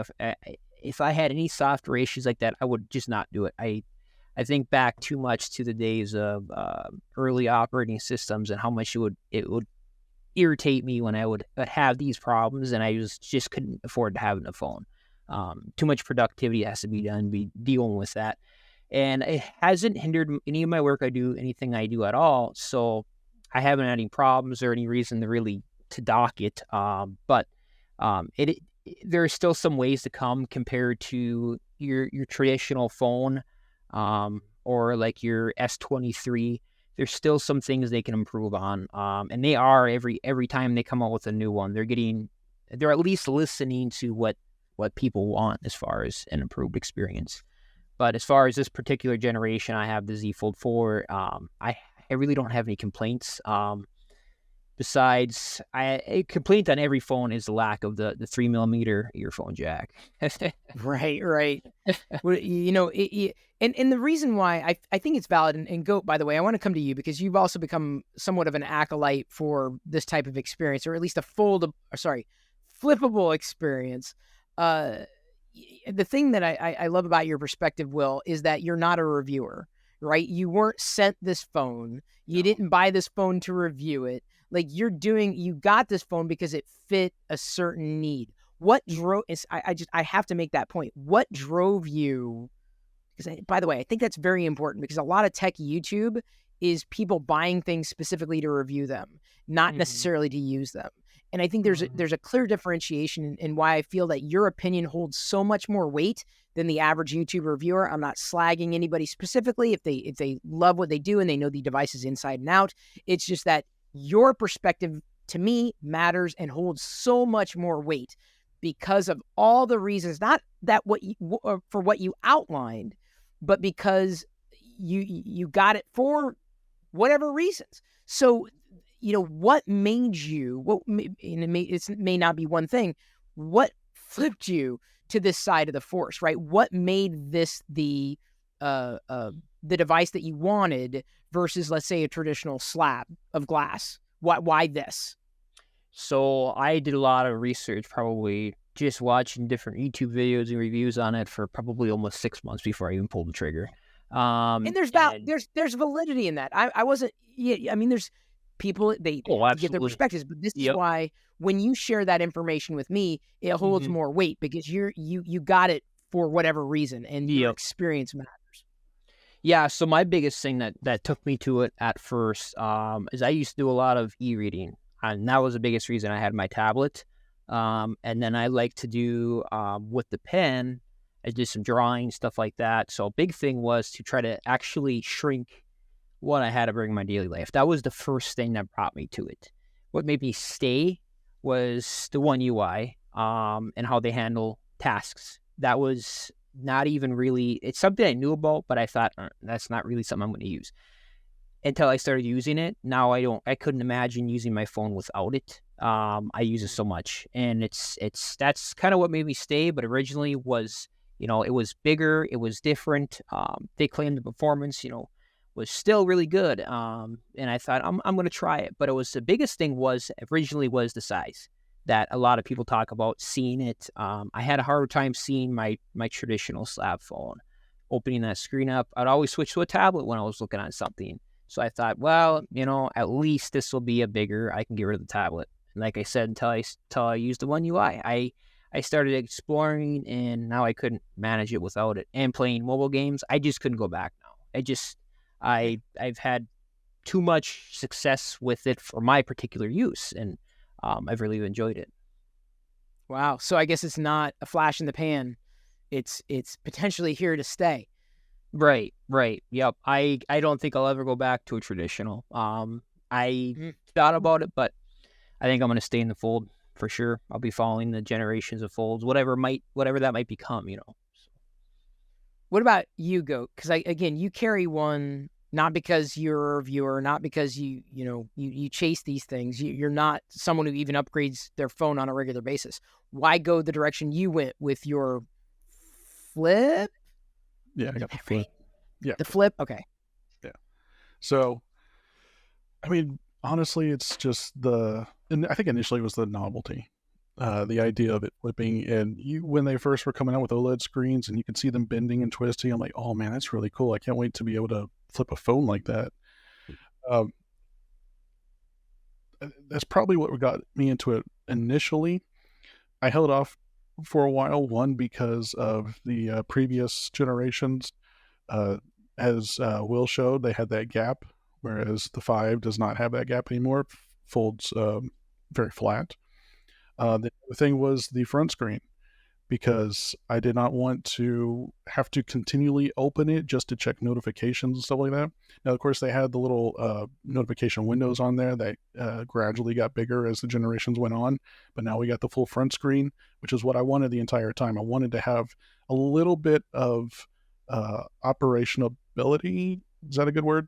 S5: if I had any software issues like that, I would just not do it. I think back too much to the days of early operating systems and how much it would irritate me when I would have these problems, and I just couldn't afford to have it in a phone. Too much productivity has to be done, be dealing with that. And it hasn't hindered any of my work I do, anything I do at all. So I haven't had any problems or any reason to dock it. But there are still some ways to come compared to your traditional phone, or like your S23. There's still some things they can improve on. And they are every time they come out with a new one, they're at least listening to what people want as far as an improved experience. But as far as this particular generation, I have the Z Fold 4. I really don't have any complaints. Besides, a complaint on every phone is the lack of the 3mm earphone jack.
S1: Right. Well, and the reason why I think it's valid, and Goat, by the way, I want to come to you because you've also become somewhat of an acolyte for this type of experience, or at least a flippable experience. The thing that I love about your perspective, Will, is that you're not a reviewer, right? You weren't sent this phone. You didn't buy this phone to review it. Like you got this phone because it fit a certain need. What drove, I have to make that point. What drove you? Because by the way, I think that's very important, because a lot of tech YouTube is people buying things specifically to review them, not necessarily to use them. And I think there's a clear differentiation in why I feel that your opinion holds so much more weight than the average YouTube reviewer. I'm not slagging anybody specifically if they love what they do and they know the devices inside and out. It's just that your perspective, to me, matters and holds so much more weight because of all the reasons, not that for what you outlined, but because you got it for whatever reasons. So, what made you, it may not be one thing, what flipped you to this side of the force, right? What made this the device that you wanted versus, let's say, a traditional slab of glass? Why this?
S5: So I did a lot of research, probably just watching different YouTube videos and reviews on it for probably almost 6 months before I even pulled the trigger.
S1: And there's validity in that. I wasn't. Yeah, I mean, there's people they get their perspectives, but this is why when you share that information with me, it holds more weight because you got it for whatever reason, and your experience matters.
S5: Yeah. So my biggest thing that took me to it at first is I used to do a lot of e-reading, and that was the biggest reason I had my tablet. And then I like to do with the pen. I did some drawing, stuff like that. So a big thing was to try to actually shrink what I had to bring in my daily life. That was the first thing that brought me to it. What made me stay was the One UI and how they handle tasks. That was not even really, it's something I knew about, but I thought that's not really something I'm going to use. Until I started using it. Now I couldn't imagine using my phone without it. I use it so much, and that's kind of what made me stay. But originally was, it was bigger, it was different. They claimed the performance, was still really good. And I thought I'm going to try it. But the biggest thing was originally was the size that a lot of people talk about seeing it. I had a harder time seeing my traditional slab phone, opening that screen up. I'd always switch to a tablet when I was looking at something. So I thought, well, at least this will be a bigger, I can get rid of the tablet. And like I said, until I used the One UI, I started exploring, and now I couldn't manage it without it. And playing mobile games, I just couldn't go back now. I've had too much success with it for my particular use, and I've really enjoyed it.
S1: Wow. So I guess it's not a flash in the pan. It's potentially here to stay.
S5: Right. Yep. I don't think I'll ever go back to a traditional. I thought about it, but I think I'm going to stay in the fold for sure. I'll be following the generations of folds, whatever that might become,
S1: What about you, Goat? Because again, you carry one not because you're a reviewer, not because you chase these things. You're not someone who even upgrades their phone on a regular basis. Why go the direction you went with your Flip?
S2: Yeah, I got the Flip. Yeah.
S1: The Flip? Okay.
S2: Yeah. So, I mean, honestly, it's just and I think initially it was the novelty. The idea of it flipping, and when they first were coming out with OLED screens and you could see them bending and twisting, I'm like, oh man, that's really cool. I can't wait to be able to flip a phone like that. That's probably what got me into it initially. I held off for a while, one, because of the previous generations. As Will showed, they had that gap, whereas the 5 does not have that gap anymore. It folds very flat. The other thing was the front screen, because I did not want to have to continually open it just to check notifications and stuff like that. Now, of course, they had the little notification windows on there that gradually got bigger as the generations went on, but now we got the full front screen, which is what I wanted the entire time. I wanted to have a little bit of operationability. Is that a good word?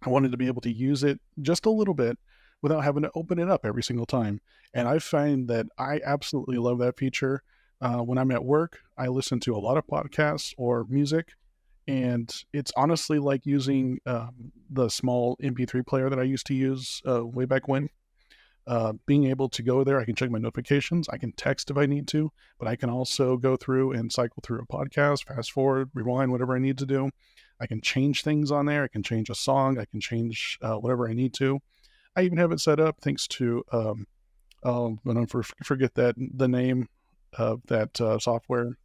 S2: I wanted to be able to use it just a little bit without having to open it up every single time. And I find that I absolutely love that feature. When I'm at work, I listen to a lot of podcasts or music, and it's honestly like using the small MP3 player that I used to use way back when. Being able to go there, I can check my notifications, I can text if I need to, but I can also go through and cycle through a podcast, fast forward, rewind, whatever I need to do. I can change things on there. I can change a song. I can change whatever I need to. I even have it set up thanks to, forget the name of that software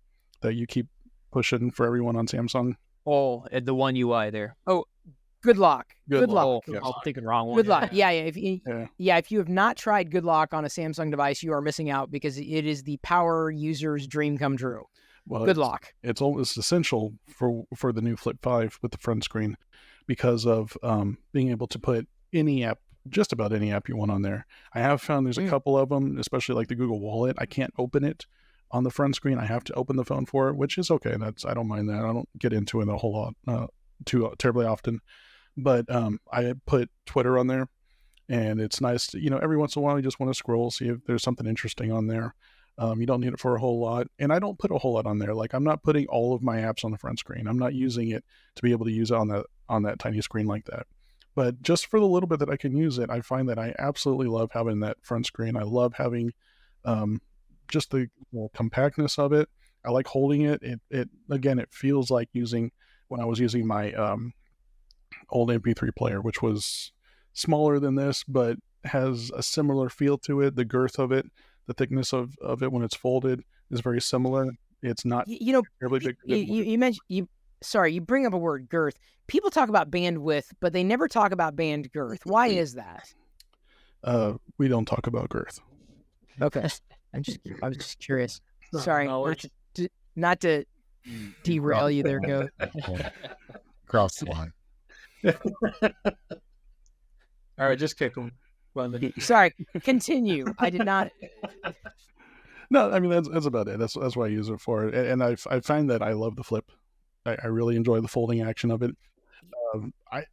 S2: that you keep pushing for everyone on Samsung.
S5: Oh, the One UI there.
S1: Oh, Good Lock.
S2: Good
S1: Lock.
S5: Oh,
S2: Yes.
S5: I'm thinking wrong one.
S1: Good Lock. Yeah. If you have not tried Good Lock on a Samsung device, you are missing out, because it is the power user's dream come true.
S2: Well,
S1: Good Lock.
S2: It's essential for the new Flip 5 with the front screen, because of being able to put any app, just about any app you want on there. I have found there's a couple of them, especially like the Google Wallet. I can't open it on the front screen. I have to open the phone for it, which is okay. I don't mind that. I don't get into it a whole lot too terribly often. But I put Twitter on there, and it's nice to, every once in a while you just want to scroll, see if there's something interesting on there. You don't need it for a whole lot, and I don't put a whole lot on there. Like, I'm not putting all of my apps on the front screen. I'm not using it to be able to use it on that tiny screen like that. But just for the little bit that I can use it, I find that I absolutely love having that front screen. I love having just the compactness of it. I like holding it. It again, it feels like when I was using my old MP3 player, which was smaller than this, but has a similar feel to it. The girth of it, the thickness of it when it's folded is very similar. It's not terribly big.
S1: You mentioned you bring up a word, girth. People talk about bandwidth, but they never talk about band girth. Why is that?
S2: We don't talk about girth.
S1: Okay. I was just curious. Sorry, not to derail you there, Goat.
S4: Cross the line.
S3: All right, just kick him.
S1: Sorry, continue. I did not.
S2: No, I mean that's about it. That's what I use it for, and I find that I love the flip. I really enjoy the folding action of it. I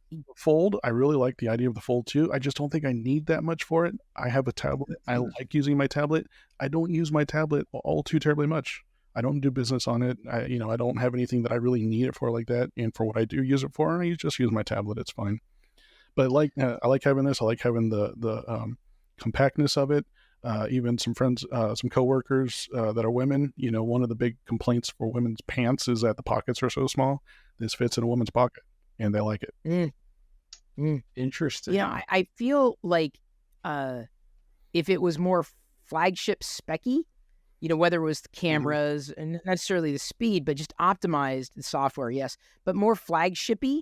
S2: really like the idea of the fold too. I just don't think I need that much for it. I have a tablet. I like using my tablet. I don't use my tablet all too terribly much. I don't do business on it. I don't have anything that I really need it for like that. And for what I do use it for, I just use my tablet. It's fine. But I like having this. I like having the compactness of it. Even some friends, some coworkers that are women. One of the big complaints for women's pants is that the pockets are so small. This fits in a woman's pocket, and they like it.
S3: Interesting.
S1: Yeah, I feel like if it was more flagship specky, whether it was the cameras and not necessarily the speed, but just optimized the software, yes, but more flagshipy,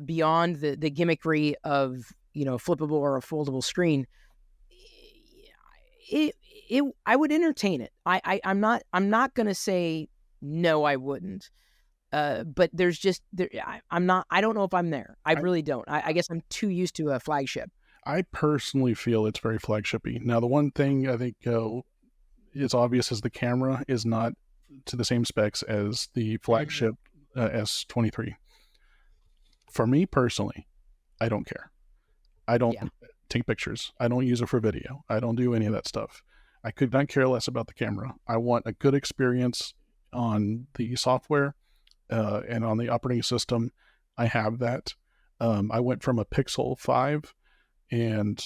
S1: beyond the gimmickry of flippable or a foldable screen. I would entertain it. I'm not gonna say no, I wouldn't. But there's just I don't know if I'm there. I really don't. I guess I'm too used to a flagship.
S2: I personally feel it's very flagshipy. Now, the one thing I think is obvious is the camera is not to the same specs as the flagship S23. For me personally, I don't care. I don't take pictures. I don't use it for video. I don't do any of that stuff. I could not care less about the camera. I want a good experience on the software and on the operating system. I have that. I went from a Pixel 5, and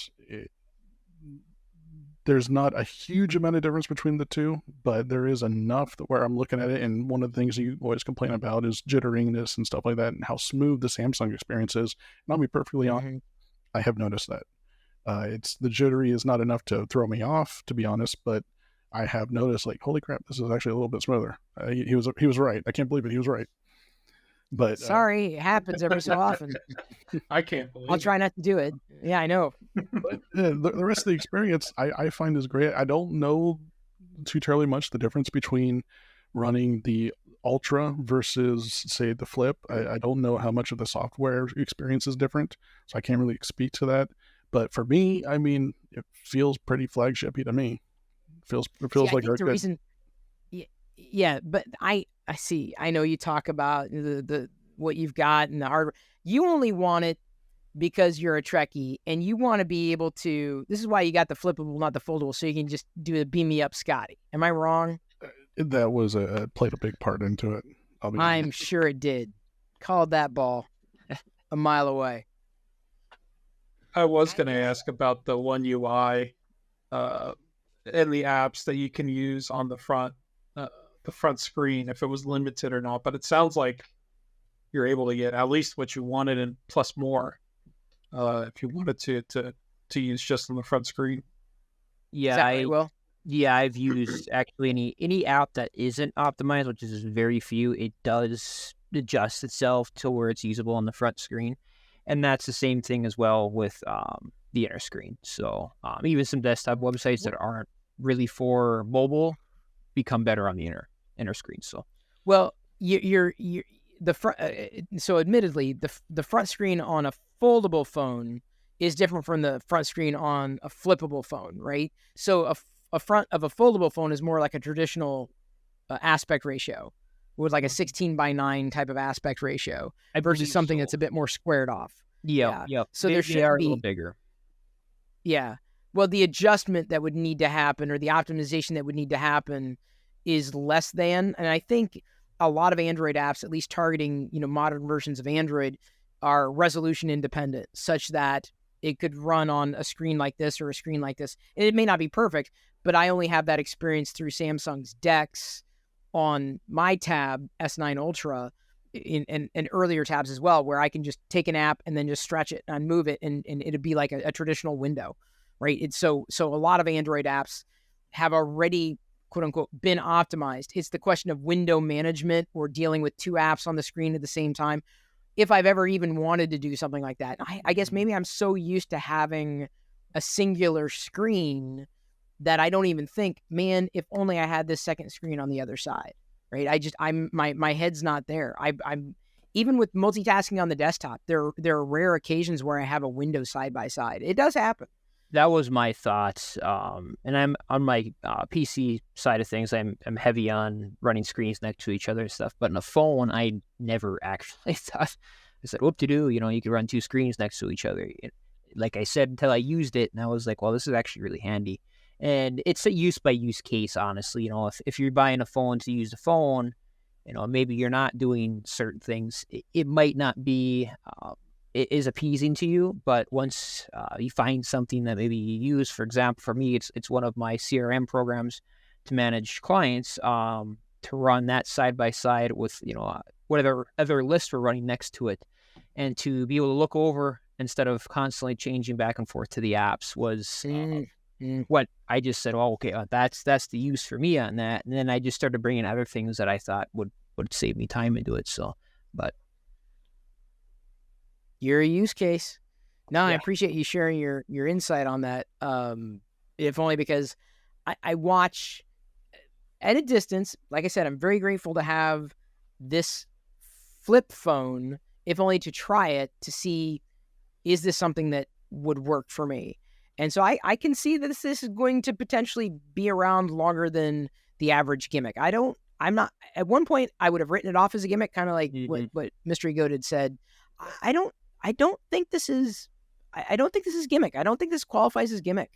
S2: there's not a huge amount of difference between the two, but there is enough that where I'm looking at it, and one of the things you always complain about is jitteriness and stuff like that, and how smooth the Samsung experience is. And I'll be perfectly honest, I have noticed that. The jittery is not enough to throw me off, to be honest, but I have noticed, like, holy crap, this is actually a little bit smoother. He was right. I can't believe it. He was right. But
S1: sorry, it happens every so often.
S3: I can't believe
S1: I'll try not to do it. Yeah, I know.
S2: But the rest of the experience I find is great. I don't know too terribly much the difference between running the Ultra versus, say, the Flip. I don't know how much of the software experience is different, so I can't really speak to that. But for me, I mean, it feels pretty flagshipy to me. It feels like
S1: the reason. Yeah, but I see. I know you talk about the what you've got and the hardware. You only want it because you're a Trekkie and you want to be able to. This is why you got the flippable, not the foldable, so you can just do a beam me up, Scotty. Am I wrong?
S2: That was played a big part into it.
S1: I'm sure it did. Called that ball a mile away.
S3: I was going to ask about the One UI and the apps that you can use on the front screen, if it was limited or not. But it sounds like you're able to get at least what you wanted and plus more if you wanted to use just on the front screen.
S5: Yeah, I've used actually any app that isn't optimized, which is very few. It does adjust itself to where it's usable on the front screen. And that's the same thing as well with the inner screen. So even some desktop websites that aren't really for mobile become better on the inner screen. So,
S1: well, you're the front. So, admittedly, the front screen on a foldable phone is different from the front screen on a flippable phone, right? So, a front of a foldable phone is more like a traditional aspect ratio, with like a 16:9 type of aspect ratio versus something that's a bit more squared off.
S5: Yeah.
S1: So
S5: they
S1: should
S5: are
S1: be
S5: a little bigger.
S1: Yeah. Well, the adjustment that would need to happen or the optimization that would need to happen is less than. And I think a lot of Android apps, at least targeting, modern versions of Android, are resolution independent, such that it could run on a screen like this or a screen like this. And it may not be perfect, but I only have that experience through Samsung's DeX on my tab S9 Ultra and earlier tabs as well, where I can just take an app and then just stretch it and move it, and it'd be like a traditional window, right? It's so a lot of Android apps have already, quote unquote, been optimized. It's the question of window management or dealing with two apps on the screen at the same time. If I've ever even wanted to do something like that, I guess maybe I'm so used to having a singular screen that I don't even think, man, if only I had this second screen on the other side, right? My head's not there. I'm even with multitasking on the desktop, there are rare occasions where I have a window side by side. It does happen.
S5: That was my thoughts. And I'm on my PC side of things. I'm heavy on running screens next to each other and stuff. But in a phone, I never actually thought. I said, "Whoop to do." You can run two screens next to each other. Like I said, until I used it, and I was like, "Well, this is actually really handy." And it's a use by use case, honestly. If you're buying a phone to use the phone, maybe you're not doing certain things. It might not be. It is appeasing to you, but once you find something that maybe you use, for example, for me, it's one of my CRM programs to manage clients, to run that side by side with, whatever other list we're running next to it, and to be able to look over instead of constantly changing back and forth to the apps was what I just said. Oh, okay, that's the use for me on that. And then I just started bringing other things that I thought would save me time into it. So, but.
S1: You're a use case. No, yeah. I appreciate you sharing your insight on that. If only because I watch at a distance. Like I said, I'm very grateful to have this flip phone, if only to try it to see, is this something that would work for me? And so I can see that this is going to potentially be around longer than the average gimmick. I'm not, at one point I would have written it off as a gimmick, kind of like what Mysterygoat had said. I don't think this is gimmick. I don't think this qualifies as gimmick.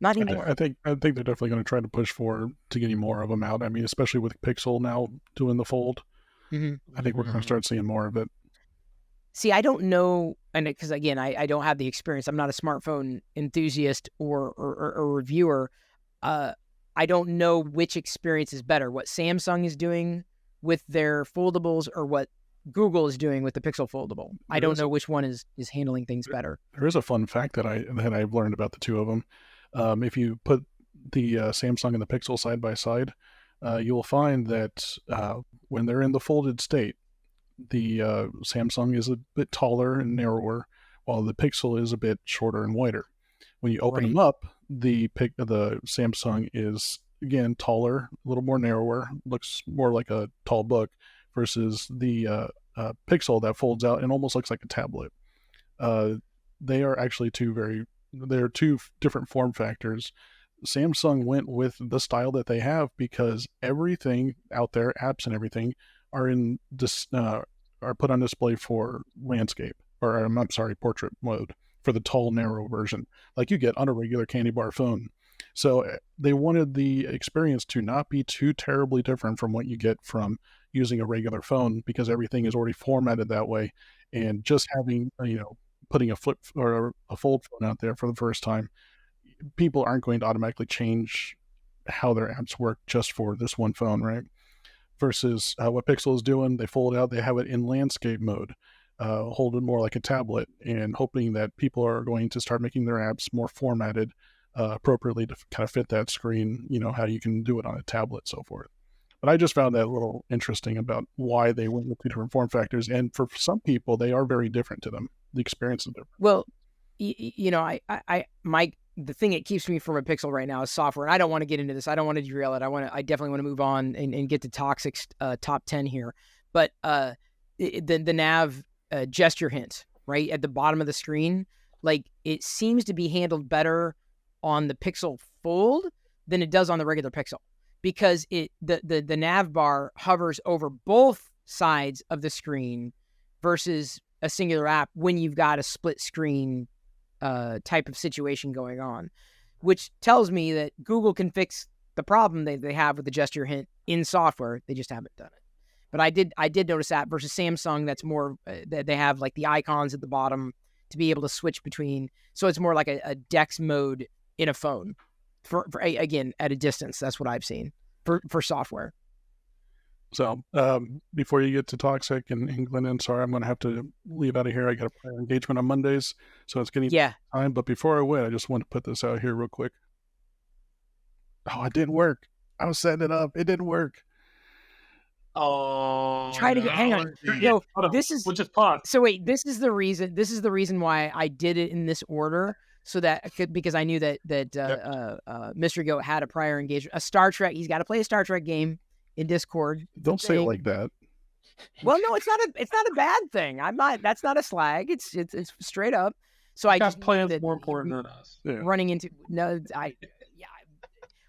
S1: Not anymore.
S2: I think they're definitely going to try to push for to getting more of them out. I mean, especially with Pixel now doing the fold. I think we're going to start seeing more of it.
S1: See, I don't know, and because again, I don't have the experience. I'm not a smartphone enthusiast or reviewer. I don't know which experience is better, what Samsung is doing with their foldables or what Google is doing with the Pixel Foldable. I don't know which one is handling things better.
S2: There is a fun fact that I've learned about the two of them. If you put the Samsung and the Pixel side by side, you will find that when they're in the folded state, the Samsung is a bit taller and narrower, while the Pixel is a bit shorter and wider. When you open them up, the Samsung is again taller, a little more narrower, looks more like a tall book, versus the Pixel that folds out and almost looks like a tablet. They are actually two different form factors. Samsung went with the style that they have because everything out there, apps and everything, are put on display for landscape, or I'm sorry, portrait mode, for the tall, narrow version, like you get on a regular candy bar phone. So they wanted the experience to not be too terribly different from what you get from using a regular phone, because everything is already formatted that way. And just having, putting a flip or a fold phone out there for the first time, people aren't going to automatically change how their apps work just for this one phone, right? Versus what Pixel is doing, they fold out, they have it in landscape mode, hold it more like a tablet, and hoping that people are going to start making their apps more formatted appropriately to kind of fit that screen, how you can do it on a tablet, so forth. But I just found that a little interesting about why they went with two different form factors. And for some people, they are very different to them. The experience is different.
S1: Well, the thing that keeps me from a Pixel right now is software. And I don't want to get into this. I don't want to derail it. I definitely want to move on and get to Toxic's top 10 here. But the nav gesture hint, right at the bottom of the screen, like it seems to be handled better on the Pixel Fold than it does on the regular Pixel, because the nav bar hovers over both sides of the screen versus a singular app when you've got a split screen type of situation going on, which tells me that Google can fix the problem they have with the gesture hint in software. They just haven't done it. But I did notice that versus Samsung, that's more they have like the icons at the bottom to be able to switch between. So it's more like a DeX mode in a phone again, at a distance. That's what I've seen for software.
S2: So before you get to Toxic and Glendon, sorry, I'm going to have to leave out of here. I got a prior engagement on Mondays, so it's getting time. But before I went, I just want to put this out here real quick. Oh, it didn't work. I was setting it up. It didn't work.
S3: Oh,
S1: hang on. No, this is
S3: we'll just pause.
S1: So wait, this is the reason why I did it in this order, so that because I knew that Mysterygoat had a prior engagement, a Star Trek. He's got to play a Star Trek game in Discord.
S2: Don't say it like that.
S1: Well, no, it's not a bad thing. I'm not. That's not a slag. It's straight up. So I just
S3: plans more important than us.
S2: Yeah.
S1: Running into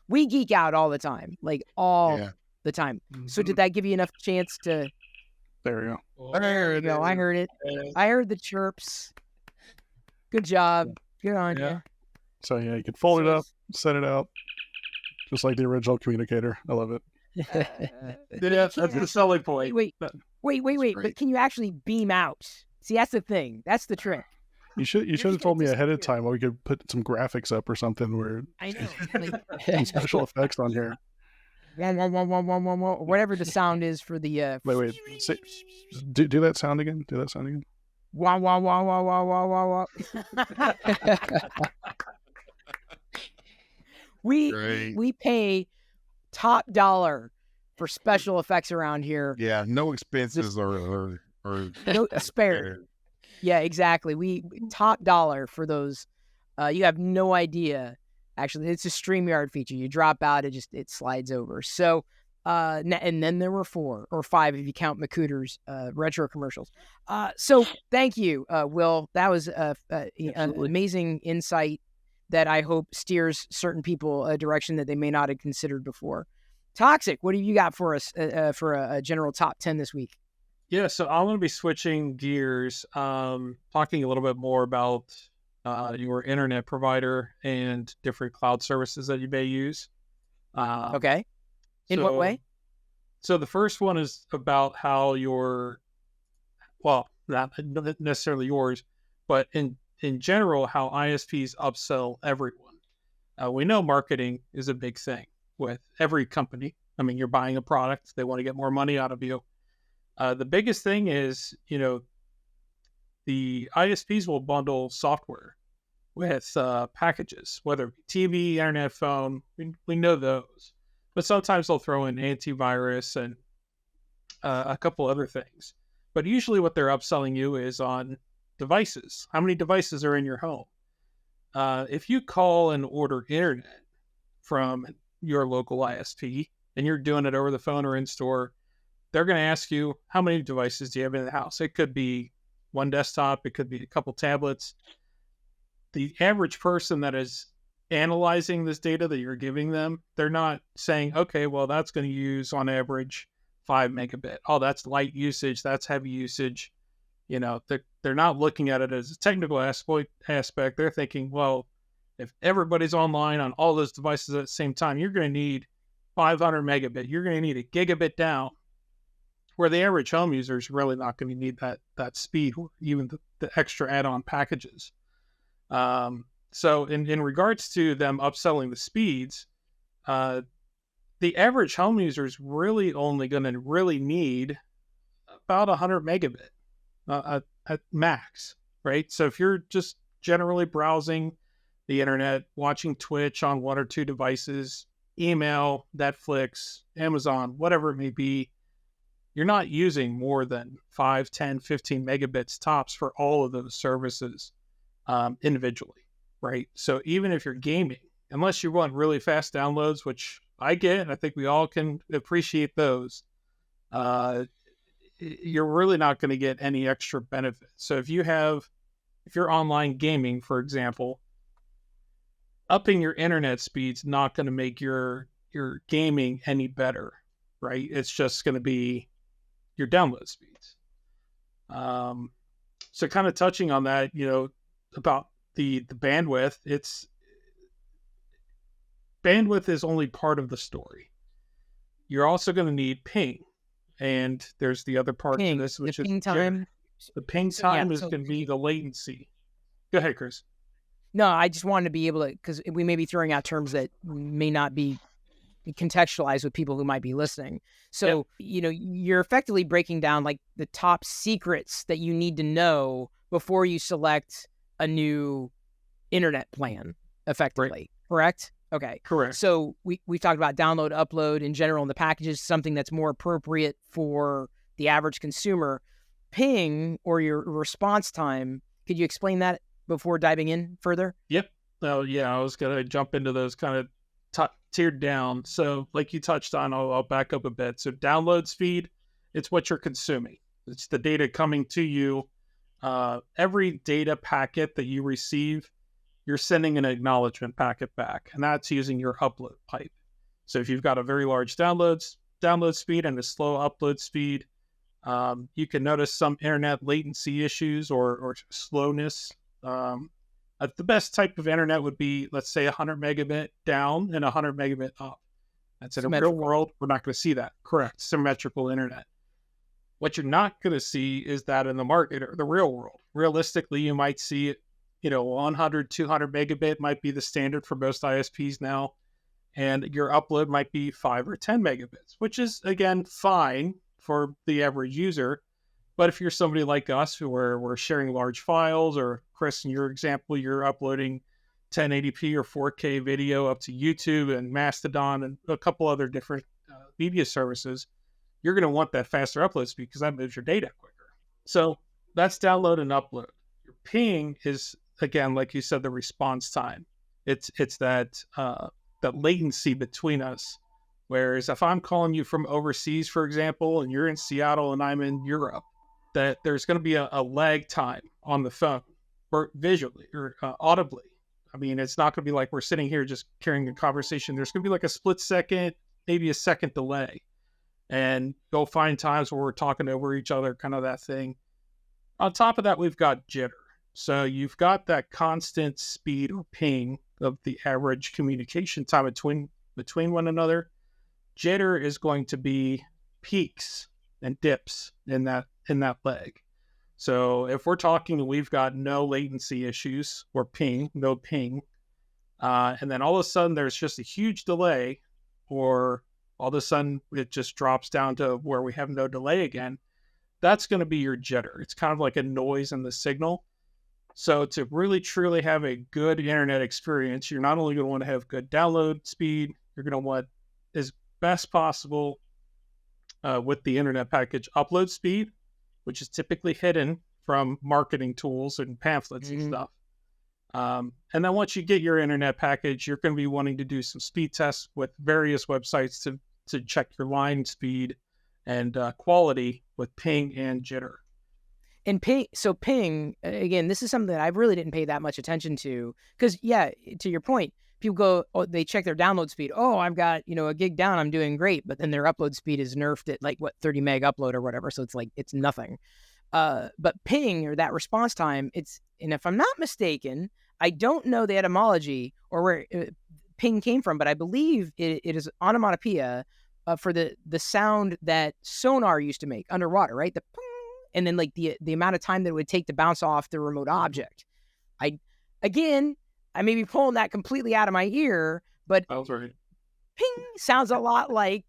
S1: we geek out all the time, like the time. So did that give you enough chance to?
S2: There we go.
S4: There
S1: you go. I heard it. I heard the chirps. Good job. Good on you.
S2: So yeah, you can fold it up, set it out, just like the original communicator. I love it.
S3: That's the selling point.
S1: Wait. But can you actually beam out? See, that's the thing. That's the trick.
S2: You should have told me ahead of time, or we could put some graphics up or something where
S1: I know,
S2: some special effects on here.
S1: Whatever the sound is for the.
S2: Wait. Do that sound again. Do that sound again.
S1: Wah wah wah wah wah wah wah wah. We pay top dollar for special effects around here.
S4: Yeah, no expenses or
S1: no spared. Yeah, exactly. We top dollar for those. You have no idea. Actually, it's a StreamYard feature. You drop out, it slides over. So, and then there were 4 or 5 if you count McCooter's retro commercials. So thank you, Will. That was an amazing insight that I hope steers certain people a direction that they may not have considered before. Toxic, what have you got for us for a general top 10 this week?
S3: Yeah, so I'm going to be switching gears, talking a little bit more about your internet provider and different cloud services that you may use.
S1: Okay. In what way?
S3: So the first one is about how not necessarily yours, but in general, how ISPs upsell everyone. We know marketing is a big thing with every company. I mean, you're buying a product, they want to get more money out of you. The biggest thing is, the ISPs will bundle software with packages, whether it be TV, internet, phone. We know those. But sometimes they'll throw in antivirus and a couple other things. But usually what they're upselling you is on devices. How many devices are in your home? If you call and order internet from your local ISP and you're doing it over the phone or in store, they're going to ask you, how many devices do you have in the house? It could be one desktop. It could be a couple tablets. The average person that is analyzing this data that you're giving them, they're not saying, okay, well, that's going to use on average 5 megabit. Oh, that's light usage. That's heavy usage. They're not looking at it as a technical aspect. They're thinking, well, if everybody's online on all those devices at the same time, you're going to need 500 megabit. You're going to need a gigabit down. Where the average home user is really not going to need that speed, or even the extra add-on packages. So in regards to them upselling the speeds, the average home user is really only going to really need about 100 megabit at max, right? So if you're just generally browsing the internet, watching Twitch on 1 or 2 devices, email, Netflix, Amazon, whatever it may be, you're not using more than 5, 10, 15 megabits tops for all of those services individually, right? So even if you're gaming, unless you want really fast downloads, which I get, and I think we all can appreciate those, you're really not going to get any extra benefit. So if you're online gaming, for example, upping your internet speed's not going to make your gaming any better, right? It's just going to be your download speeds. So kind of touching on that, about the bandwidth, bandwidth is only part of the story. You're also going to need ping. And there's the other part to this, which is
S1: ping time.
S3: The ping time is going to be the latency. Go ahead, Chris.
S1: No, I just wanted to be able to, because we may be throwing out terms that may not be contextualized with people who might be listening. So, you're effectively breaking down like the top secrets that you need to know before you select a new internet plan, effectively, correct? Okay.
S3: Correct.
S1: So we talked about download, upload in general in the packages, something that's more appropriate for the average consumer. Ping, or your response time, could you explain that before diving in further?
S3: Yep. Oh, yeah, I was going to jump into those kind of tiered down. So like you touched on, I'll back up a bit. So download speed, it's what you're consuming. It's the data coming to you. Every data packet that you receive, you're sending an acknowledgement packet back, and that's using your upload pipe. So if you've got a very large download speed and a slow upload speed, you can notice some internet latency issues or slowness. The best type of internet would be, let's say, 100 megabit down and 100 megabit up. That's in a real world. We're not going to see that. Correct. Symmetrical internet. What you're not going to see is that in the market or the real world. Realistically, you might see it, 100, 200 megabit might be the standard for most ISPs now. And your upload might be 5 or 10 megabits, which is, again, fine for the average user. But if you're somebody like us who we're sharing large files, or Chris, in your example, you're uploading 1080p or 4K video up to YouTube and Mastodon and a couple other different media services, you're going to want that faster upload speed because that moves your data quicker. So that's download and upload. Your ping is, again, like you said, the response time. It's that latency between us. Whereas if I'm calling you from overseas, for example, and you're in Seattle and I'm in Europe, that there's going to be a lag time on the phone, or visually or audibly. I mean, it's not going to be like we're sitting here just carrying a conversation. There's going to be like a split second, maybe a second delay. And you'll find times where we're talking over each other, kind of that thing. On top of that, we've got jitter. So you've got that constant speed or ping of the average communication time between one another. Jitter is going to be peaks and dips in that leg. So if we're talking, we've got no latency issues or no ping, and then all of a sudden there's just a huge delay, or all of a sudden it just drops down to where we have no delay again, that's going to be your jitter. It's kind of like a noise in the signal. So to really truly have a good internet experience, you're not only going to want to have good download speed, you're going to want as best possible with the internet package upload speed, which is typically hidden from marketing tools and pamphlets and stuff. And then once you get your internet package, you're going to be wanting to do some speed tests with various websites to check your line speed and quality with ping and jitter.
S1: And ping, again, this is something that I really didn't pay that much attention to. Because, yeah, to your point, people go, they check their download speed. Oh, I've got, a gig down, I'm doing great. But then their upload speed is nerfed at 30 meg upload or whatever. So it's nothing. But ping, or that response time, and if I'm not mistaken, I don't know the etymology or where ping came from, but I believe it is onomatopoeia for the sound that sonar used to make underwater, right? The ping, and then the amount of time that it would take to bounce off the remote object. I may be pulling that completely out of my ear, but
S3: that was right.
S1: Ping sounds a lot like,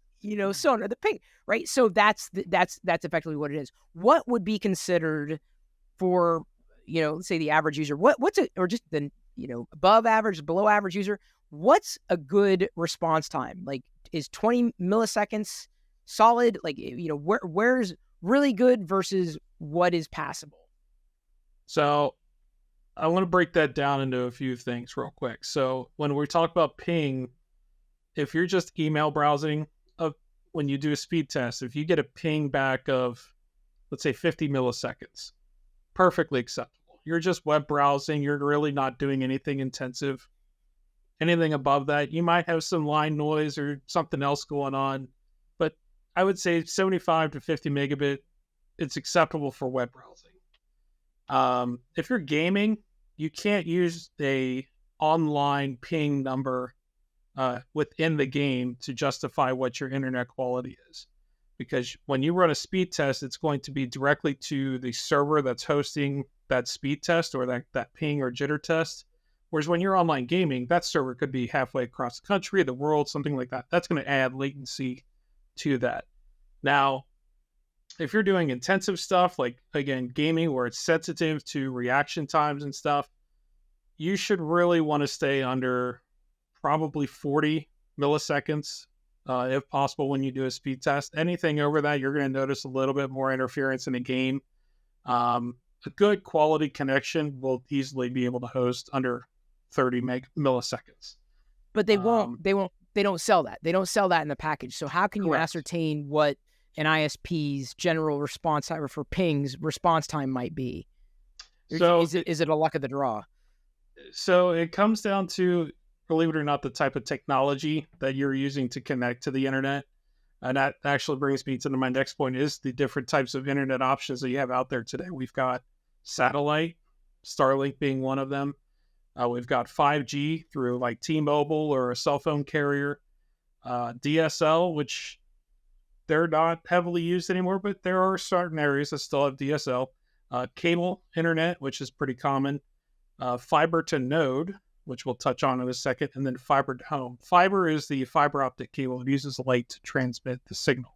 S1: sonar, the ping, right? So that's effectively what it is. What would be considered for, let's say the average user, what's it, or just the, above average, below average user, what's a good response time? Like, is 20 milliseconds solid? Like, where's really good versus what is passable?
S3: So I want to break that down into a few things real quick. So when we talk about ping, if you're just email browsing, when you do a speed test, if you get a ping back of, let's say, 50 milliseconds, perfectly acceptable. You're just web browsing. You're really not doing anything intensive. Anything above that, you might have some line noise or something else going on. But I would say 75 to 50 megabit, it's acceptable for web browsing. If you're gaming, you can't use a online ping number within the game to justify what your internet quality is. Because when you run a speed test, it's going to be directly to the server that's hosting that speed test or that ping or jitter test, Whereas when you're online gaming, that server could be halfway across the country, the world, something like that. That's going to add latency to that. Now, if you're doing intensive stuff, like, again, gaming, where it's sensitive to reaction times and stuff, you should really want to stay under probably 40 milliseconds, if possible, when you do a speed test. Anything over that, you're going to notice a little bit more interference in the game. A good quality connection will easily be able to host under 30 milliseconds.
S1: But they don't sell that. They don't sell that in the package. So how can you ascertain what an ISP's general response time, or for pings, response time might be? So is it a luck of the draw?
S3: So it comes down to, believe it or not, the type of technology that you're using to connect to the internet. And that actually brings me to my next point, is the different types of internet options that you have out there today. We've got satellite, Starlink being one of them. We've got 5G through like T-Mobile or a cell phone carrier. DSL, which they're not heavily used anymore, but there are certain areas that still have DSL. Cable internet, which is pretty common. Fiber to node, which we'll touch on in a second, and then fiber to home. Fiber is the fiber optic cable. It uses light to transmit the signal.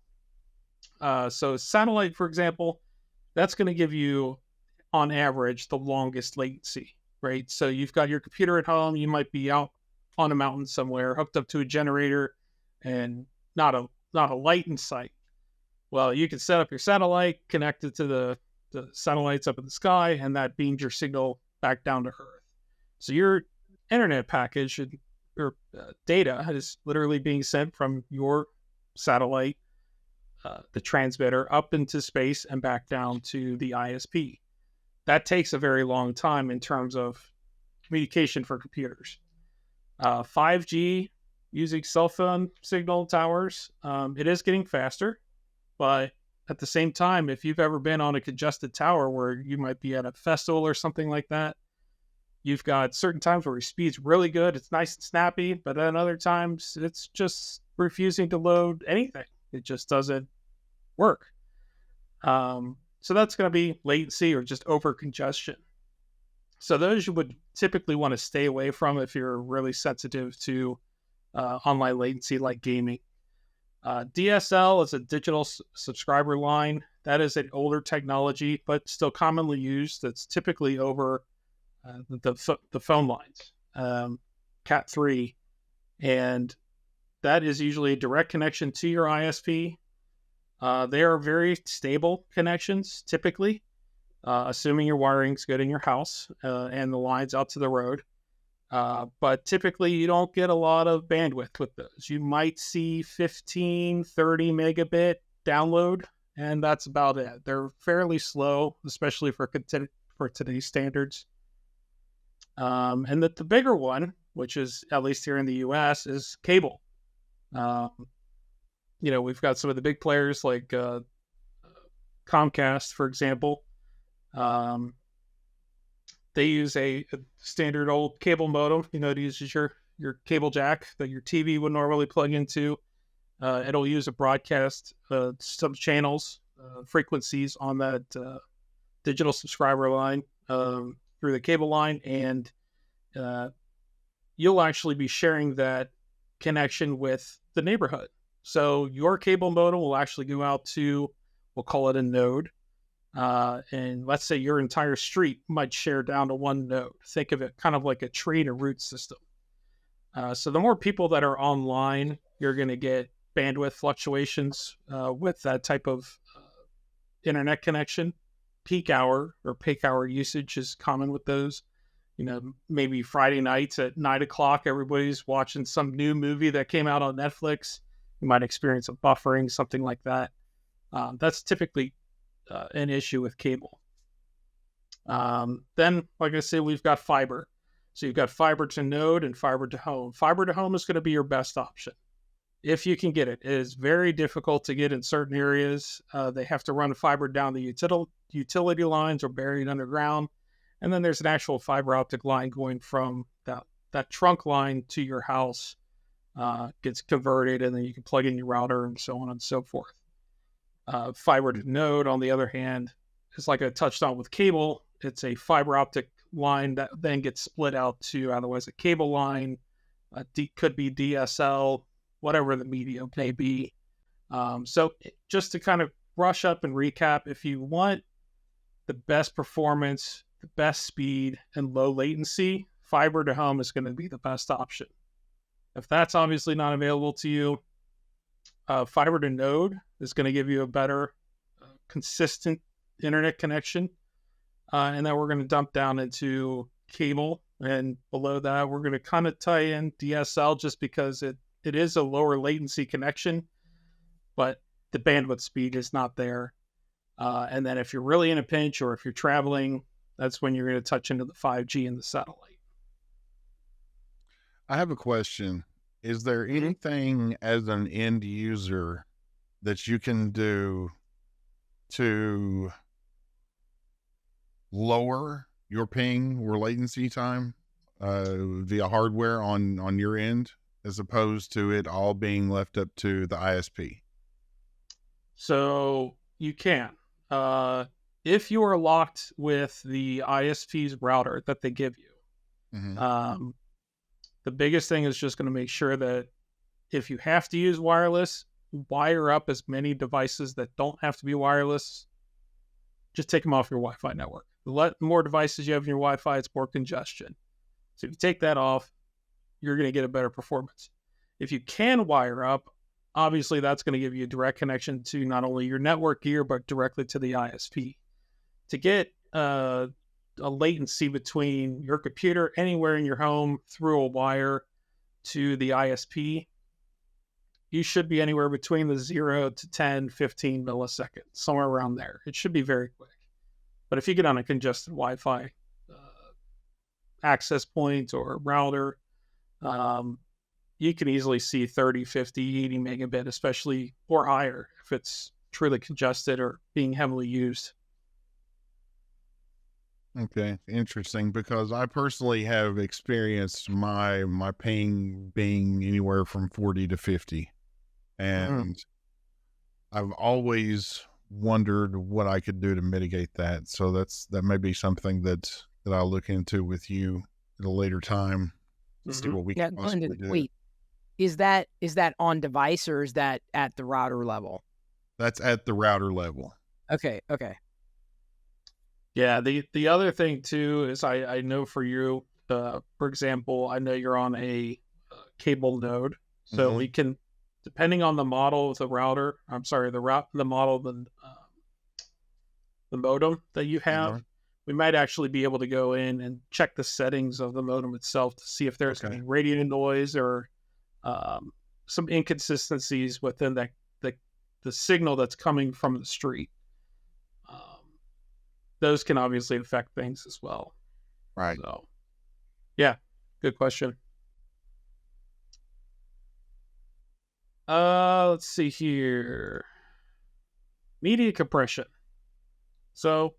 S3: So satellite, for example, that's going to give you, on average, the longest latency, right? So you've got your computer at home. You might be out on a mountain somewhere, hooked up to a generator, and not a light in sight. Well, you can set up your satellite, connect it to the satellites up in the sky, and that beams your signal back down to Earth. So your internet package or data is literally being sent from your satellite, the transmitter, up into space and back down to the ISP. That takes a very long time in terms of communication for computers. 5G using cell phone signal towers, it is getting faster, but at the same time, if you've ever been on a congested tower where you might be at a festival or something like that, you've got certain times where your speed's really good, it's nice and snappy, but then other times it's just refusing to load anything. It just doesn't work. So that's going to be latency or just over congestion. So those you would typically want to stay away from if you're really sensitive to online latency like gaming. DSL is a digital subscriber line. That is an older technology, but still commonly used. That's typically over the phone lines, Cat3, and that is usually a direct connection to your ISP. They are very stable connections, typically, assuming your wiring's good in your house and the line's out to the road. But typically, you don't get a lot of bandwidth with those. You might see 15, 30 megabit download, and that's about it. They're fairly slow, especially for today's standards. And the bigger one, which is, at least here in the US, is cable. We've got some of the big players like Comcast, for example. They use a standard old cable modem. It uses your cable jack that your TV would normally plug into. It'll use a broadcast some channels, frequencies on that digital subscriber line through the cable line, and you'll actually be sharing that connection with the neighborhood. So your cable modem will actually go out to, we'll call it a node. And let's say your entire street might share down to one node. Think of it kind of like a tree and a root system. So the more people that are online, you're going to get bandwidth fluctuations with that type of internet connection. Peak hour usage is common with those. Maybe Friday nights at 9 o'clock, everybody's watching some new movie that came out on Netflix. You might experience a buffering, something like that. That's typically an issue with cable. Then, like I said, we've got fiber. So you've got fiber to node and fiber to home. Fiber to home is going to be your best option if you can get it. It is very difficult to get in certain areas. They have to run fiber down the utility lines or buried underground. And then there's an actual fiber optic line going from that trunk line to your house, gets converted, and then you can plug in your router and so on and so forth. Fiber to node, on the other hand, is like I touched on with cable. It's a fiber optic line that then gets split out to otherwise a cable line, could be DSL, whatever the medium may be. So just to kind of brush up and recap, if you want the best performance, the best speed, and low latency, fiber to home is going to be the best option. If that's obviously not available to you, fiber to node is going to give you a better, consistent internet connection. And then we're going to dump down into cable. And below that, we're going to kind of tie in DSL just because it is a lower latency connection, but the bandwidth speed is not there. And then if you're really in a pinch or if you're traveling, that's when you're going to touch into the 5G and the satellite.
S4: I have a question. Is there anything as an end user that you can do to lower your ping or latency time via hardware on your end, as opposed to it all being left up to the ISP?
S3: So you can. If you are locked with the ISP's router that they give you, the biggest thing is just going to make sure that if you have to use wireless, wire up as many devices that don't have to be wireless. Just take them off your Wi-Fi network. The more devices you have in your Wi-Fi, it's more congestion. So if you take that off, you're going to get a better performance. If you can wire up, obviously that's going to give you a direct connection to not only your network gear, but directly to the ISP. To get a latency between your computer anywhere in your home through a wire to the ISP, you should be anywhere between the 0 to 10, 15 milliseconds, somewhere around there. It should be very quick. But if you get on a congested Wi-Fi access point or router, you can easily see 30, 50, 80 megabit, especially, or higher if it's truly congested or being heavily used.
S4: Okay, interesting, because I personally have experienced my ping being anywhere from 40 to 50. And I've always wondered what I could do to mitigate that. So that may be something that I'll look into with you at a later time to see what we can possibly do.
S1: Wait, is that on device or is that at the router level?
S4: That's at the router level.
S1: Okay.
S3: Yeah, the other thing too is I know for you, for example, I know you're on a cable node, so we can, depending on the model of the router, the model of the modem that you have, we might actually be able to go in and check the settings of the modem itself to see if there's any radio noise or some inconsistencies within the signal that's coming from the street. Those can obviously affect things as well.
S4: Right.
S3: So, yeah, good question. Let's see here. Media compression. So,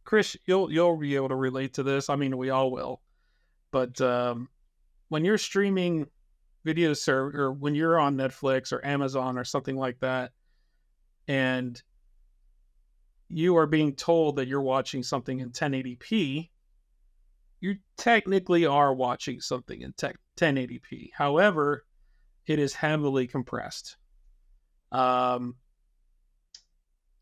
S3: Chris, you'll be able to relate to this. I mean, we all will. But when you're streaming video or when you're on Netflix or Amazon or something like that, and you are being told that you're watching something in 1080p, you technically are watching something in 1080p. However, it is heavily compressed.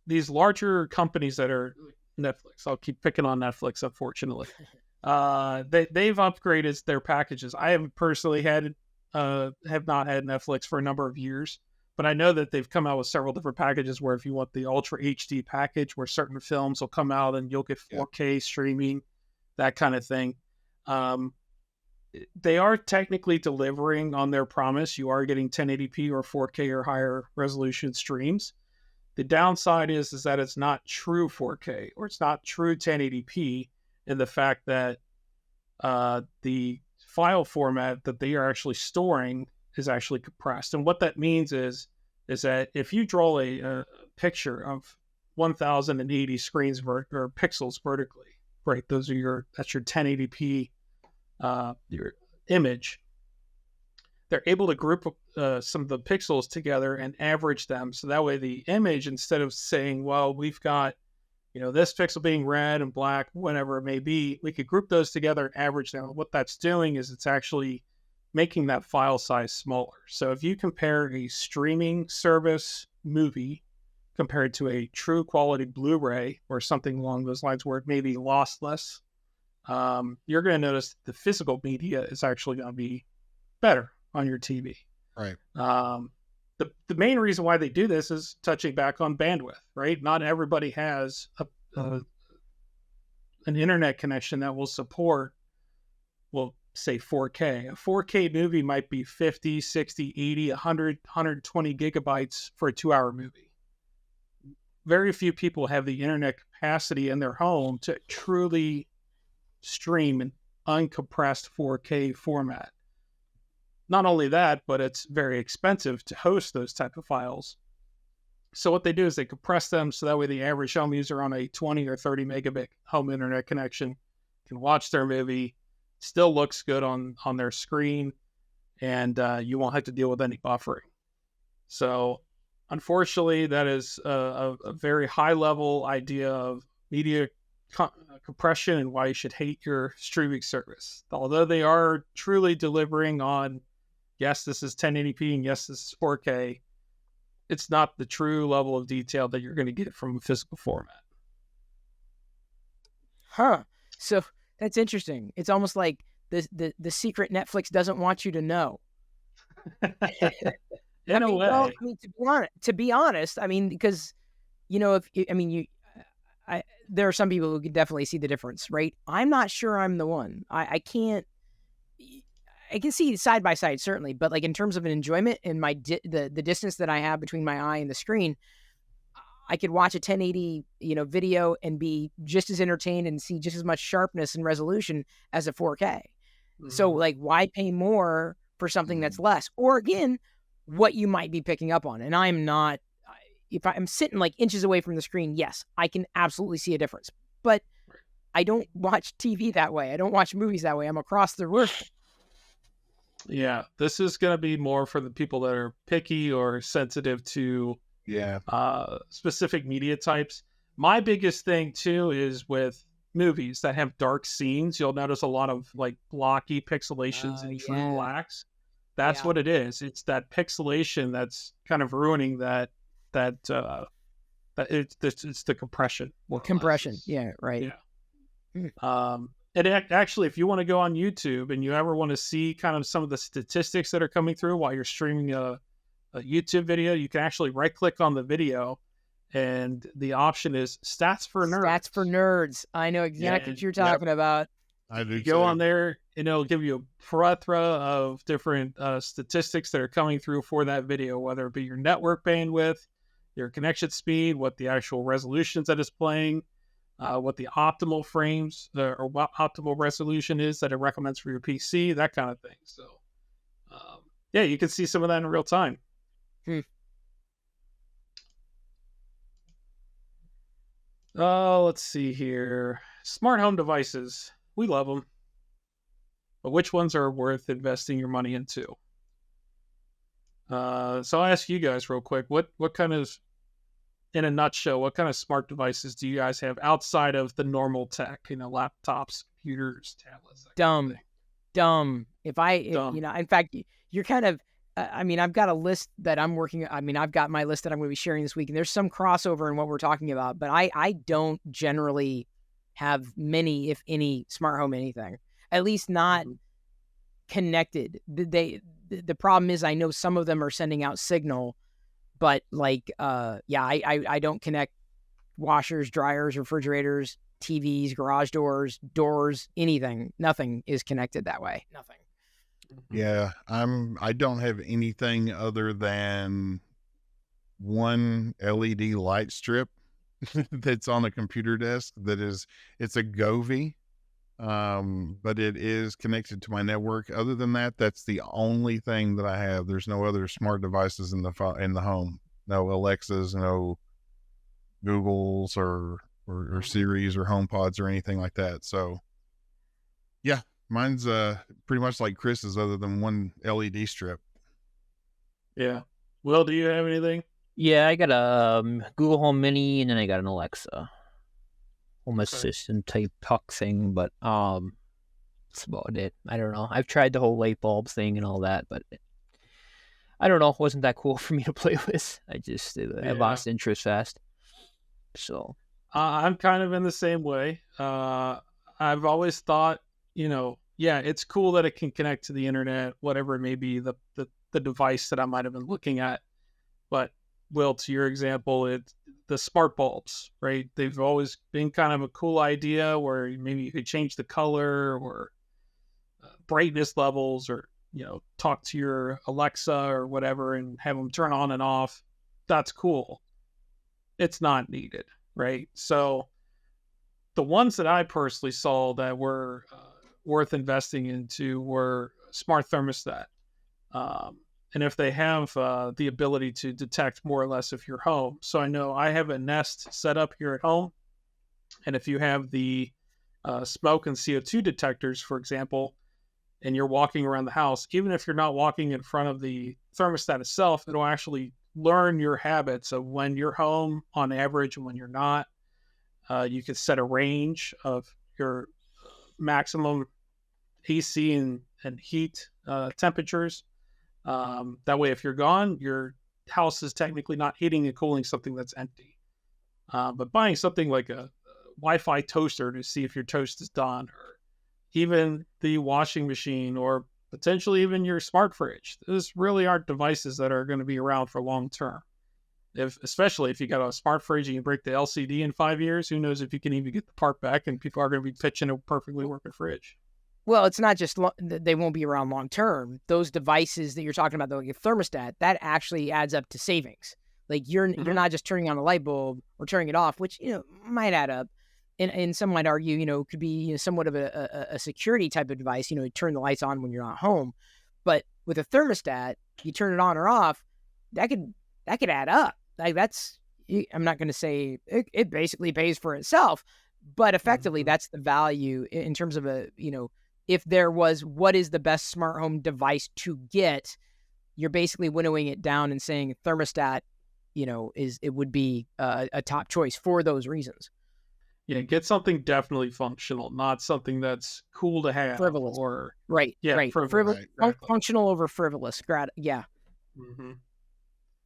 S3: These larger companies that are Netflix, I'll keep picking on Netflix, unfortunately. They've upgraded their packages. I have personally have not had Netflix for a number of years, but I know that they've come out with several different packages where if you want the Ultra HD package where certain films will come out and you'll get 4K streaming, that kind of thing. They are technically delivering on their promise. You are getting 1080p or 4K or higher resolution streams. The downside is that it's not true 4K or it's not true 1080p in the fact that the file format that they are actually storing is actually compressed. And what that means is that if you draw a picture of 1080 screens or pixels vertically, right? That's your 1080p your image. They're able to group some of the pixels together and average them. So that way the image, instead of saying, well, we've got this pixel being red and black, whatever it may be, we could group those together and average them. What that's doing is it's actually making that file size smaller. So if you compare a streaming service movie compared to a true quality Blu-ray or something along those lines where it may be lossless, you're going to notice the physical media is actually going to be better on your TV.
S4: Right.
S3: The main reason why they do this is touching back on bandwidth, right? Not everybody has an internet connection that will support, well, say 4K. A 4K movie might be 50, 60, 80, 100, 120 gigabytes for a 2-hour movie. Very few people have the internet capacity in their home to truly stream an uncompressed 4K format. Not only that, but it's very expensive to host those type of files. So what they do is they compress them so that way the average home user on a 20 or 30 megabit home internet connection can watch their movie, still looks good on their screen, and you won't have to deal with any buffering. So unfortunately, that is a very high level idea of media compression and why you should hate your streaming service. Although they are truly delivering on, yes, this is 1080p and yes, this is 4K, it's not the true level of detail that you're going to get from a physical format.
S1: Huh. So that's interesting. It's almost like the secret Netflix doesn't want you to know.
S3: In a way.
S1: Well, I mean, to be honest, I mean, because, there are some people who can definitely see the difference, right? I'm not sure I'm the one. I can see side by side, certainly, but like in terms of an enjoyment and the distance that I have between my eye and the screen, I could watch a 1080, video and be just as entertained and see just as much sharpness and resolution as a 4K. Mm-hmm. So like, why pay more for something that's less? Or again, what you might be picking up on. And I'm not, if I'm sitting like inches away from the screen, yes, I can absolutely see a difference, but I don't watch TV that way. I don't watch movies that way. I'm across the room.
S3: Yeah, this is going to be more for the people that are picky or sensitive to specific media types. My biggest thing too is with movies that have dark scenes, you'll notice a lot of like blocky pixelations and true blacks. That's what it is. It's that pixelation that's kind of ruining that it's the compression.
S1: Compression. Yeah, right.
S3: Yeah. And actually, if you want to go on YouTube and you ever want to see kind of some of the statistics that are coming through while you're streaming a YouTube video, you can actually right-click on the video, and the option is Stats for Nerds.
S1: Stats for Nerds. I know exactly what you're talking about.
S4: I do.
S3: Go on there, and it'll give you a plethora of different statistics that are coming through for that video, whether it be your network bandwidth, your connection speed, what the actual resolutions that it's playing, what the optimal frames or what optimal resolution is that it recommends for your PC, that kind of thing. So, you can see some of that in real time. Let's see here. Smart home devices. We love them. But which ones are worth investing your money into? So I'll ask you guys real quick. What kind of, in a nutshell, what kind of smart devices do you guys have outside of the normal tech? Laptops, computers, tablets.
S1: Dumb. In fact, you're kind of, I've got a list that I'm working. I've got my list that I'm going to be sharing this week, and there's some crossover in what we're talking about, but I don't generally have many, if any, smart home anything, at least not connected. The problem is I know some of them are sending out signal, but I don't connect washers, dryers, refrigerators, TVs, garage doors, anything. Nothing is connected that way. Nothing.
S4: Yeah, I don't have anything other than one LED light strip that's on a computer desk it's a Govee, but it is connected to my network. Other than that, that's the only thing that I have. There's no other smart devices in the home. No Alexas, no Googles or Siris or HomePods or anything like that. So yeah, mine's pretty much like Chris's, other than one LED strip.
S3: Yeah. Will, do you have anything?
S5: Yeah, I got a Google Home Mini, and then I got an Alexa. home assistant type tuck thing, but that's about it. I don't know. I've tried the whole light bulb thing and all that, but I don't know. It wasn't that cool for me to play with. I lost interest fast. So
S3: I'm kind of in the same way. I've always thought, it's cool that it can connect to the internet, whatever it may be, the device that I might have been looking at. But Will, to your example, it's the smart bulbs, right? They've always been kind of a cool idea where maybe you could change the color or brightness levels, or talk to your Alexa or whatever and have them turn on and off. That's cool. It's not needed, right? So the ones that I personally saw that were worth investing into were smart thermostat. And if they have the ability to detect more or less if you're home. So I know I have a Nest set up here at home. And if you have the smoke and CO2 detectors, for example, and you're walking around the house, even if you're not walking in front of the thermostat itself, it'll actually learn your habits of when you're home on average and when you're not. You can set a range of your maximum AC and heat temperatures. That way, if you're gone, your house is technically not heating and cooling something that's empty. But buying something like a Wi-Fi toaster to see if your toast is done, or even the washing machine, or potentially even your smart fridge, those really aren't devices that are going to be around for long term. Especially if you got a smart fridge and you break the LCD in 5 years, who knows if you can even get the part back, and people are going to be pitching a perfectly working fridge.
S1: Well, it's not just they won't be around long term. Those devices that you're talking about, like a thermostat, that actually adds up to savings. Like you're not just turning on a light bulb or turning it off, which might add up. And some might argue, could be somewhat of a security type of device. You turn the lights on when you're not home. But with a thermostat, you turn it on or off. That could add up. Like I'm not going to say it basically pays for itself, but effectively that's the value in terms of if there was what is the best smart home device to get, you're basically winnowing it down and saying thermostat, it would be a top choice for those reasons.
S3: Yeah, get something definitely functional, not something that's cool to have.
S1: Frivolous.
S3: Or
S1: right.
S3: Frivolous.
S1: Right,
S3: exactly.
S1: Functional over frivolous. Yeah.
S3: Mm-hmm.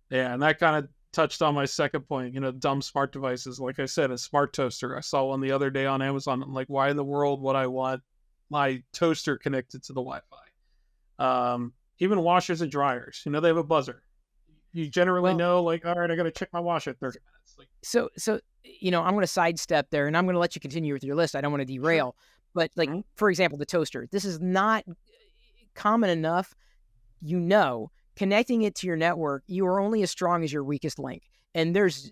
S3: Yeah, and that kind of touched on my second point, dumb smart devices. Like I said, a smart toaster. I saw one the other day on Amazon. I'm like, why in the world would I want my toaster connected to the Wi-Fi? Even washers and dryers, they have a buzzer. You generally know, like, all right, I got to check my washer at 30 minutes. Like,
S1: so I'm going to sidestep there, and I'm going to let you continue with your list. I don't want to derail. Sure. But, for example, the toaster. This is not common enough. Connecting it to your network, you are only as strong as your weakest link. And there's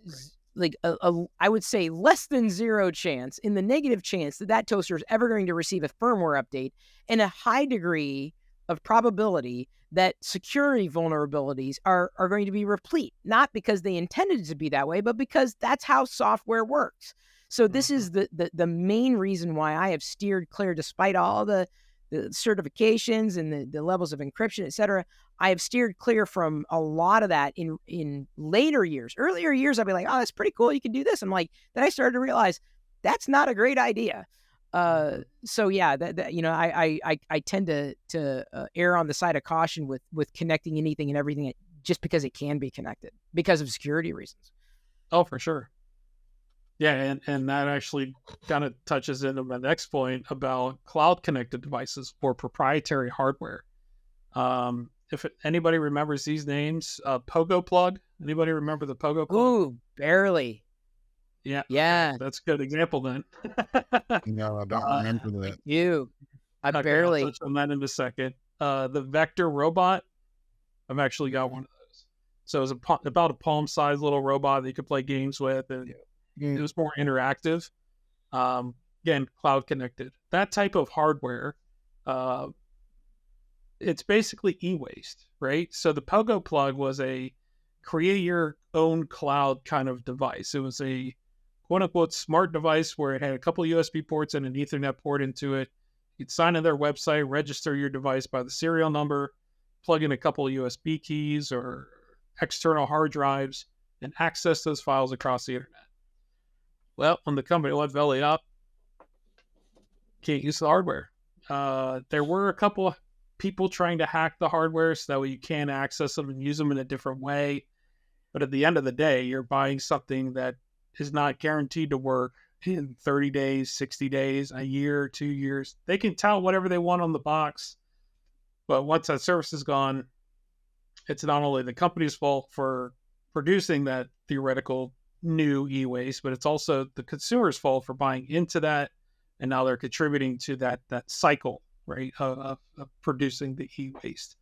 S1: I would say less than zero chance, in the negative chance, that toaster is ever going to receive a firmware update, and a high degree of probability that security vulnerabilities are going to be replete, not because they intended it to be that way, but because that's how software works. So this is the main reason why I have steered clear, despite all the certifications and the levels of encryption, et cetera. I have steered clear from a lot of that in later years. Earlier years, I'd be like, oh, that's pretty cool. You can do this. I'm like, then I started to realize that's not a great idea. So yeah, I tend to err on the side of caution with connecting anything and everything just because it can be connected because of security reasons.
S3: Oh, for sure. Yeah, and that actually kind of touches into my next point about cloud-connected devices or proprietary hardware. If anybody remembers these names, Pogo Plug. Anybody remember the Pogo Plug?
S1: Ooh, barely.
S3: Yeah.
S1: Yeah.
S3: That's a good example then.
S4: No, I don't remember that.
S1: I barely.
S3: I'll touch on that in a second. The Vector robot. I've actually got one of those. So it was about a palm-sized little robot that you could play games with, and it was more interactive. Again, cloud connected. That type of hardware, it's basically e-waste, right? So the Pogo Plug was a create your own cloud kind of device. It was a quote-unquote smart device where it had a couple of USB ports and an Ethernet port into it. You'd sign in their website, register your device by the serial number, plug in a couple of USB keys or external hard drives, and access those files across the internet. Well, when the company went belly up, can't use the hardware. There were a couple of people trying to hack the hardware so that way you can access them and use them in a different way. But at the end of the day, you're buying something that is not guaranteed to work in 30 days, 60 days, a year, 2 years. They can tout whatever they want on the box. But once that service is gone, it's not only the company's fault for producing that theoretical new e-waste, but it's also the consumer's fault for buying into that. And now they're contributing to that cycle, right, of producing the e-waste.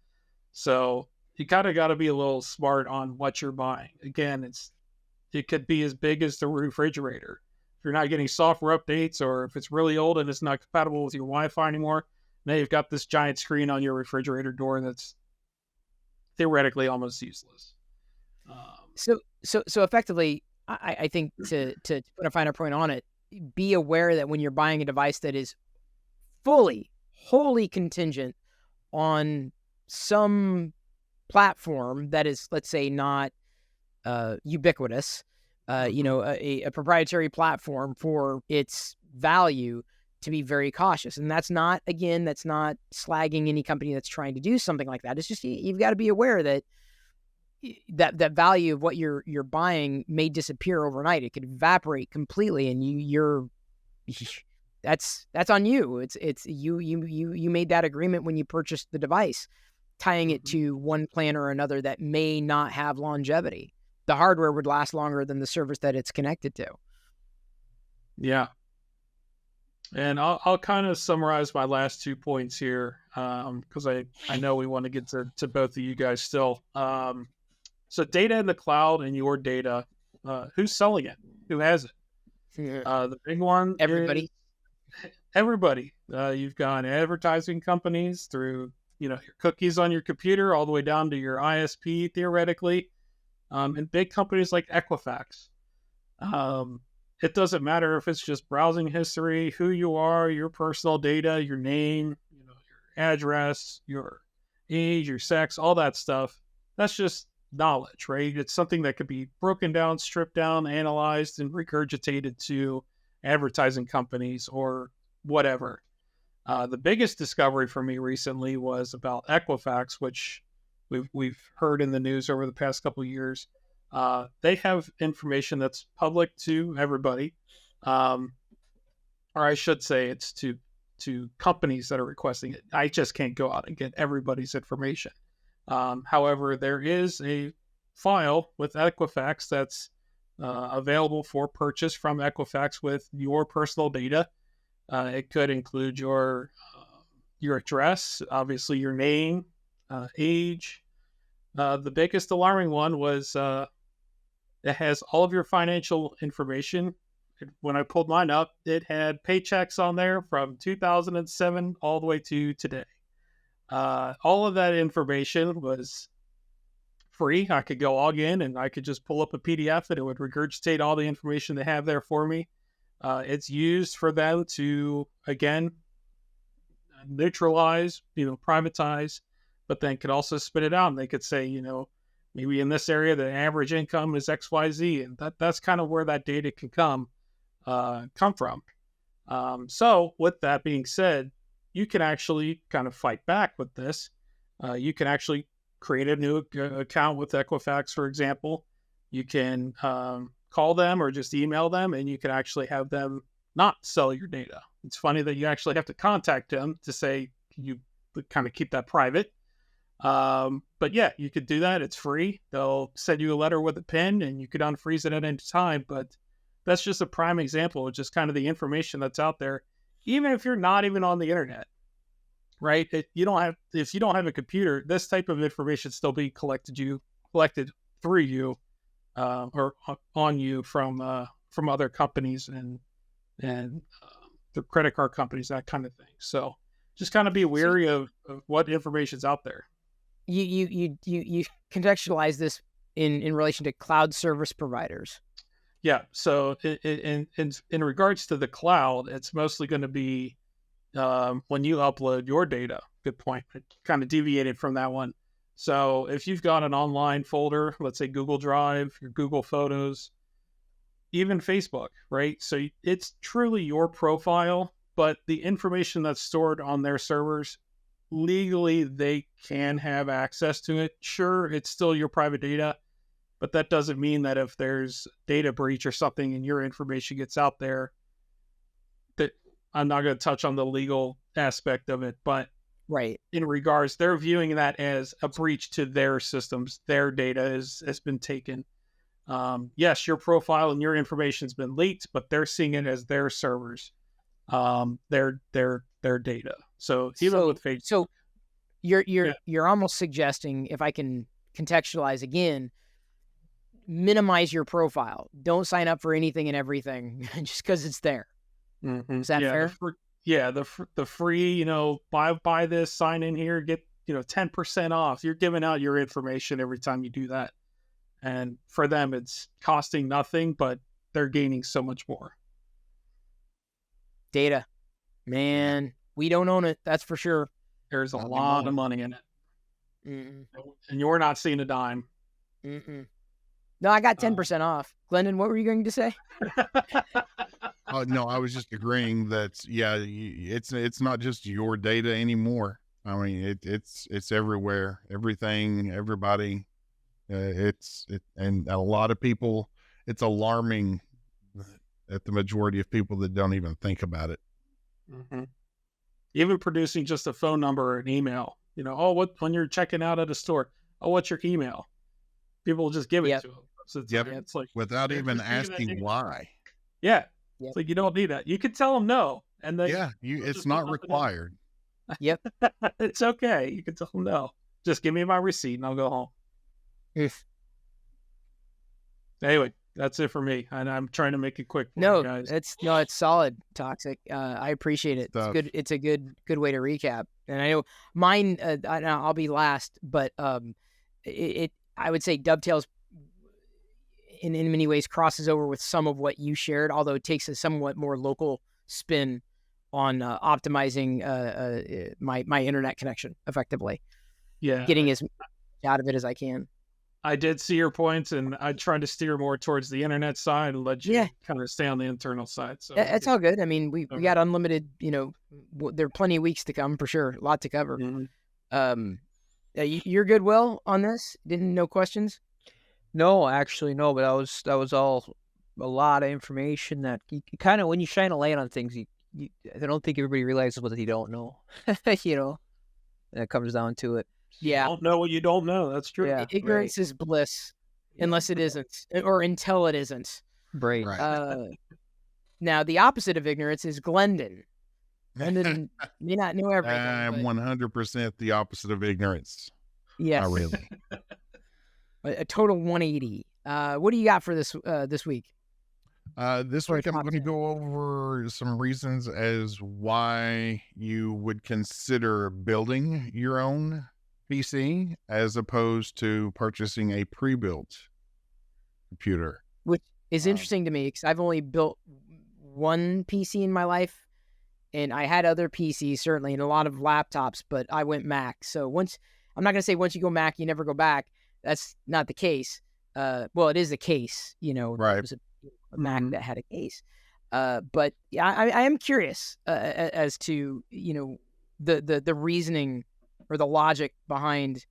S3: So you kind of got to be a little smart on what you're buying. Again, it could be as big as the refrigerator. If you're not getting software updates, or if it's really old and it's not compatible with your Wi-Fi anymore, now you've got this giant screen on your refrigerator door that's theoretically almost useless.
S1: So effectively, I think to put a finer point on it, be aware that when you're buying a device that is wholly contingent on some platform that is, let's say, not ubiquitous, a proprietary platform for its value, to be very cautious. And that's not slagging any company that's trying to do something like that. It's just, you've got to be aware that that value of what you're buying may disappear overnight. It could evaporate completely, and that's on you. It's you made that agreement when you purchased the device, tying it to one plan or another that may not have longevity. The hardware would last longer than the service that it's connected to.
S3: Yeah. And I'll kind of summarize my last 2 points here, because I know we want to get to both of you guys still. So data in the cloud and your data, who's selling it? Who has it? The big one, everybody. You've got advertising companies through your cookies on your computer all the way down to your ISP theoretically, and big companies like Equifax. It doesn't matter if it's just browsing history, who you are, your personal data, your name, your address, your age, your sex, all that stuff. That's just knowledge, right? It's something that could be broken down, stripped down, analyzed, and regurgitated to advertising companies or whatever. The biggest discovery for me recently was about Equifax, which we've heard in the news over the past couple of years. They have information that's public to everybody, or I should say it's to companies that are requesting it. I just can't go out and get everybody's information. However, there is a file with Equifax that's available for purchase from Equifax with your personal data. It could include your address, obviously your name, age. The biggest alarming one was it has all of your financial information. When I pulled mine up, it had paychecks on there from 2007 all the way to today. All of that information was free. I could go log in and I could just pull up a PDF and it would regurgitate all the information they have there for me. It's used for them to, again, neutralize, privatize, but then could also spit it out. And they could say, maybe in this area, the average income is XYZ. And that's kind of where that data can come from. So with that being said, you can actually kind of fight back with this. You can actually create a new account with Equifax, for example. You can call them or just email them, and you can actually have them not sell your data. It's funny that you actually have to contact them to say, you kind of keep that private. But yeah, you could do that. It's free. They'll send you a letter with a PIN, and you could unfreeze it at any time. But that's just a prime example of just kind of the information that's out there. Even if you're not even on the internet, right? If you don't have a computer, this type of information still be collected through you, or on you from other companies and the credit card companies, that kind of thing. So just kind of be wary of what information's out there.
S1: You contextualize this in relation to cloud service providers.
S3: Yeah. So in regards to the cloud, it's mostly going to be when you upload your data. Good point. I kind of deviated from that one. So if you've got an online folder, let's say Google Drive, your Google Photos, even Facebook, right? So it's truly your profile, but the information that's stored on their servers, legally, they can have access to it. Sure, it's still your private data, but that doesn't mean that if there's data breach or something and your information gets out there, that I'm not going to touch on the legal aspect of it, but
S1: Right.
S3: in regards, they're viewing that as a breach to their systems. Their data has been taken. Yes, your profile and your information's been leaked, but they're seeing it as their servers, their data. So even with Facebook,
S1: so you're almost suggesting, if I can contextualize again, minimize your profile. Don't sign up for anything and everything just because it's there. Is that fair?
S3: The free, buy this, sign in here, get 10% off. You're giving out your information every time you do that. And for them, it's costing nothing, but they're gaining so much more.
S1: Data. Man, we don't own it. That's for sure.
S3: There's a lot of money in it.
S1: Mm-mm.
S3: And you're not seeing a dime.
S1: Mm-mm. No, I got 10% off. Glendon, what were you going to say?
S4: Oh, no, I was just agreeing that, it's not just your data anymore. I mean, it's everywhere, everything, everybody. And a lot of people, it's alarming at the majority of people that don't even think about it.
S3: Mm-hmm. Even producing just a phone number or an email, when you're checking out at a store, what's your email? People will just give it to them. So it's like
S4: without even asking why.
S3: Yeah. It's like, you don't need that. You can tell them no. And
S4: it's not required.
S1: Yep.
S3: It's okay. You can tell them no. Just give me my receipt and I'll go home. Anyway, that's it for me. And I'm trying to make it quick for you guys.
S1: It's solid, Toxic. I appreciate it. It's good. It's a good way to recap. And I know mine, I'll be last, but it I would say dovetails in many ways, crosses over with some of what you shared, although it takes a somewhat more local spin on optimizing my internet connection effectively.
S3: Yeah.
S1: Getting as much out of it as I can.
S3: I did see your points, and I tried to steer more towards the internet side and let you kind of stay on the internal side. So
S1: it's all good. I mean, we got unlimited, there are plenty of weeks to come for sure. A lot to cover. Mm-hmm. You're good, Will, on this? No questions?
S5: No, actually, no. But that was all a lot of information that you kind of, when you shine a light on things, I don't think everybody realizes what they don't know. That comes down to it.
S1: Yeah,
S3: you don't know what you don't know. That's true.
S1: Yeah, ignorance is bliss, unless it isn't, or until it isn't.
S5: Right.
S1: Now, the opposite of ignorance is Glendon. Glendon may not know everything.
S4: I'm 100% the opposite of ignorance.
S1: Yes.
S4: Not really.
S1: A total 180. What do you got for this week?
S4: This week I'm going to go over some reasons as why you would consider building your own PC as opposed to purchasing a pre-built computer.
S1: Which is interesting to me because I've only built one PC in my life, and I had other PCs certainly and a lot of laptops, but I went Mac. So I'm not going to say once you go Mac, you never go back. That's not the case. Well, it is the case,
S4: Right.
S1: It was a Mac that had a case. But yeah, I am curious as to, the reasoning or the logic behind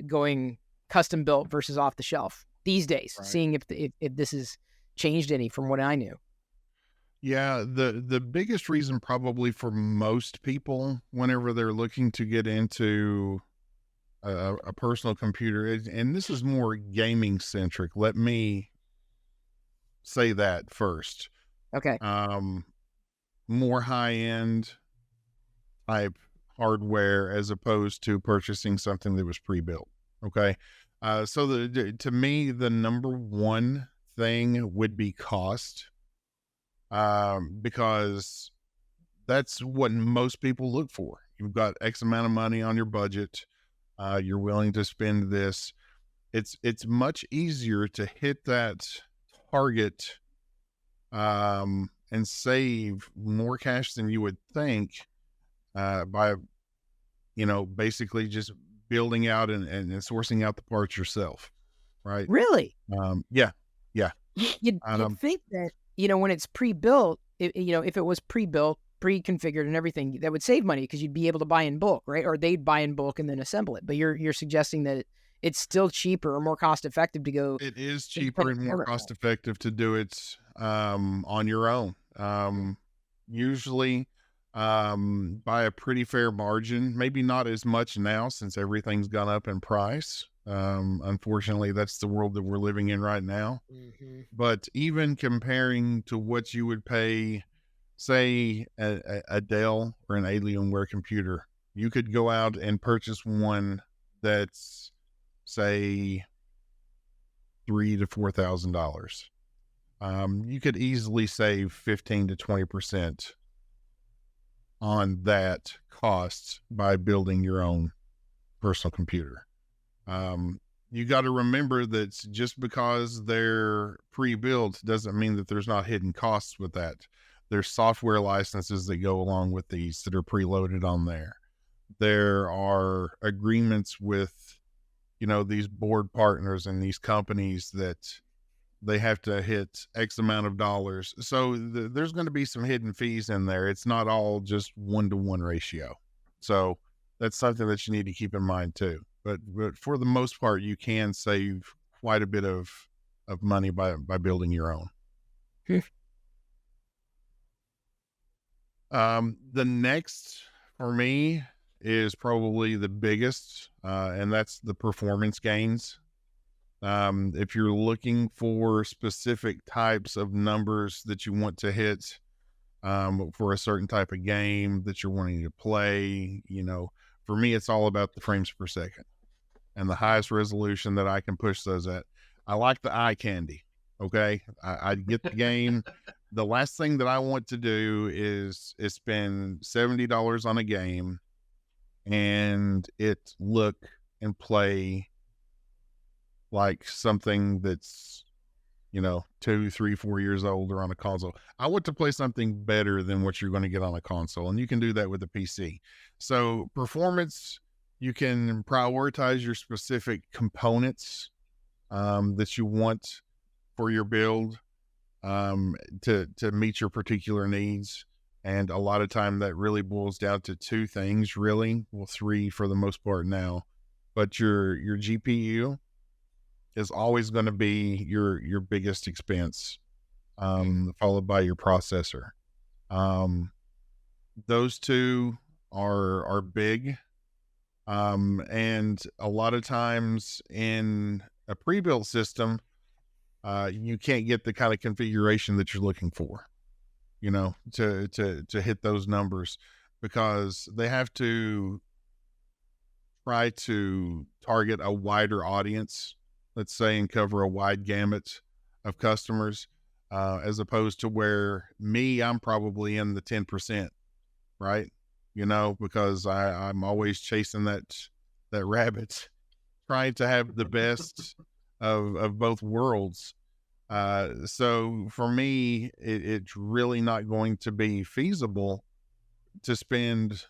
S1: going custom built versus off the shelf these days, seeing if this has changed any from what I knew.
S4: Yeah, the biggest reason probably for most people whenever they're looking to get into a personal computer, and this is more gaming centric. Let me say that first.
S1: Okay.
S4: More high end type hardware as opposed to purchasing something that was pre-built. Okay. So to me, the number one thing would be cost, because that's what most people look for. You've got X amount of money on your budget. You're willing to spend this. It's much easier to hit that target and save more cash than you would think by basically just building out and sourcing out the parts yourself, right?
S1: Really?
S4: Yeah.
S1: You'd think that, when it's pre-built, if it was pre-built, pre-configured and everything, that would save money because you'd be able to buy in bulk, right? Or they'd buy in bulk and then assemble it. But you're suggesting that it's still cheaper or more cost-effective to go.
S4: It is cheaper and more cost-effective to do it on your own. Usually by a pretty fair margin, maybe not as much now since everything's gone up in price. Unfortunately, that's the world that we're living in right now. But even comparing to what you would pay, say, a Dell or an Alienware computer, you could go out and purchase one that's, say, $3,000 to $4,000. You could easily save 15 to 20% on that cost by building your own personal computer. You got to remember that just because they're pre-built doesn't mean that there's not hidden costs with that. There's software licenses that go along with these that are preloaded on there. There are agreements with, these board partners and these companies that they have to hit X amount of dollars. So there's going to be some hidden fees in there. It's not all just 1-to-1 ratio. So that's something that you need to keep in mind too. But for the most part, you can save quite a bit of money by building your own. The next for me is probably the biggest, and that's the performance gains. If you're looking for specific types of numbers that you want to hit for a certain type of game that you're wanting to play, for me, it's all about the frames per second and the highest resolution that I can push those at. I like the eye candy. Okay. I get the game. The last thing that I want to do is spend $70 on a game and it look and play like something that's, 2, 3, 4 years old or on a console. I want to play something better than what you're going to get on a console. And you can do that with a PC. So performance, you can prioritize your specific components that you want for your build to meet your particular needs. And a lot of time that really boils down to 2 things, really. Well, 3 for the most part now. But your GPU is always going to be your biggest expense, followed by your processor. Those 2 are big. And a lot of times in a pre-built system, you can't get the kind of configuration that you're looking for, to hit those numbers, because they have to try to target a wider audience, let's say, and cover a wide gamut of customers, as opposed to where I'm probably in the 10%, right? Because I'm always chasing that rabbit, trying to have the best of both worlds. So for me, it's really not going to be feasible to spend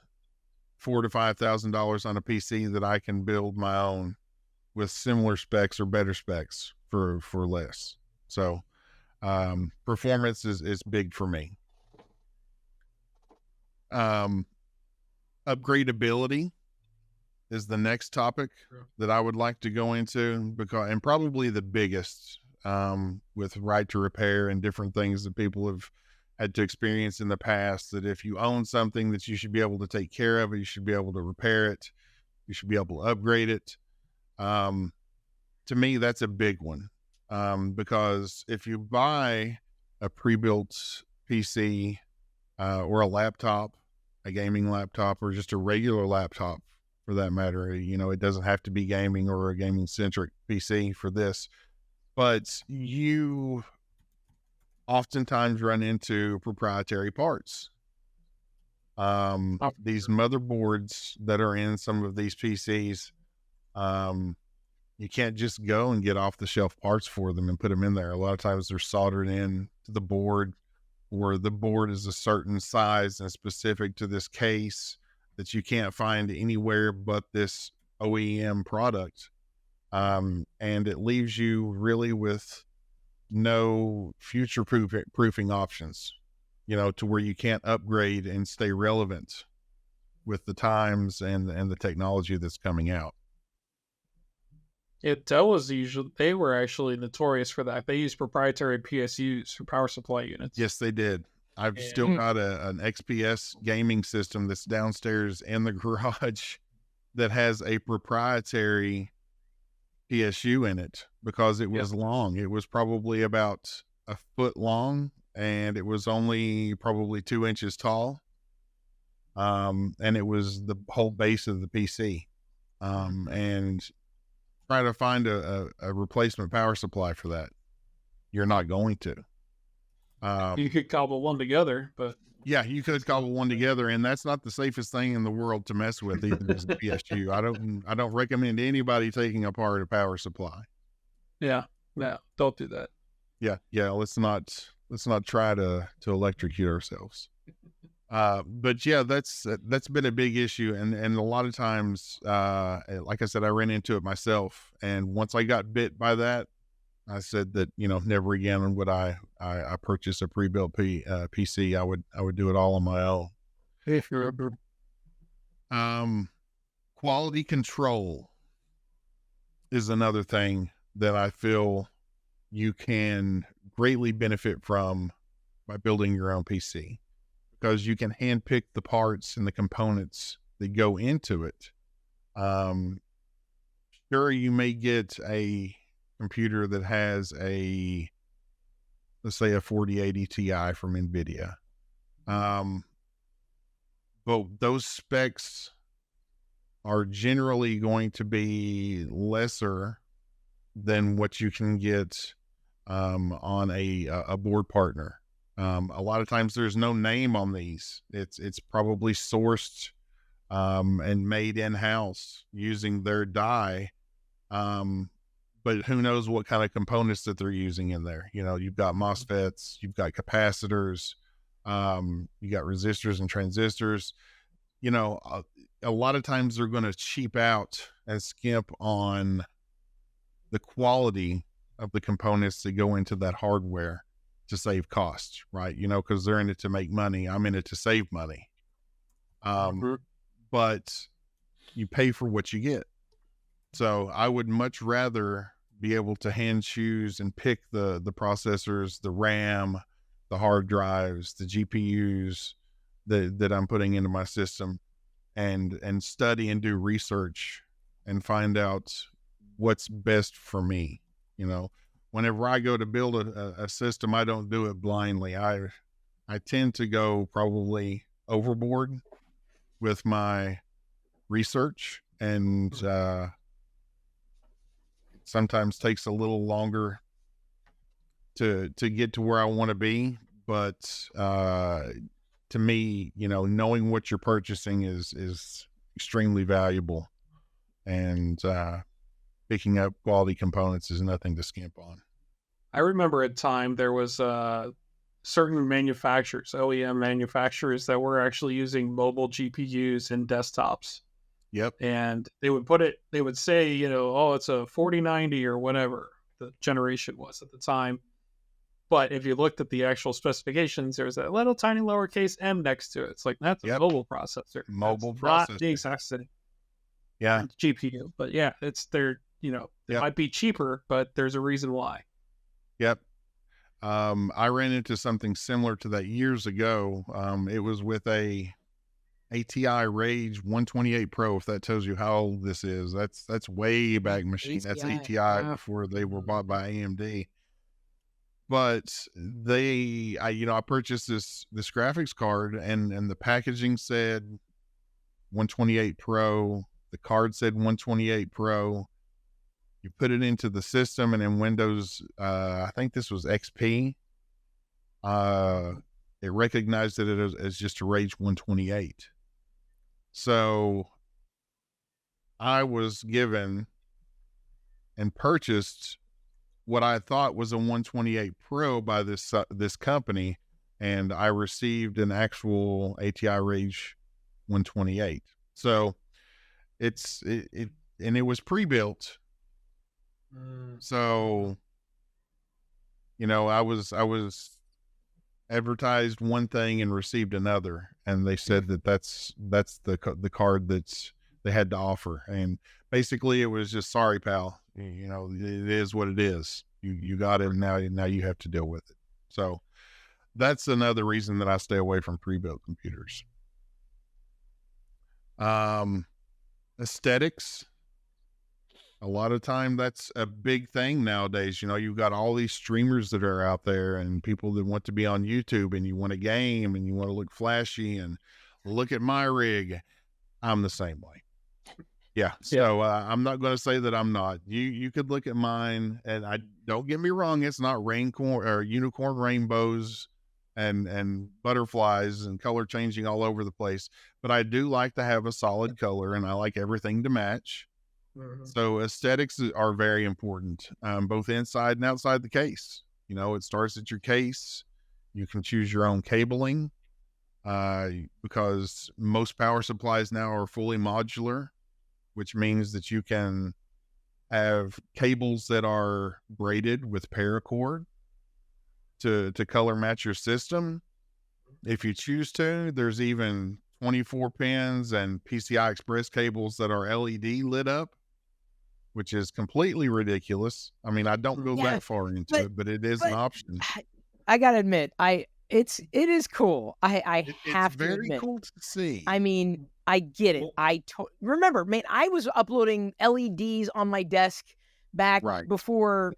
S4: $4,000 to $5,000 on a PC that I can build my own with similar specs or better specs for less. So performance is big for me. Upgradability is the next topic that I would like to go into, and probably the biggest, with right to repair and different things that people have had to experience in the past, that if you own something, that you should be able to take care of it, you should be able to repair it, you should be able to upgrade it. To me, that's a big one, because if you buy a pre-built PC or a laptop, a gaming laptop, or just a regular laptop for that matter, it doesn't have to be gaming or a gaming centric PC for this, but you oftentimes run into proprietary parts. These motherboards that are in some of these PCs, you can't just go and get off the shelf parts for them and put them in there. A lot of times they're soldered in to the board, or the board is a certain size and specific to this case that you can't find anywhere but this OEM product. And it leaves you really with no future proofing options, you know, to where you can't upgrade and stay relevant with the times and the technology that's coming out.
S3: Dell was they were actually notorious for that. They used proprietary PSUs for power supply units.
S4: Yes, they did. I've still got an XPS gaming system that's downstairs in the garage that has a proprietary PSU in it because it was long. It was probably about a foot long, and it was only probably 2 inches tall. And it was the whole base of the PC. And try to find a replacement power supply for that. You're not going to.
S3: You could cobble one together, but
S4: yeah, you could cobble one together, and that's not the safest thing in the world to mess with either. Is the PSU. I don't recommend anybody taking apart a power supply.
S3: Yeah, don't do that.
S4: Yeah. Let's not try to electrocute ourselves. But yeah, that's been a big issue, and a lot of times, like I said, I ran into it myself, and once I got bit by that, I said that, you know, never again would I purchase a pre-built PC. I would do it all on my own. Quality control is another thing that I feel you can greatly benefit from by building your own PC, because you can handpick the parts and the components that go into it. Sure, you may get a computer that has let's say a 4080 Ti from NVIDIA. But those specs are generally going to be lesser than what you can get on a board partner. A lot of times there's no name on these. It's probably sourced and made in-house using their die. But who knows what kind of components that they're using in there. You know, you've got MOSFETs, you've got capacitors, you got resistors and transistors. You know, a lot of times they're going to cheap out and skimp on the quality of the components that go into that hardware to save costs, right? You know, because they're in it to make money. I'm in it to save money. But you pay for what you get. So I would much rather be able to hand choose and pick the processors, the RAM, the hard drives, the GPUs that I'm putting into my system, and study and do research and find out what's best for me. You know, whenever I go to build a system, I don't do it blindly. I tend to go probably overboard with my research, and sometimes takes a little longer to get to where I want to be. But to me, you know, knowing what you're purchasing is extremely valuable, and picking up quality components is nothing to skimp on.
S3: I remember at time there was certain manufacturers, OEM manufacturers, that were actually using mobile GPUs in desktops.
S4: Yep.
S3: And they would say, you know, oh, it's a 4090 or whatever the generation was at the time. But if you looked at the actual specifications, there's a little tiny lowercase m next to it. It's like, that's a mobile processor.
S4: Mobile processor.
S3: Not the exact same GPU. But yeah, they're, you know, it might be cheaper, but there's a reason why.
S4: Yep. I ran into something similar to that years ago. It was with a ATI Rage 128 Pro, if that tells you how old this is. That's way back machine. That's ATI before they were bought by AMD. But I purchased this graphics card, and the packaging said 128 Pro. The card said 128 Pro. You put it into the system, and in Windows, I think this was XP, it recognized it as just a Rage 128. So I was given and purchased what I thought was a 128 Pro by this company, and I received an actual ATI Rage 128. So it was pre-built. So You know, I was advertised one thing and received another, and they said that's the card that's they had to offer, and basically it was just, sorry pal, you know, it is what it is. You got it, and now you have to deal with it. So that's another reason that I stay away from pre-built computers. Aesthetics, a lot of time that's a big thing nowadays. You know, you've got all these streamers that are out there and people that want to be on YouTube, and you want a game and you want to look flashy and look at my rig. I'm the same way. Yeah. So I'm not going to say that I'm not. You could look at mine, and don't get me wrong, it's not raincorn or unicorn rainbows and butterflies and color changing all over the place, but I do like to have a solid color, and I like everything to match. So aesthetics are very important, both inside and outside the case. You know, it starts at your case. You can choose your own cabling, because most power supplies now are fully modular, which means that you can have cables that are braided with paracord to color match your system. If you choose to, there's even 24 pins and PCI Express cables that are LED lit up, which is completely ridiculous. I mean, I don't go that far into it, but it is an option.
S1: I gotta admit, it is cool. It's
S4: very
S1: admit.
S4: cool to see.
S1: I mean, I get it. Remember, man, I was uploading LEDs on my desk back before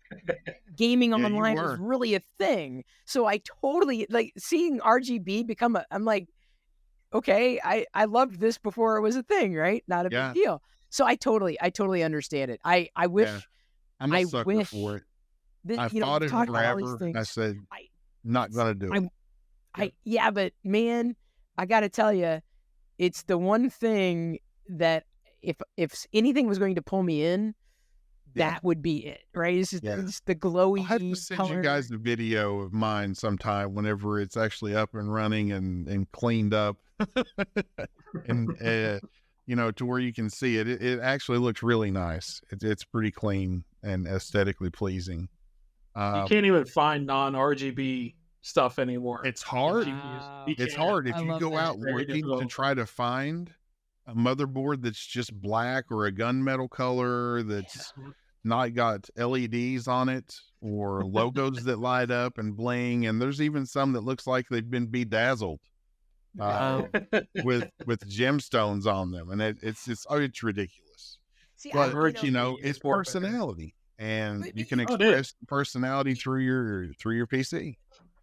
S1: gaming online was really a thing. So I totally like seeing RGB become I'm like, okay, I loved this before it was a thing, right? Not a big deal. So I totally understand it. I wish
S4: I'm a sucker for it. I thought it forever. I said, not gonna do it.
S1: But man, I gotta tell you, it's the one thing that if anything was going to pull me in, that would be it, right? It's the glowy.
S4: I'll have to send you guys a video of mine sometime whenever it's actually up and running and cleaned up, and you know, to where you can see it. It actually looks really nice. It's pretty clean and aesthetically pleasing.
S3: You can't even find non-RGB stuff anymore.
S4: It's hard. It's hard if you go out looking to try to find a motherboard that's just black or a gunmetal color that's not got LEDs on it or logos that light up and bling. And there's even some that looks like they've been bedazzled with gemstones on them, and it's ridiculous.
S1: See,
S4: but you know, it's personality, and you can express personality through your PC.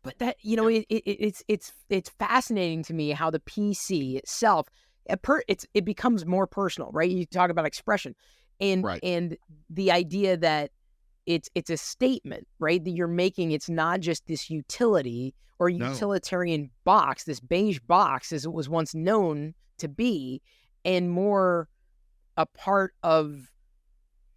S1: But that, you know, it's fascinating to me how the PC itself, it becomes more personal, right? You talk about expression, and the idea that it's a statement, right? That you're making. It's not just this utility or utilitarian box, this beige box as it was once known to be, and more a part of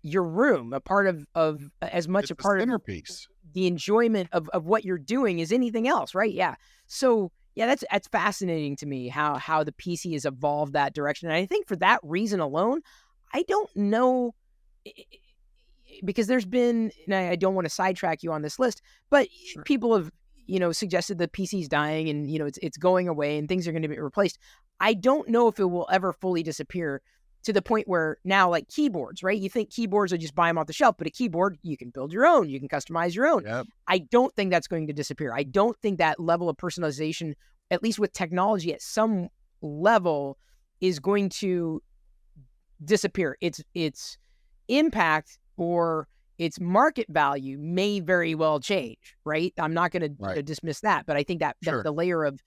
S1: your room, a part of as much a part
S4: centerpiece.
S1: The enjoyment of what you're doing is anything else, right? Yeah. So that's fascinating to me how the PC has evolved that direction. And I think for that reason alone, I don't know, because there's been, and I don't want to sidetrack you on this list, but people have, you know, suggested the PC's dying and, you know, it's going away and things are going to be replaced. I don't know if it will ever fully disappear to the point where now, like keyboards, right? You think keyboards are just buy them off the shelf, but a keyboard, you can build your own, you can customize your own.
S4: Yep.
S1: I don't think that's going to disappear. I don't think that level of personalization, at least with technology at some level, is going to disappear. Its impact or its market value may very well change, right? I'm not going to dismiss that, but I think that the layer of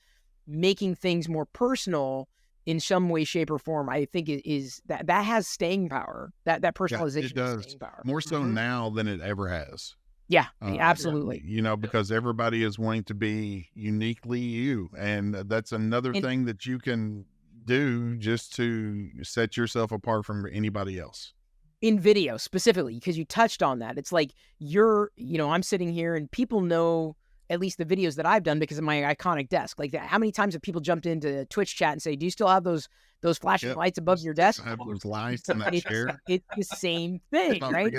S1: making things more personal in some way, shape, or form, I think is that has staying power. That personalization has staying power.
S4: More so now than it ever has.
S1: Yeah, absolutely.
S4: You know, because everybody is wanting to be uniquely you, and that's another thing that you can do just to set yourself apart from anybody else.
S1: In video specifically, because you touched on that, it's like I'm sitting here and people know at least the videos that I've done because of my iconic desk. Like, how many times have people jumped into Twitch chat and say, "Do you still have those flashing lights above your desk?"
S4: I have those lights in that chair.
S1: It's the same thing, right?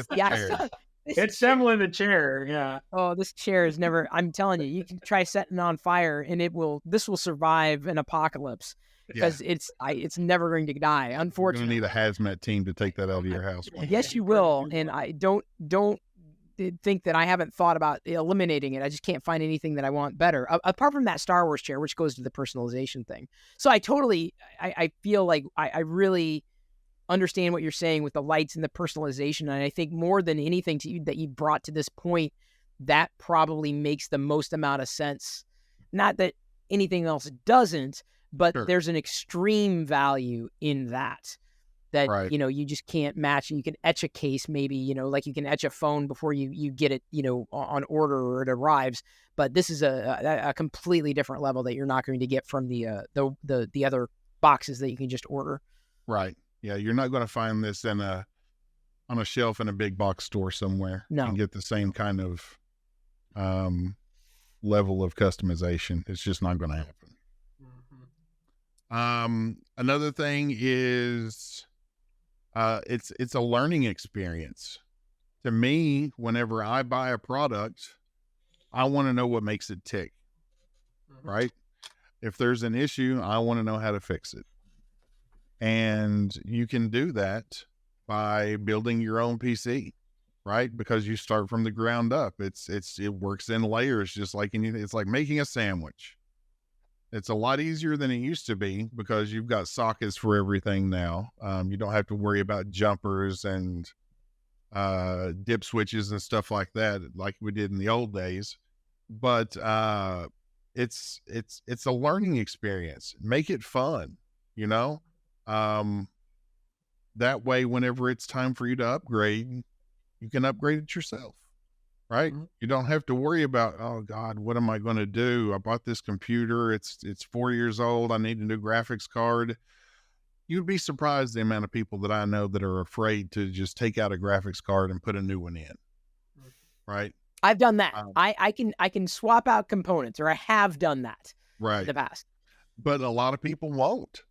S3: It's definitely the chair. Yeah.
S1: Oh, this chair is never. I'm telling you, you can try setting it on fire, and this will survive an apocalypse because it's never going to die. Unfortunately,
S4: you're gonna need a hazmat team to take that out of your house.
S1: Yes, you will. And I don't think that I haven't thought about eliminating it. I just can't find anything that I want better apart from that Star Wars chair, which goes to the personalization thing. So I feel like I really understand what you're saying with the lights and the personalization. And I think more than anything that you brought to this point, that probably makes the most amount of sense. Not that anything else doesn't, but there's an extreme value in that you just can't match. You can etch a case, maybe, like you can etch a phone before you get it, on order or it arrives. But this is a completely different level that you're not going to get from the other boxes that you can just order.
S4: Right. Yeah, you're not going to find this on a shelf in a big box store somewhere.
S1: No.
S4: And get the same kind of level of customization. It's just not going to happen. Another thing is it's a learning experience. To me, whenever I buy a product, I want to know what makes it tick. Right? If there's an issue, I want to know how to fix it. And you can do that by building your own PC, right? Because you start from the ground up. It works in layers, just like it's like making a sandwich. It's a lot easier than it used to be because you've got sockets for everything now. You don't have to worry about jumpers and dip switches and stuff like that, like we did in the old days. But it's a learning experience. Make it fun, that way, whenever it's time for you to upgrade, you can upgrade it yourself, right? You don't have to worry about, oh God, what am I going to do? I bought this computer. It's 4 years old. I need a new graphics card. You'd be surprised the amount of people that I know that are afraid to just take out a graphics card and put a new one in, right?
S1: I've done that. I can swap out components, or I have done that in the past.
S4: But a lot of people won't.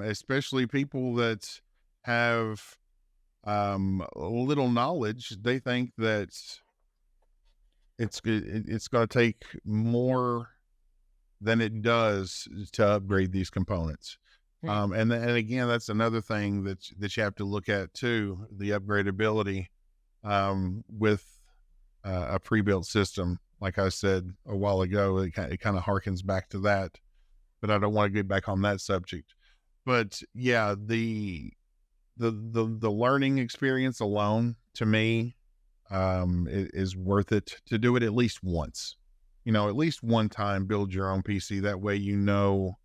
S4: Especially people that have little knowledge. They think that it's going to take more than it does to upgrade these components. And again, that's another thing that you have to look at too, the upgradability with a pre-built system. Like I said a while ago, it kind of harkens back to that. But I don't want to get back on that subject. But yeah, the learning experience alone, to me, is worth it to do it at least once. At least one time, build your own PC. That way you know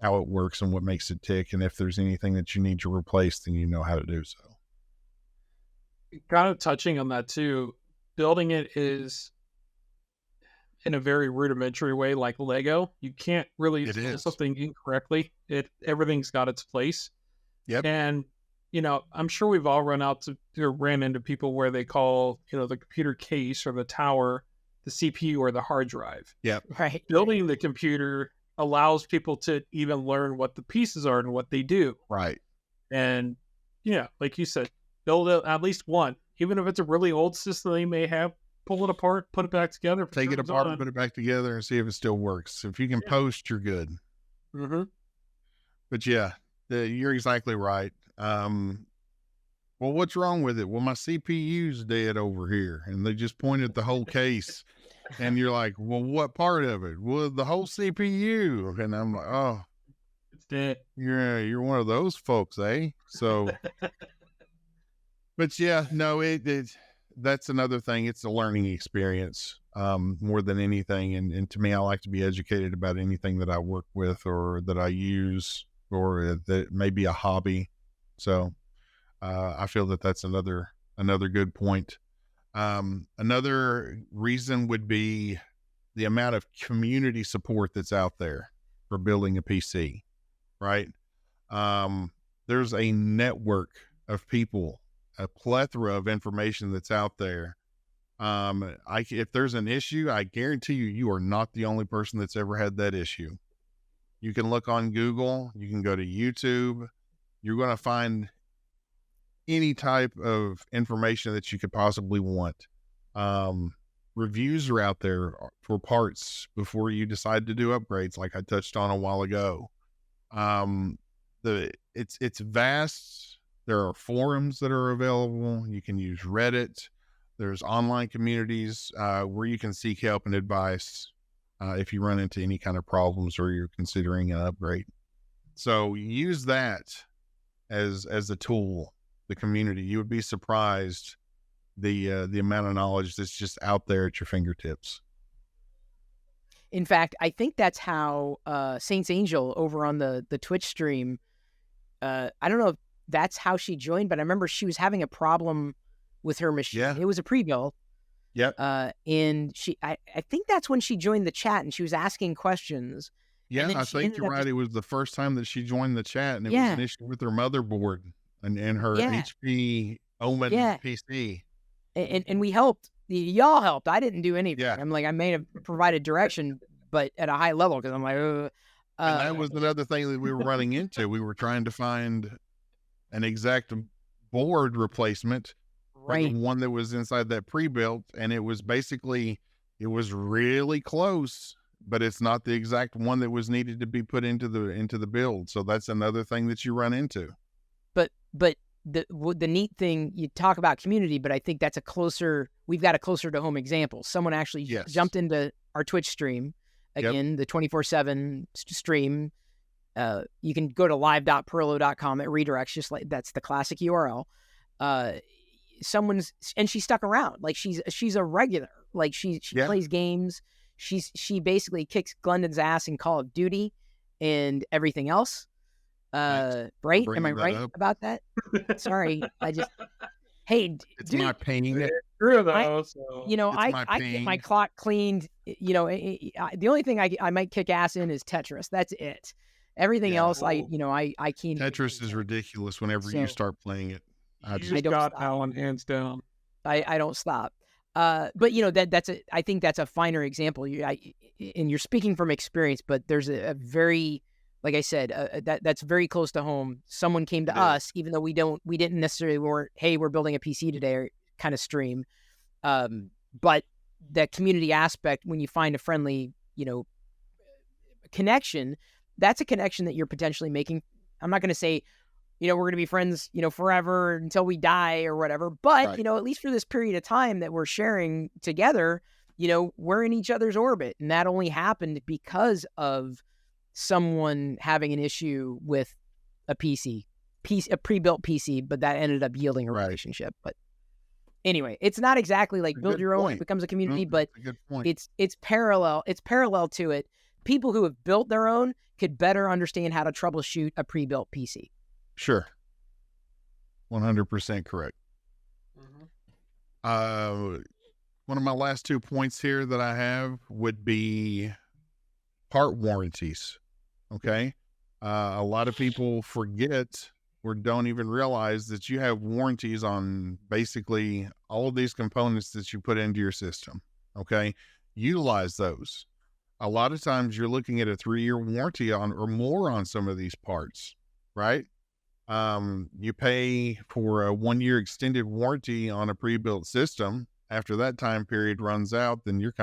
S4: how it works and what makes it tick. And if there's anything that you need to replace, then you know how to do so.
S3: Kind of touching on that too, building it is in a very rudimentary way, like Lego. You can't really do something incorrectly. Everything's got its place.
S4: Yep.
S3: And I'm sure we've all ran into people where they call the computer case or the tower the CPU or the hard drive.
S4: Yep.
S1: Right.
S3: Building the computer allows people to even learn what the pieces are and what they do.
S4: Right.
S3: And like you said, build at least one, even if it's a really old system they may have. Pull it apart, put it back together.
S4: Take it apart, put it back together, and see if it still works. If you can post, you're good. But yeah, you're exactly right. Well, what's wrong with it? Well, my CPU's dead over here, and they just pointed the whole case, and you're like, well, what part of it? Well, the whole CPU, and I'm like, oh,
S3: it's dead.
S4: You're one of those folks, eh? So, but yeah, no, that's another thing. It's a learning experience more than anything. And to me, I like to be educated about anything that I work with or that I use or that may be a hobby. So I feel that that's another good point. Another reason would be the amount of community support that's out there for building a PC, right? There's a network of people, a plethora of information that's out there. If there's an issue, I guarantee you are not the only person that's ever had that issue. You can look on Google, you can go to YouTube, you're going to find any type of information that you could possibly want. Reviews are out there for parts before you decide to do upgrades, like I touched on a while ago. It's vast. There are forums that are available. You can use Reddit. There's online communities where you can seek help and advice if you run into any kind of problems or you're considering an upgrade. So use that as a tool, the community. You would be surprised the amount of knowledge that's just out there at your fingertips.
S1: In fact, I think that's how Saints Angel over on the Twitch stream, I don't know if that's how she joined, but I remember she was having a problem with her machine.
S4: Yeah.
S1: It was a pre-build.
S4: Yep.
S1: And I think that's when she joined the chat and she was asking questions.
S4: Yeah, I think you're right. It was the first time that she joined the chat, and it was an issue with her motherboard and her HP Omen PC.
S1: And we helped. Y'all helped. I didn't do anything.
S4: Yeah.
S1: I'm like, I may have provided direction, but at a high level, because I'm like,
S4: and that was another thing that we were running into. We were trying to find an exact board replacement for the one that was inside that pre-built, and it was basically, it was really close, but it's not the exact one that was needed to be put into the build. So that's another thing that you run into.
S1: But the neat thing, you talk about community, but I think that's we've got a closer to home example. Someone actually jumped into our Twitch stream, again, the 24/7 stream. You can go to live.pirillo.com. It redirects, just like that's the classic URL. And she stuck around. Like she's a regular. Like she plays games. She basically kicks Glendon's ass in Call of Duty and everything else. Right? Am I right about that? Sorry, I just
S4: it's my pain.
S3: True though.
S1: I get my clock cleaned. The only thing I might kick ass in is Tetris. That's it. Everything else, I can't.
S4: Tetris is ridiculous whenever you start playing it.
S3: I don't got Alan hands down.
S1: I don't stop. But I think that's a finer example. And you're speaking from experience, but there's a very, like I said, that's very close to home. Someone came to us, even though we didn't necessarily hey, we're building a PC today or kind of stream. But that community aspect, when you find a friendly, connection, that's a connection that you're potentially making. I'm not going to say, we're going to be friends, forever until we die or whatever. But, at least for this period of time that we're sharing together, we're in each other's orbit. And that only happened because of someone having an issue with a pre-built PC, but that ended up yielding a relationship. But anyway, it's not exactly like build your own, it becomes a community, but it's parallel. It's parallel to it. People who have built their own could better understand how to troubleshoot a pre-built PC.
S4: Sure. 100% correct. One of my last 2 points here that I have would be part warranties. Okay. A lot of people forget or don't even realize that you have warranties on basically all of these components that you put into your system. Okay. Utilize those. A lot of times you're looking at a 3-year warranty on or more on some of these parts, right? You pay for a 1-year extended warranty on a pre-built system. After that time period runs out, then you're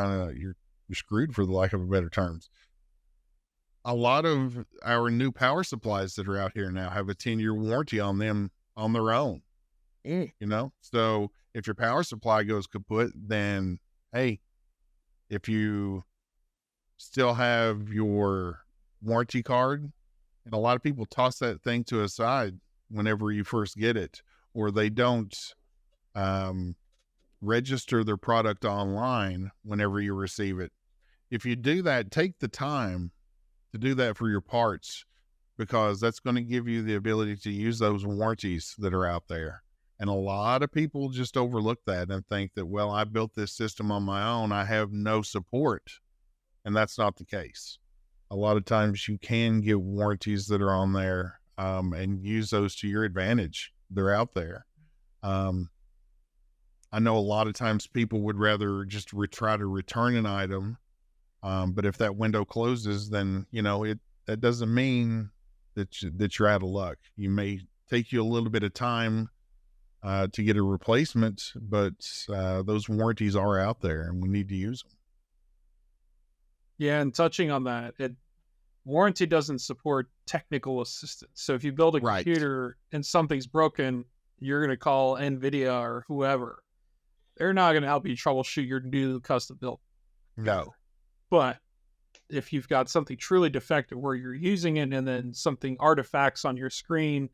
S4: screwed, for the lack of a better terms. A lot of our new power supplies that are out here now have a 10-year warranty on them on their own. So if your power supply goes kaput, then hey, if you still have your warranty card, and a lot of people toss that thing to a side whenever you first get it, or they don't register their product online whenever you receive it. If you do that, take the time to do that for your parts, because that's going to give you the ability to use those warranties that are out there. And a lot of people just overlook that and think that, well, I built this system on my own, I have no support. And that's not the case. A lot of times you can get warranties that are on there and use those to your advantage. They're out there. I know a lot of times people would rather just try to return an item. But if that window closes, then, that doesn't mean that you're out of luck. You may take you a little bit of time to get a replacement, but those warranties are out there and we need to use them.
S3: Yeah, and touching on that, warranty doesn't support technical assistance. So if you build a computer and something's broken, you're going to call NVIDIA or whoever. They're not going to help you troubleshoot your new custom build.
S4: No.
S3: But if you've got something truly defective where you're using it and then something artifacts on your screen,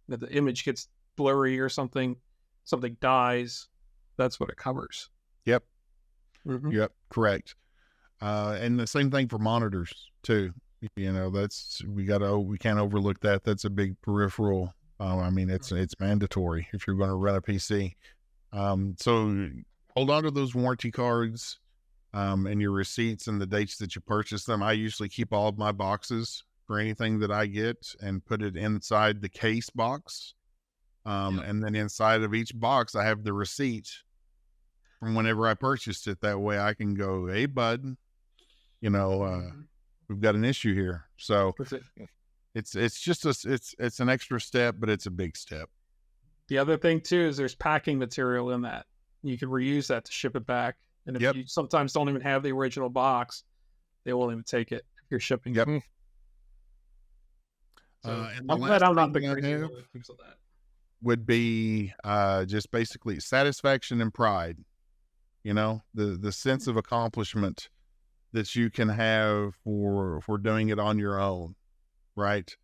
S3: that the image gets blurry or something dies, that's what it covers.
S4: Yep.
S3: Mm-hmm.
S4: Yep. Correct. And the same thing for monitors too. You know, we can't overlook that. That's a big peripheral. I mean, it's mandatory if you're going to run a PC. So hold on to those warranty cards, and your receipts and the dates that you purchased them. I usually keep all of my boxes for anything that I get and put it inside the case box. And then inside of each box, I have the receipt from whenever I purchased it. That way I can go, hey, bud, you know, we've got an issue here. So it's just it's an extra step, but it's a big step.
S3: The other thing too is there's packing material in that. You can reuse that to ship it back. And if you sometimes don't even have the original box, they won't even take it if you're shipping.
S4: Yep.
S3: So I'm glad I'm not the crazy one that thinks of that.
S4: Would be just basically satisfaction and pride. You know, the sense of accomplishment that you can have for doing it on your own, right?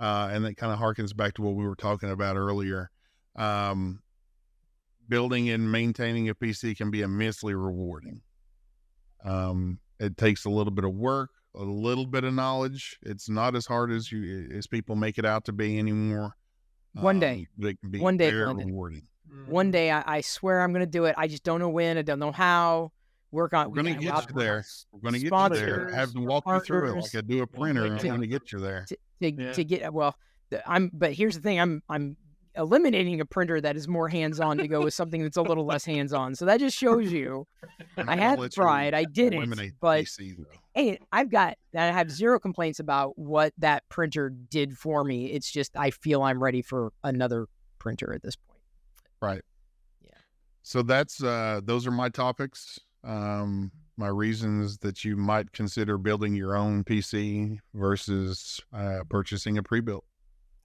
S4: And that kind of harkens back to what we were talking about earlier. Building and maintaining a PC can be immensely rewarding. It takes a little bit of work, a little bit of knowledge. It's not as hard as people make it out to be anymore.
S1: One day,
S4: it can be
S1: very
S4: rewarding.
S1: One day, I swear I'm going to do it. I just don't know when. I don't know how.
S4: We're going to get you there. We're going to get you there. Have them walk you through it like I do a printer. I'm going to get you there.
S1: To get but here's the thing. I'm eliminating a printer that is more hands-on to go with something that's a little less hands-on. So that just shows you I had pride. I did it, but hey, I have zero complaints about what that printer did for me. It's just I feel I'm ready for another printer at this point.
S4: Right. Yeah. So that's those are my topics. My reasons that you might consider building your own PC versus purchasing a pre-built.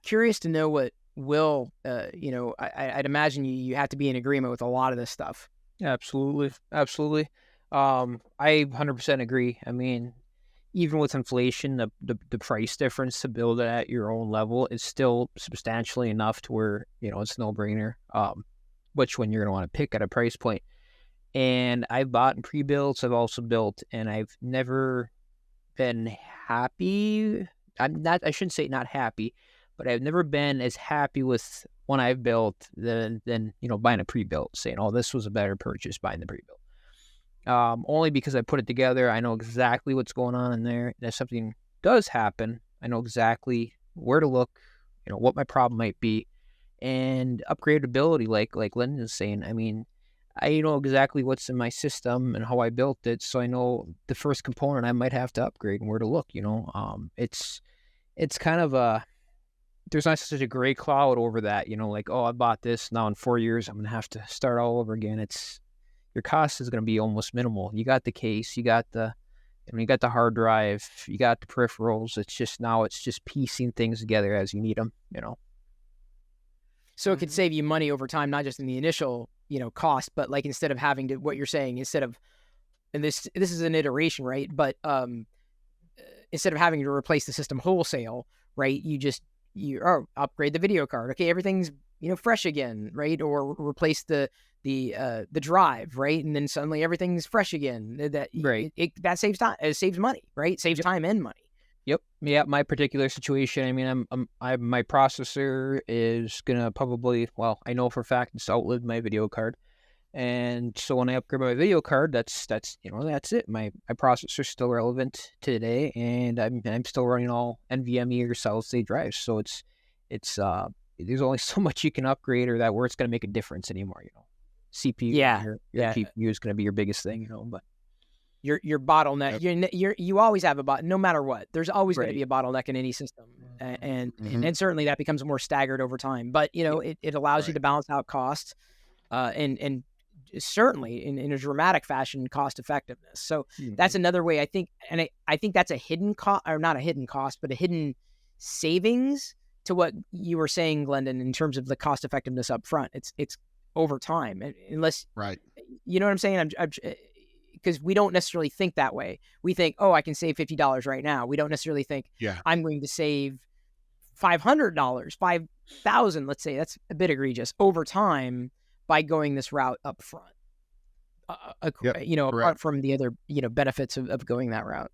S1: Curious to know what Will, I'd imagine you have to be in agreement with a lot of this stuff.
S5: Absolutely. I 100% agree. I mean, even with inflation, the price difference to build it at your own level is still substantially enough to where, it's no brainer, which one you're going to want to pick at a price point. And I've bought in pre-builts. I've also built, and I've never been happy. I shouldn't say not happy, but I've never been as happy with one I've built than buying a pre-built, saying, oh, this was a better purchase buying the pre-built. Only because I put it together. I know exactly what's going on in there. And if something does happen, I know exactly where to look, what my problem might be. And upgradability, like Glendon is saying, I mean, I know exactly what's in my system and how I built it, so I know the first component I might have to upgrade and where to look. It's kind of there's not such a gray cloud over that. Like, oh, I bought this, now in 4 years I'm gonna have to start all over again. Your cost is gonna be almost minimal. You got the case, you got the hard drive, you got the peripherals. It's just piecing things together as you need them.
S1: So it could save you money over time, not just in the initial cost, but like instead of having to, what you're saying, and this is an iteration, right? But instead of having to replace the system wholesale, right? You upgrade the video card. Okay, everything's fresh again, right? Or replace the drive, right? And then suddenly everything's fresh again. That saves time. It saves money, right? Saves time and money.
S5: Yep. Yeah. My particular situation. I mean, my processor is gonna probably, I know for a fact it's outlived my video card, and so when I upgrade my video card, that's it. My processor's still relevant today, and I'm still running all NVMe or solid state drives. So it's there's only so much you can upgrade or that where it's gonna make a difference anymore. CPU. Your GPU is gonna be your biggest thing. But.
S1: Your bottleneck. You always have a no matter what. There's always going to be a bottleneck in any system. and certainly that becomes more staggered over time. But it allows you to balance out costs, and certainly in a dramatic fashion, cost effectiveness. So that's another way I think, and I think that's a hidden cost, or not a hidden cost, but a hidden savings to what you were saying, Glendon, in terms of the cost effectiveness up front. It's over time, unless you know what I'm saying. Because we don't necessarily think that way. We think, oh, I can save $50 right now. We don't necessarily think, I'm going to save $500, $5,000, let's say. That's a bit egregious over time by going this route up front. Apart from the other, benefits of going that route.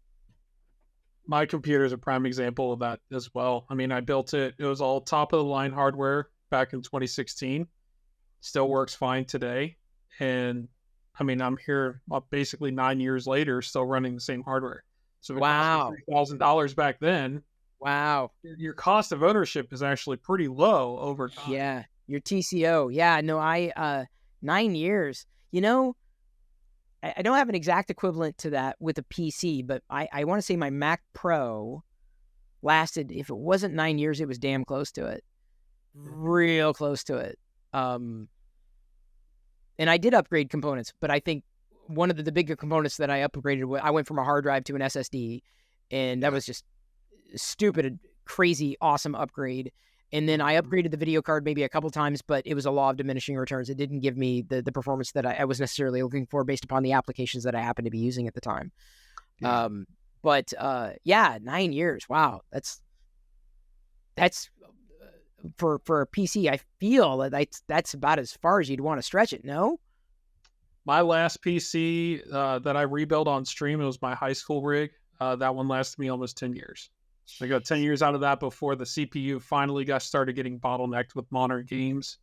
S3: My computer is a prime example of that as well. I mean, I built it. It was all top of the line hardware back in 2016. Still works fine today. And I mean, I'm here basically 9 years later, still running the same hardware. So if it cost me $3,000 back then, your cost of ownership is actually pretty low over time.
S1: Yeah, your TCO. Yeah, no, 9 years. I don't have an exact equivalent to that with a PC, but I want to say my Mac Pro lasted, if it wasn't 9 years, it was damn close to it. Real close to it. And I did upgrade components, but I think one of the bigger components that I upgraded, I went from a hard drive to an SSD, and that was just stupid, crazy, awesome upgrade. And then I upgraded the video card maybe a couple times, but it was a law of diminishing returns. It didn't give me the performance that I was necessarily looking for based upon the applications that I happened to be using at the time.
S4: Yeah.
S1: 9 years. Wow. That's for a PC. I feel that that's about as far as you'd want to stretch it. No?
S3: My last PC that I rebuilt on stream, it was my high school rig. That one lasted me almost 10 years. I got 10 years out of that before the CPU finally got started getting bottlenecked with modern games.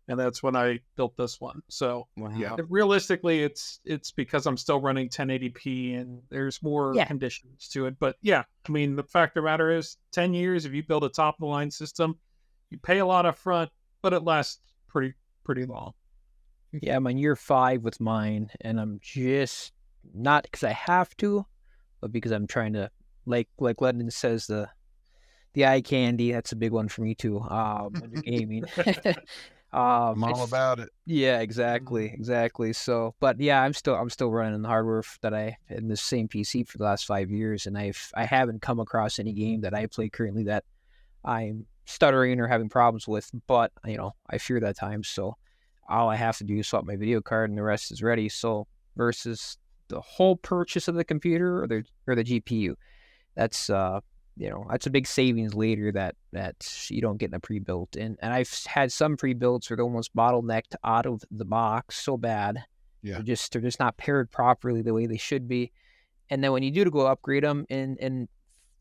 S3: And that's when I built this one. So realistically, it's because I'm still running 1080p and there's more conditions to it. But I mean, the fact of the matter is 10 years, if you build a top of the line system, you pay a lot up front, but it lasts pretty long.
S5: Yeah, I'm on year 5 with mine, and I'm just not because I have to, but because I'm trying to, like Glendon says, the eye candy. That's a big one for me too. When you're gaming,
S4: I'm all about it.
S5: Yeah, exactly. So, but I'm still running the hardware that I in the same PC for the last 5 years, and I haven't come across any game that I play currently that I'm stuttering or having problems with. But I fear that time, so all I have to do is swap my video card, and the rest is ready. So versus the whole purchase of the computer or the GPU. That's that's a big savings later that you don't get in a pre-built. And I've had some pre-builts where they're almost bottlenecked out of the box so bad. Yeah. They're just not paired properly the way they should be. And then when you do to go upgrade them in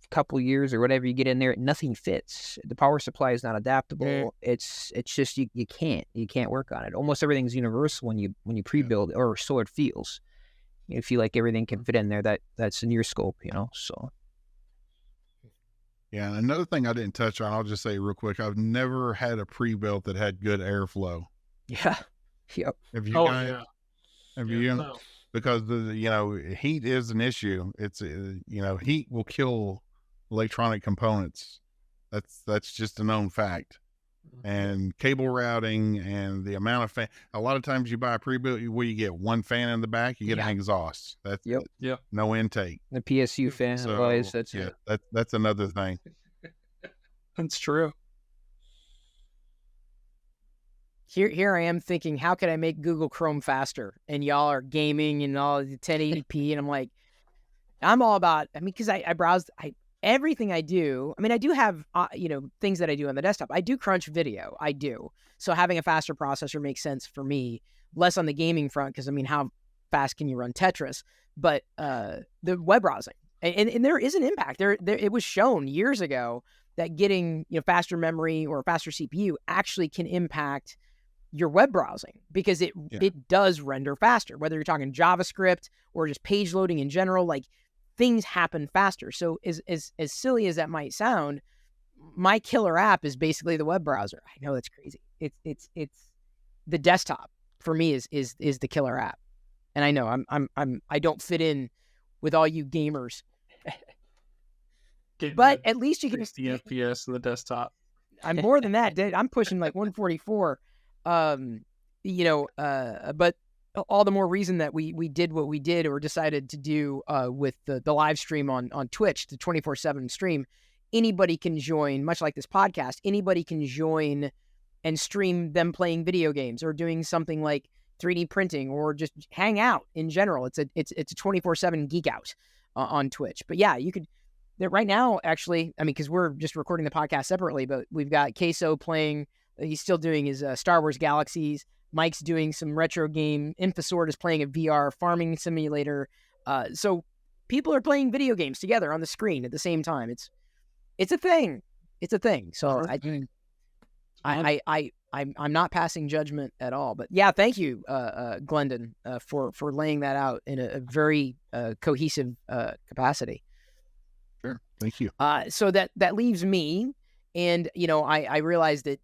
S5: a couple of years or whatever, you get in there, nothing fits. The power supply is not adaptable. It's just you can't work on it. Almost everything's universal when you pre-build, or so it feels. You feel like everything can fit in there that's in your scope, so.
S4: Yeah, and another thing I didn't touch on, I'll just say real quick, I've never had a pre-built that had good airflow.
S5: Yeah. Yep.
S4: Have you guys? Have you? No. Because heat is an issue. It's heat will kill electronic components. That's just a known fact. And cable routing and the amount of fan. A lot of times you buy a pre-built where you get one fan in the back, you get an exhaust. That's no intake.
S5: The PSU fan.
S4: So, that's another thing.
S3: That's true.
S1: Here I am thinking, how can I make Google Chrome faster? And y'all are gaming and all 1080p, and I'm like, I'm all about. I mean, because I browsed. Everything I do, I mean, I do have, things that I do on the desktop. I do crunch video. I do. So having a faster processor makes sense for me. Less on the gaming front, because, I mean, how fast can you run Tetris? But the web browsing. And there is an impact. There it was shown years ago that getting faster memory or faster CPU actually can impact your web browsing, because it does render faster, whether you're talking JavaScript or just page loading in general. Like, things happen faster. So as silly as that might sound, my killer app is basically the web browser. I know that's crazy. It's the desktop for me is the killer app. And I know I don't fit in with all you gamers. But at least you can
S3: 60 FPS on the desktop.
S1: I'm more than that, dude. I'm pushing like 144. But all the more reason that we did what we did or decided to do with the live stream on Twitch, the 24/7 stream. Anybody can join, much like this podcast. Anybody can join and stream them playing video games or doing something like 3D printing or just hang out in general. It's a 24/7 geek out on Twitch. But yeah, you could. Right now, actually, I mean, because we're just recording the podcast separately, but we've got Queso playing. He's still doing his Star Wars Galaxies. Mike's doing some retro game. Infosort is playing a VR farming simulator. So people are playing video games together on the screen at the same time. It's a thing. It's a thing. So I'm not passing judgment at all. But yeah, thank you, Glendon, for laying that out in a very cohesive capacity.
S4: Sure. Thank you.
S1: So that leaves me, and I realize that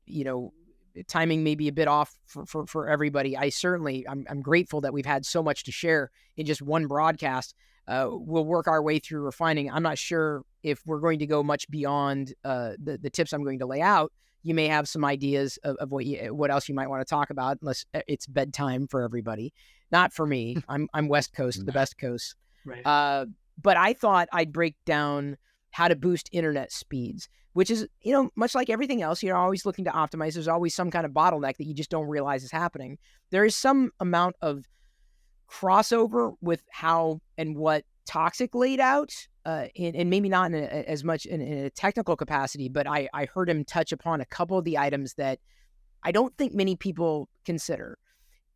S1: timing may be a bit off for everybody. I'm grateful that we've had so much to share in just one broadcast. We'll work our way through refining. I'm not sure if we're going to go much beyond the tips I'm going to lay out. You may have some ideas of what else you might want to talk about, unless it's bedtime for everybody. Not for me. I'm West Coast, the best coast.
S3: Right.
S1: But I thought I'd break down how to boost internet speeds, which is, much like everything else, you're always looking to optimize. There's always some kind of bottleneck that you just don't realize is happening. There is some amount of crossover with how and what Toxic laid out, and maybe not as much in a technical capacity, but I heard him touch upon a couple of the items that I don't think many people consider.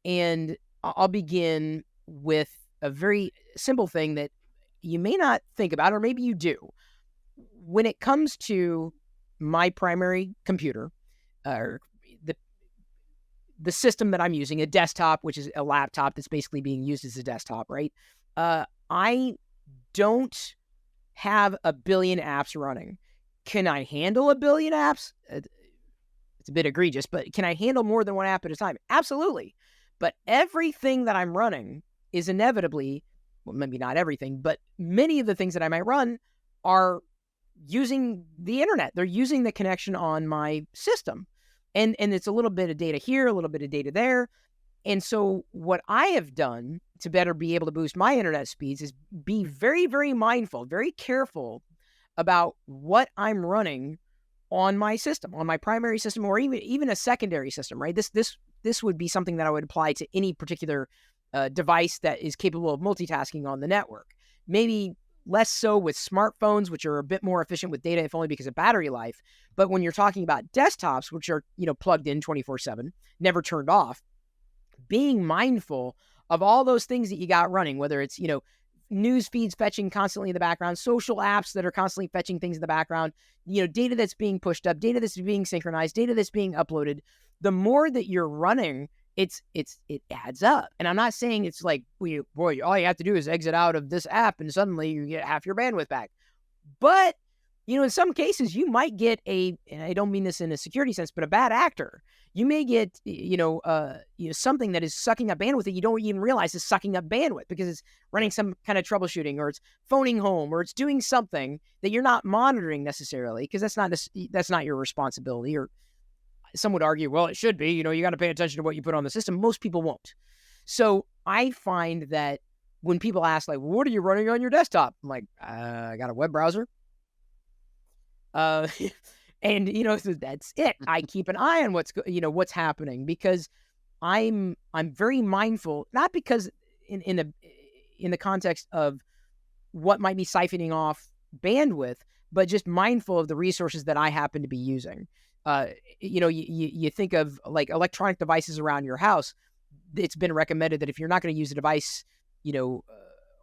S1: And I'll begin with a very simple thing that you may not think about, or maybe you do. When it comes to my primary computer, or the system that I'm using, a desktop, which is a laptop that's basically being used as a desktop, right? I don't have a billion apps running. Can I handle a billion apps? It's a bit egregious, but can I handle more than one app at a time? Absolutely. But everything that I'm running is inevitably, well, maybe not everything, but many of the things that I might run are using the internet. They're using the connection on my system. And it's a little bit of data here, a little bit of data there. And so what I have done to better be able to boost my internet speeds is be very, very mindful, very careful about what I'm running on my system, on my primary system, or even a secondary system, right? This would be something that I would apply to any particular device that is capable of multitasking on the network. Maybe less so with smartphones, which are a bit more efficient with data, if only because of battery life. But when you're talking about desktops, which are, plugged in 24/7, never turned off, being mindful of all those things that you got running, whether it's, news feeds fetching constantly in the background, social apps that are constantly fetching things in the background, data that's being pushed up, data that's being synchronized, data that's being uploaded. The more that you're running, it adds up. And I'm not saying it's like, all you have to do is exit out of this app and suddenly you get half your bandwidth back. But, in some cases you might get and I don't mean this in a security sense, but a bad actor. You may get, something that is sucking up bandwidth that you don't even realize is sucking up bandwidth because it's running some kind of troubleshooting, or it's phoning home, or it's doing something that you're not monitoring necessarily, because that's not your responsibility. Or some would argue, well, it should be, you got to pay attention to what you put on the system. Most people won't. So I find that when people ask, like, what are you running on your desktop? I'm like, I got a web browser. And, that's it. I keep an eye on what's happening, because I'm very mindful, not because in the context of what might be siphoning off bandwidth, but just mindful of the resources that I happen to be using. You think of like electronic devices around your house. It's been recommended that if you're not going to use a device,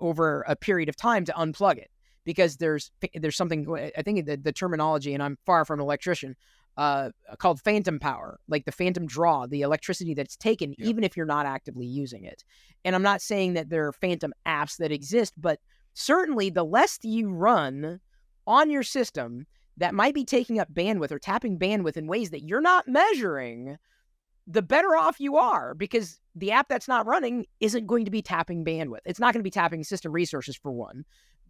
S1: over a period of time, to unplug it, because there's something, I think the terminology, and I'm far from an electrician, called phantom power, like the phantom draw, the electricity that's taken, even if you're not actively using it. And I'm not saying that there are phantom apps that exist, but certainly the less you run on your system that might be taking up bandwidth or tapping bandwidth in ways that you're not measuring, the better off you are, because the app that's not running isn't going to be tapping bandwidth. It's not going to be tapping system resources, for one.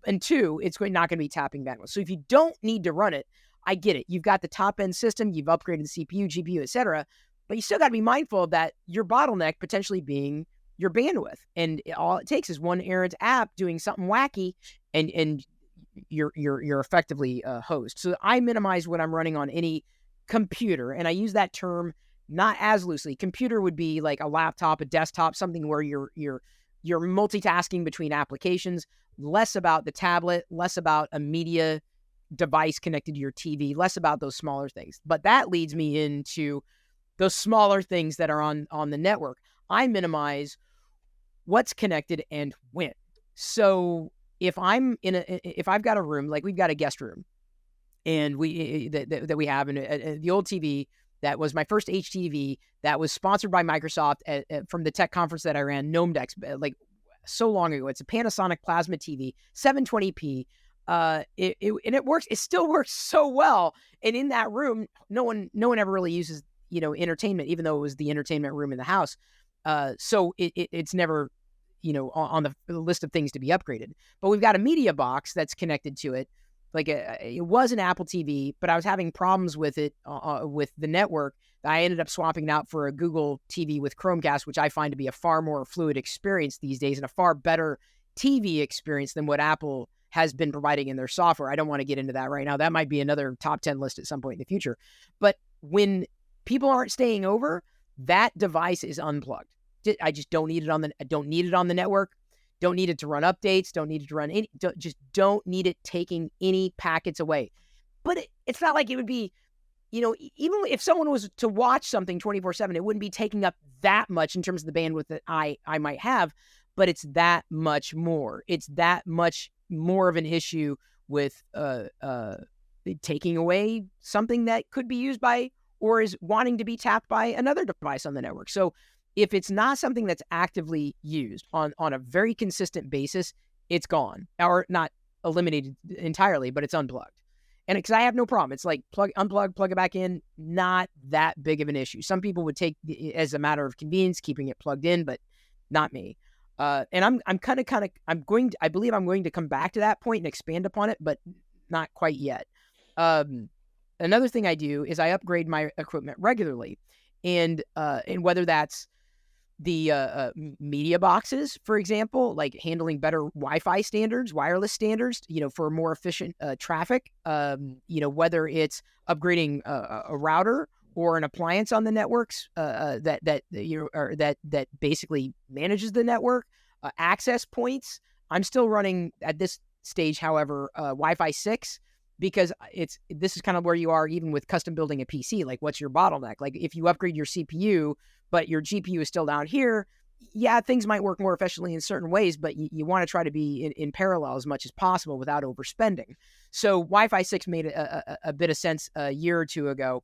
S1: And two, it's not going to be tapping bandwidth. So if you don't need to run it, I get it. You've got the top end system, you've upgraded the CPU, GPU, etc. But you still got to be mindful of that your bottleneck potentially being your bandwidth. And all it takes is one errant app doing something wacky, and you're effectively hosed. So I minimize what I'm running on any computer, and I use that term not as loosely. Computer would be like a laptop, a desktop, something where you're multitasking between applications, less about the tablet, less about a media device connected to your TV, less about those smaller things. But that leads me into those smaller things that are on the network. I minimize what's connected and when. So if I've got a room, like we've got a guest room, and that we have, and the old TV that was my first HTV that was sponsored by Microsoft from the tech conference that I ran, Gnomedex, like so long ago. It's a Panasonic plasma TV, 720p. It works. It still works so well. And in that room, no one ever really uses entertainment, even though it was the entertainment room in the house. So it's never on the list of things to be upgraded. But we've got a media box that's connected to it. Like it was an Apple TV, but I was having problems with it with the network. I ended up swapping it out for a Google TV with Chromecast, which I find to be a far more fluid experience these days and a far better TV experience than what Apple has been providing in their software. I don't want to get into that right now. That might be another top 10 list at some point in the future. But when people aren't staying over, that device is unplugged. I just don't need it I don't need it on the network. Don't need it to run updates. Don't need it to run any. Don't need it taking any packets away. But it's not like it would be, even if someone was to watch something 24/7, it wouldn't be taking up that much in terms of the bandwidth that I might have. But it's that much more. It's that much more of an issue with taking away something that could be used by or is wanting to be tapped by another device on the network. So if it's not something that's actively used on a very consistent basis, it's gone, or not eliminated entirely, but it's unplugged. And because I have no problem, it's like unplug, plug it back in, not that big of an issue. Some people would take it as a matter of convenience, keeping it plugged in, but not me. And I believe I'm going to come back to that point and expand upon it, but not quite yet. Another thing I do is I upgrade my equipment regularly, and whether that's the media boxes, for example, like handling better Wi-Fi standards, wireless standards, for more efficient traffic, whether it's upgrading a router or an appliance on the networks that basically manages the network, access points. I'm still running at this stage, however, Wi-Fi 6, because this is kind of where you are even with custom building a PC. Like, what's your bottleneck? Like, if you upgrade your CPU, but your GPU is still down here, yeah, things might work more efficiently in certain ways, but you want to try to be in parallel as much as possible without overspending. So Wi-Fi 6 made a bit of sense a year or two ago,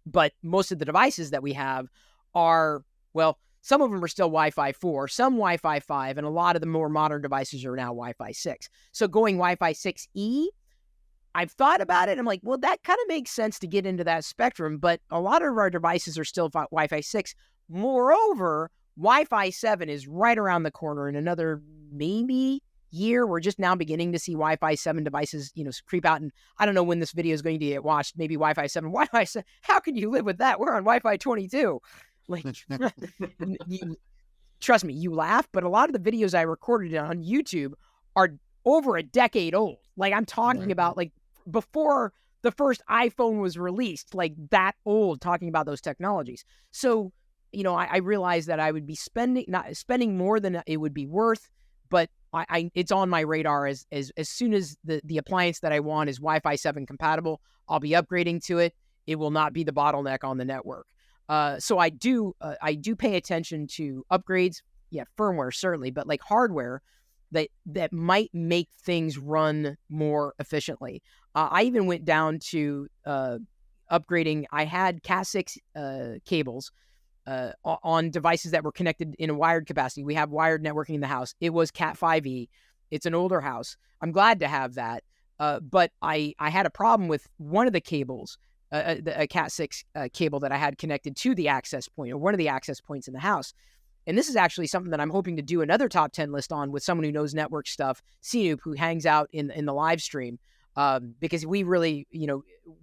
S1: but most of the devices that we have are, well, some of them are still Wi-Fi 4, some Wi-Fi 5, and a lot of the more modern devices are now Wi-Fi 6. So going Wi-Fi 6E, I've thought about it. I'm like, well, that kind of makes sense to get into that spectrum, but a lot of our devices are still Wi-Fi 6. Moreover, Wi-Fi 7 is right around the corner. In another maybe year, we're just now beginning to see Wi-Fi 7 devices, creep out. And I don't know when this video is going to get watched. Maybe Wi-Fi 7. Wi-Fi 7. How can you live with that? We're on Wi-Fi 22. Like, trust me, you laugh, but a lot of the videos I recorded on YouTube are over a decade old. Like, I'm talking about like before the first iPhone was released, like that old, talking about those technologies. So, I realized that I would be spending more than it would be worth, but it's on my radar as soon as the appliance that I want is Wi-Fi 7 compatible, I'll be upgrading to it. It will not be the bottleneck on the network. So I do pay attention to upgrades. Yeah, firmware certainly, but like hardware that might make things run more efficiently. I even went down to upgrading. I had Cat6 cables on devices that were connected in a wired capacity. We have wired networking in the house. It was Cat5e. It's an older house. I'm glad to have that. But I had a problem with one of the cables, a Cat6 cable that I had connected to the access point, or one of the access points in the house. and this is actually something that I'm hoping to do another top 10 list on with someone who knows network stuff, Sinoop, who hangs out in the live stream, because we really,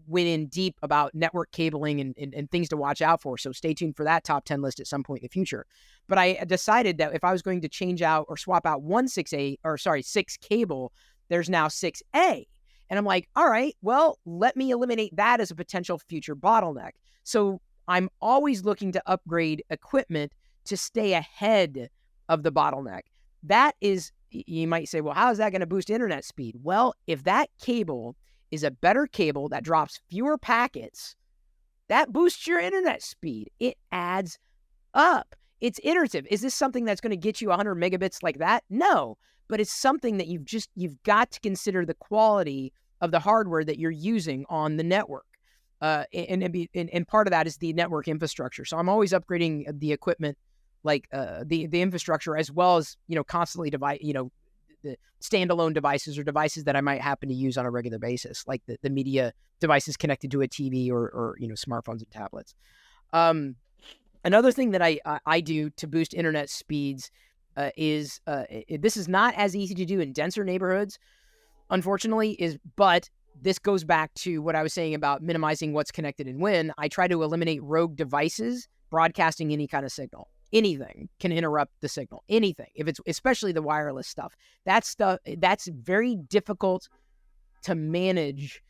S1: went in deep about network cabling and things to watch out for. So stay tuned for that top 10 list at some point in the future. But I decided that if I was going to change out or swap out 6 cable, there's now 6A. And I'm like, all right, well, let me eliminate that as a potential future bottleneck. So I'm always looking to upgrade equipment to stay ahead of the bottleneck. That is, you might say, well, how is that going to boost internet speed? Well, if that cable is a better cable that drops fewer packets, that boosts your internet speed. It adds up. It's iterative. Is this something that's going to get you 100 megabits like that? No, but it's something that you've got to consider the quality of the hardware that you're using on the network. And part of that is the network infrastructure. So I'm always upgrading the equipment, like the infrastructure, as well as, constantly the standalone devices or devices that I might happen to use on a regular basis, like the media devices connected to a TV or smartphones and tablets. Another thing that I do to boost internet speeds is this is not as easy to do in denser neighborhoods, unfortunately, but this goes back to what I was saying about minimizing what's connected and when. I try to eliminate rogue devices broadcasting any kind of signal. Anything can interrupt the signal. Anything. If it's especially the wireless stuff. That's very difficult to manage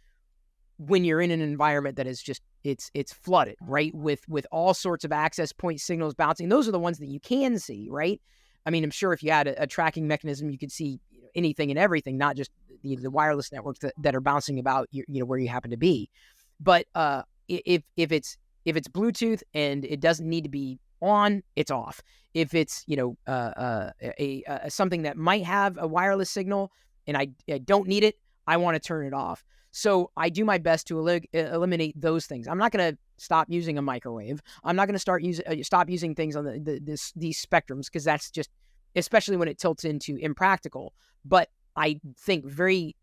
S1: when you're in an environment that is just it's flooded, right? With all sorts of access point signals bouncing. Those are the ones that you can see, right? I mean, I'm sure if you had a tracking mechanism, you could see anything and everything, not just the wireless networks that are bouncing about where you happen to be. But if it's Bluetooth and it doesn't need to be on, it's off. If it's something that might have a wireless signal and I don't need it, I want to turn it off. So I do my best to eliminate those things. I'm not going to stop using a microwave. I'm not going to stop using things on these spectrums, because that's just, especially when it tilts into impractical. But I think very,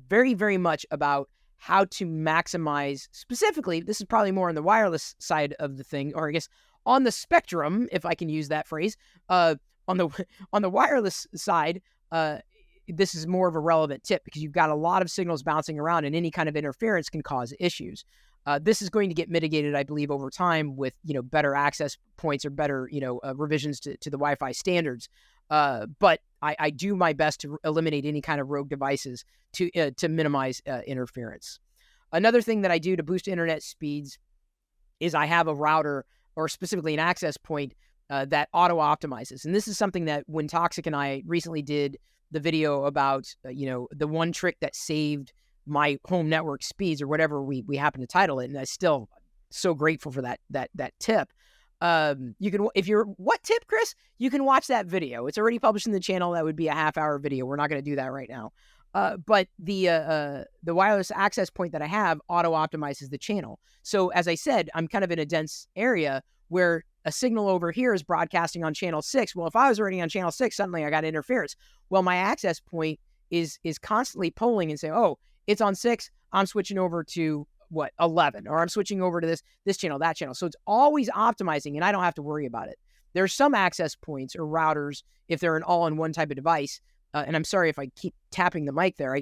S1: very, very much about how to maximize, specifically, this is probably more on the wireless side of the thing, or I guess on the spectrum, if I can use that phrase. On the wireless side, this is more of a relevant tip, because you've got a lot of signals bouncing around, and any kind of interference can cause issues. This is going to get mitigated, I believe, over time with better access points or better revisions to the Wi-Fi standards. But I do my best to eliminate any kind of rogue devices to minimize interference. Another thing that I do to boost internet speeds is I have a router, or specifically an access point, that auto-optimizes. And this is something that when Toxic and I recently did the video about, the one trick that saved my home network speeds, or whatever we happen to title it. And I'm still so grateful for that tip. You can, what tip, Chris? You can watch that video. It's already published in the channel. That would be a half-hour video. We're not going to do that right now. But the wireless access point that I have auto-optimizes the channel. So as I said, I'm kind of in a dense area where a signal over here is broadcasting on channel 6. Well, if I was already on channel 6, suddenly I got interference. Well, my access point is constantly polling and saying, oh, it's on 6. I'm switching over to 11, or I'm switching over to this channel, that channel. So it's always optimizing, and I don't have to worry about it. There's some access points or routers, if they're an all-in-one type of device, and I'm sorry if I keep tapping the mic there.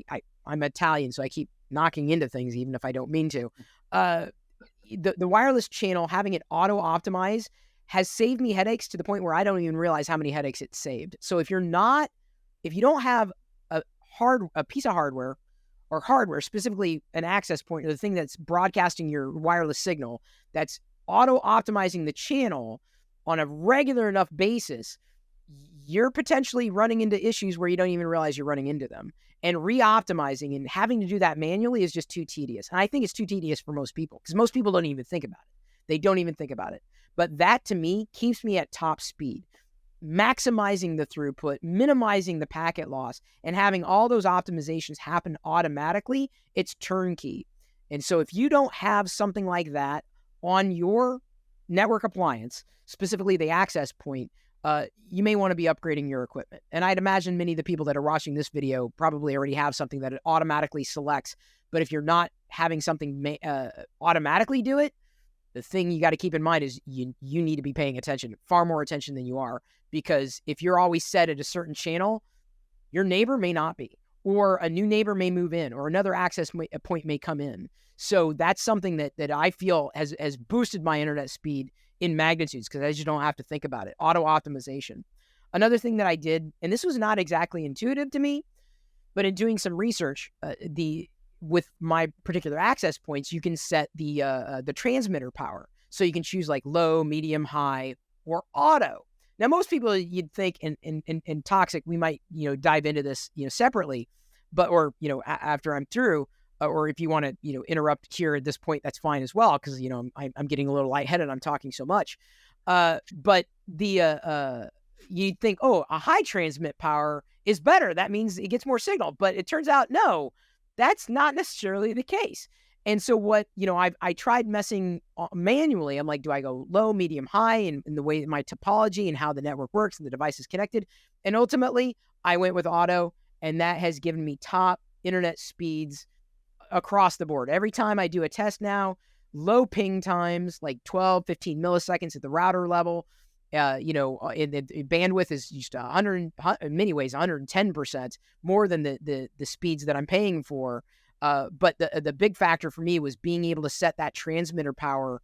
S1: I'm Italian, so I keep knocking into things even if I don't mean to. The wireless channel, having it auto-optimize, has saved me headaches to the point where I don't even realize how many headaches it saved. So if you don't have a piece of hardware, or hardware, specifically an access point, or the thing that's broadcasting your wireless signal, that's auto-optimizing the channel on a regular enough basis, you're potentially running into issues where you don't even realize you're running into them. And re-optimizing and having to do that manually is just too tedious. And I think it's too tedious for most people, because most people don't even think about it. They don't even think about it. But that, to me, keeps me at top speed. Maximizing the throughput, minimizing the packet loss, and having all those optimizations happen automatically, it's turnkey. And so if you don't have something like that on your network appliance, specifically the access point, you may want to be upgrading your equipment. And I'd imagine many of the people that are watching this video probably already have something that it automatically selects. But if you're not having something automatically do it, the thing you got to keep in mind is you need to be paying attention, far more attention than you are, because if you're always set at a certain channel, your neighbor may not be, or a new neighbor may move in, or another access point may come in. So that's something that I feel has boosted my internet speed in magnitudes, because I just don't have to think about it. Auto optimization. Another thing that I did, and this was not exactly intuitive to me, but in doing some research, with my particular access points, you can set the transmitter power. So you can choose like low, medium, high, or auto. Now, most people, you'd think in Toxic, we might, dive into this, separately, or after I'm through, or if you want to, interrupt here at this point, that's fine as well, because, I'm getting a little lightheaded. I'm talking so much. But you'd think, oh, a high transmit power is better. That means it gets more signal. But it turns out, no, that's not necessarily the case. And so what, I tried messing manually. I'm like, do I go low, medium, high in the way my topology and how the network works and the device is connected? And ultimately, I went with auto, and that has given me top internet speeds across the board. Every time I do a test now, low ping times, like 12, 15 milliseconds at the router level. The bandwidth is just 100, in many ways, 110% more than the speeds that I'm paying for. But the big factor for me was being able to set that transmitter power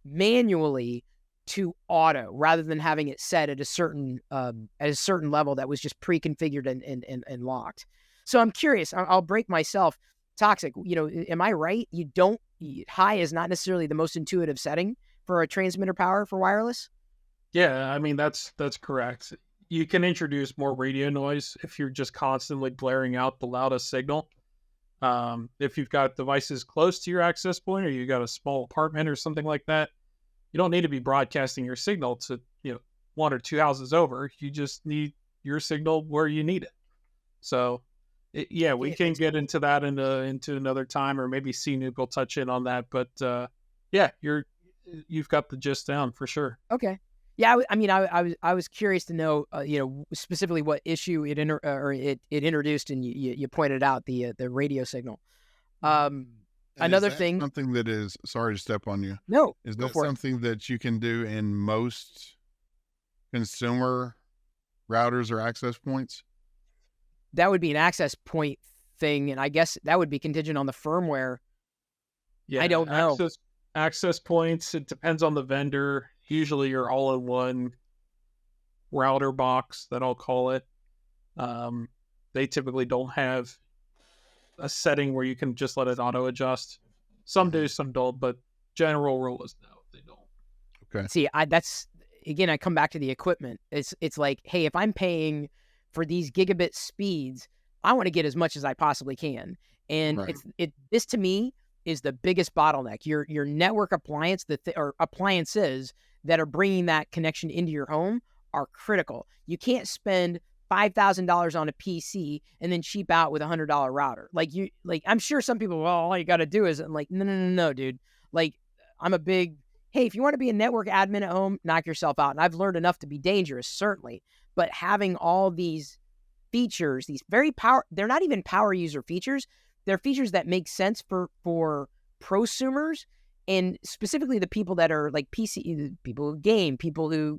S1: manually to auto, rather than having it set at a certain level that was just pre-configured and locked. So I'm curious. I'll break myself. Toxic, am I right? High is not necessarily the most intuitive setting for a transmitter power for wireless?
S3: Yeah, I mean, that's correct. You can introduce more radio noise if you're just constantly blaring out the loudest signal. If you've got devices close to your access point, or you got a small apartment or something like that, you don't need to be broadcasting your signal to, one or two houses over. You just need your signal where you need it. So, we can get into that into another time, or maybe Snoop will touch in on that. But you've got the gist down for sure.
S1: Okay. Yeah, I was curious to know, specifically what issue it introduced, and you pointed out the radio signal. Another thing,
S4: something that is, sorry to step on you.
S1: No,
S4: is that something that you can do in most consumer routers or access points?
S1: That would be an access point thing, and I guess that would be contingent on the firmware.
S3: Yeah,
S1: I don't know.
S3: Access points, it depends on the vendor. Usually your all-in-one router box, that I'll call it. They typically don't have a setting where you can just let it auto-adjust. Some do, some don't, but general rule is no, they don't.
S4: Okay.
S1: See, I come back to the equipment. It's like, hey, if I'm paying for these gigabit speeds, I want to get as much as I possibly can. And right. This to me is the biggest bottleneck. Your network appliance, or appliances that are bringing that connection into your home are critical. You can't spend $5,000 on a PC and then cheap out with $100 router. I'm sure some people, well, all you got to do is, I'm like, no, dude. Like, I'm a big, hey, if you want to be a network admin at home, knock yourself out. And I've learned enough to be dangerous, certainly. But having all these features, they're not even power user features. They're features that make sense for prosumers, and specifically the people that are like PC, people who game, people who,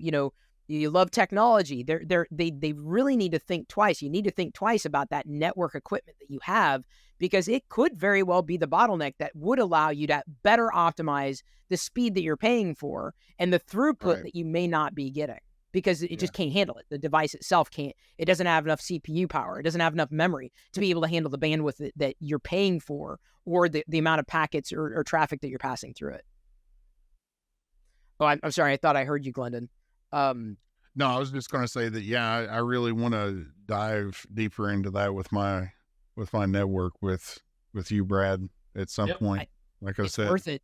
S1: you love technology. They really need to think twice. You need to think twice about that network equipment that you have, because it could very well be the bottleneck that would allow you to better optimize the speed that you're paying for and the throughput that you may not be getting, because it just can't handle it. The device itself can't. It doesn't have enough CPU power. It doesn't have enough memory to be able to handle the bandwidth that you're paying for, or the amount of packets or traffic that you're passing through it. Oh, I'm sorry. I thought I heard you, Glendon.
S4: No, I was just going to say that, I really want to dive deeper into that with my network with you, Brad, at some point. Like I said,
S1: it's worth it.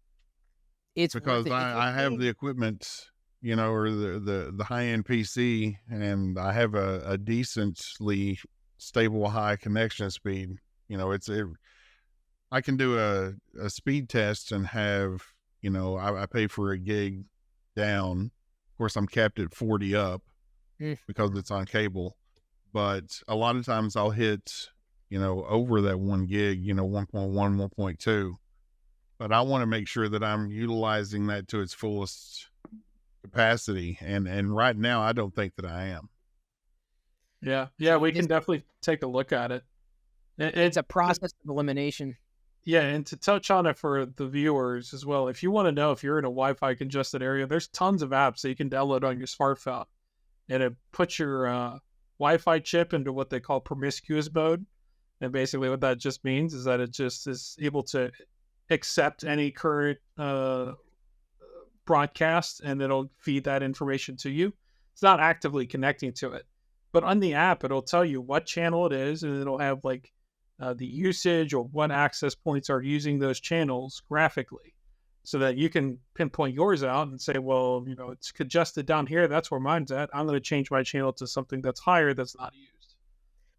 S1: It's
S4: because
S1: worth it.
S4: I have the equipment, or the high-end PC, and I have a decently stable high connection speed. I can do a speed test and have, I pay for a gig down. Of course, I'm capped at 40 up because it's on cable. But a lot of times I'll hit, over that 1 gig, 1.1, 1.2. but I want to make sure that I'm utilizing that to its fullest capacity. And right now, I don't think that I am.
S3: Yeah, we can definitely take a look at it.
S1: It's a process of elimination.
S3: Yeah, and to touch on it for the viewers as well, if you want to know if you're in a Wi-Fi congested area, there's tons of apps that you can download on your smartphone, and it puts your Wi-Fi chip into what they call promiscuous mode. And basically what that just means is that it just is able to accept any current broadcast, and it'll feed that information to you. It's not actively connecting to it. But on the app, it'll tell you what channel it is, and it'll have like the usage or what access points are using those channels graphically, so that you can pinpoint yours out and say, well, it's congested down here. That's where mine's at. I'm going to change my channel to something that's higher that's not used.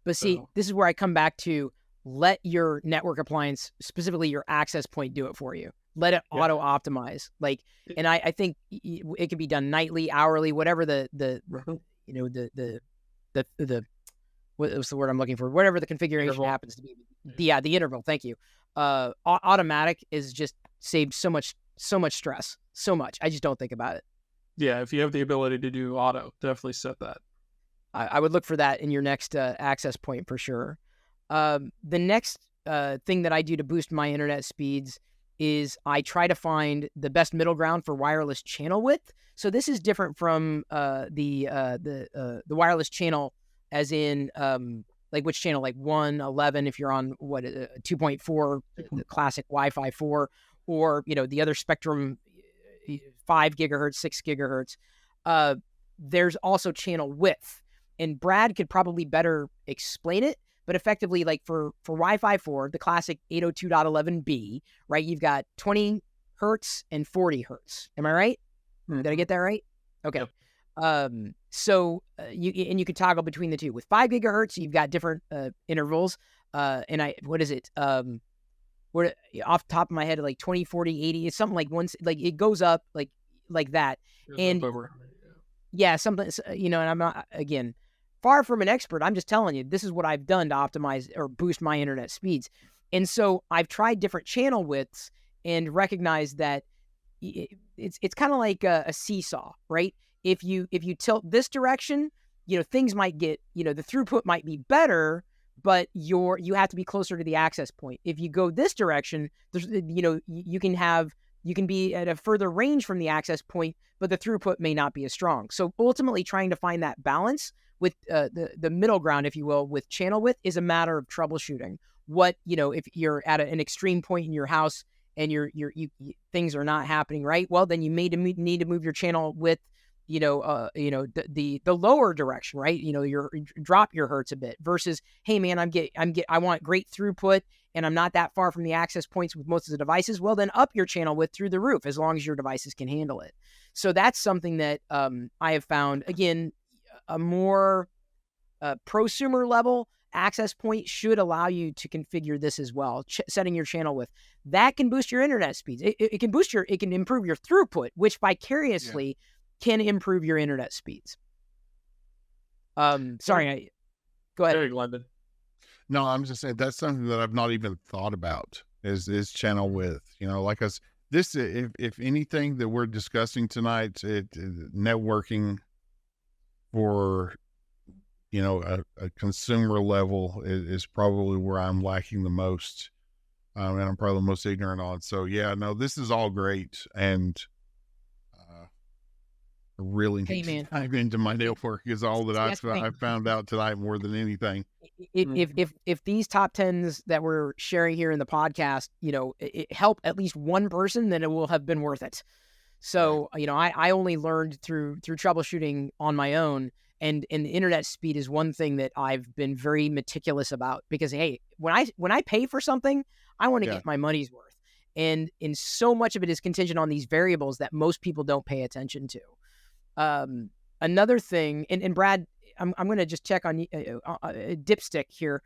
S1: But see, this is where I come back to let your network appliance, specifically your access point, do it for you. Let it auto optimize. And I think it can be done nightly, hourly, whatever what's the word I'm looking for? Whatever the configuration
S3: interval
S1: happens to be. The interval. Thank you. Automatic is just saved so much stress. So much. I just don't think about it.
S3: Yeah, if you have the ability to do auto, definitely set that.
S1: I would look for that in your next access point for sure. The next thing that I do to boost my internet speeds is I try to find the best middle ground for wireless channel width. So this is different from the wireless channel, as in like which channel, like 111 if you're on 2.4, the classic Wi-Fi 4, or the other spectrum 5 gigahertz, 6 gigahertz. There's also channel width, and Brad could probably better explain it. But effectively, like for Wi-Fi 4, the classic 802.11b, right? You've got 20 hertz and 40 hertz. Am I right? Did I get that right? Okay. Yep. So you can toggle between the two. With 5 gigahertz, you've got different intervals. Off the top of my head, like 20, 40, 80. It's something like it goes up like that. And yeah, something. And I'm not, again, far from an expert. I'm just telling you, this is what I've done to optimize or boost my internet speeds. And so I've tried different channel widths and recognized that it's kind of like a seesaw, right? If you tilt this direction, things might get, the throughput might be better, but you have to be closer to the access point. If you go this direction, there's, you can be at a further range from the access point, but the throughput may not be as strong. So ultimately trying to find that balance with the middle ground, if you will, with channel width is a matter of troubleshooting. If you're at an extreme point in your house and things are not happening right, well, then you may need to move your channel width, the lower direction, right? Drop your hertz a bit versus, hey man, I want great throughput and I'm not that far from the access points with most of the devices. Well, then up your channel width through the roof as long as your devices can handle it. So that's something that I have found, again, a more prosumer level access point should allow you to configure this as well, setting your channel width. That can boost your internet speeds. It can improve your throughput, which vicariously can improve your internet speeds. Sorry, go ahead.
S3: Very Glendon.
S4: No, I'm just saying that's something that I've not even thought about is channel width. Like us, this, if anything that we're discussing tonight, networking for, a consumer level is probably where I'm lacking the most. And I'm probably the most ignorant on. So yeah, no, this is all great. And I really need to dive into my network is all that I found out tonight more than anything.
S1: If these top 10s that we're sharing here in the podcast, it help at least one person, then it will have been worth it. So, I only learned through troubleshooting on my own, and the internet speed is one thing that I've been very meticulous about because, hey, when I pay for something, I want to get my money's worth. And so much of it is contingent on these variables that most people don't pay attention to. Another thing, and Brad, I'm going to just check on Dipstick here.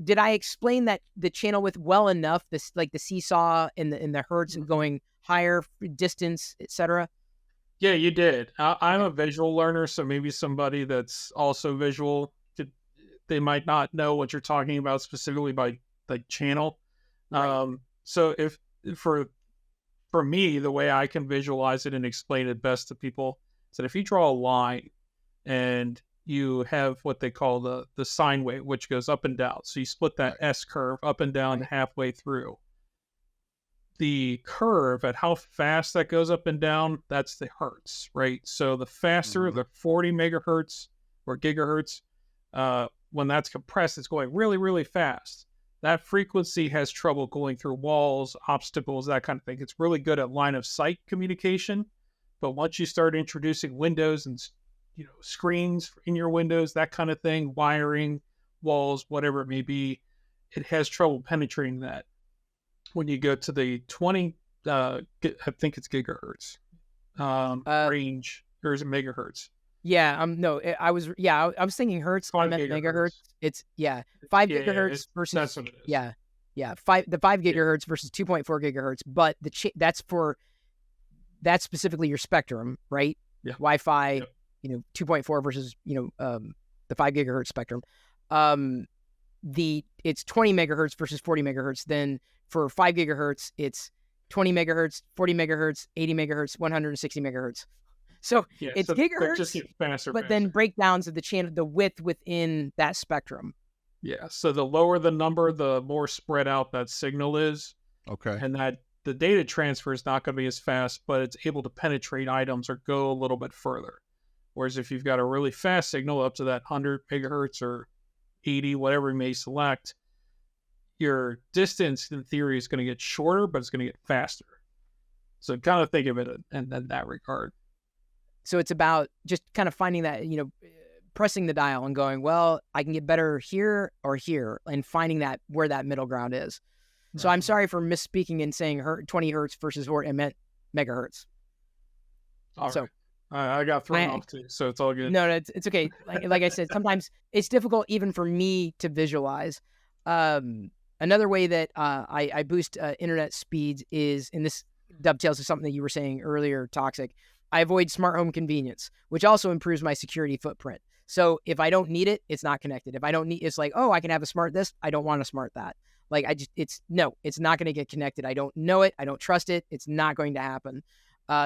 S1: Did I explain that the channel width well enough? This, like the seesaw and the hertz and going higher distance, etc.
S3: Yeah, you did. I'm a visual learner, so maybe somebody that's also visual, they might not know what you're talking about specifically by like channel. Right. So for me, the way I can visualize it and explain it best to people is that if you draw a line and you have what they call the sine wave, which goes up and down. So you split that S curve up and down halfway through. The curve at how fast that goes up and down, that's the hertz, right? So the faster, the 40 megahertz or gigahertz, when that's compressed, it's going really, really fast. That frequency has trouble going through walls, obstacles, that kind of thing. It's really good at line of sight communication. But once you start introducing windows and screens in your windows, that kind of thing, wiring, walls, whatever it may be, it has trouble penetrating that. When you go to the 20, I think it's gigahertz range, or is it megahertz?
S1: Yeah, no, I was thinking hertz. I meant megahertz. It's 5 gigahertz versus
S3: that's what it is.
S1: The 5 gigahertz versus 2.4 gigahertz. But that's specifically your spectrum, right?
S3: Yeah.
S1: Wi-Fi, 2.4 versus the 5 gigahertz spectrum. It's 20 megahertz versus 40 megahertz. Then for 5 gigahertz, it's 20 megahertz, 40 megahertz, 80 megahertz, 160 megahertz. So it's gigahertz,
S3: just get faster,
S1: then breakdowns of the channel, the width within that spectrum.
S3: Yeah. So the lower the number, the more spread out that signal is.
S4: Okay.
S3: And that the data transfer is not going to be as fast, but it's able to penetrate items or go a little bit further. Whereas if you've got a really fast signal up to that 100 megahertz or 80, whatever you may select, your distance in theory is going to get shorter, but it's going to get faster. So kind of think of it in that regard.
S1: So it's about just kind of finding that, pressing the dial and going, well, I can get better here or here, and finding that where that middle ground is. Right. So I'm sorry for misspeaking and saying 20 hertz versus I meant megahertz.
S3: All right. I got thrown off too, so it's all good.
S1: No, it's okay. Like I said, sometimes it's difficult even for me to visualize. Another way that I boost internet speeds is, and this dovetails to something that you were saying earlier, Toxic, I avoid smart home convenience, which also improves my security footprint. So if I don't need it, it's not connected. If I don't need, it's like, oh, I can have a smart this. I don't want a smart that. Like it's not going to get connected. I don't know it. I don't trust it. It's not going to happen.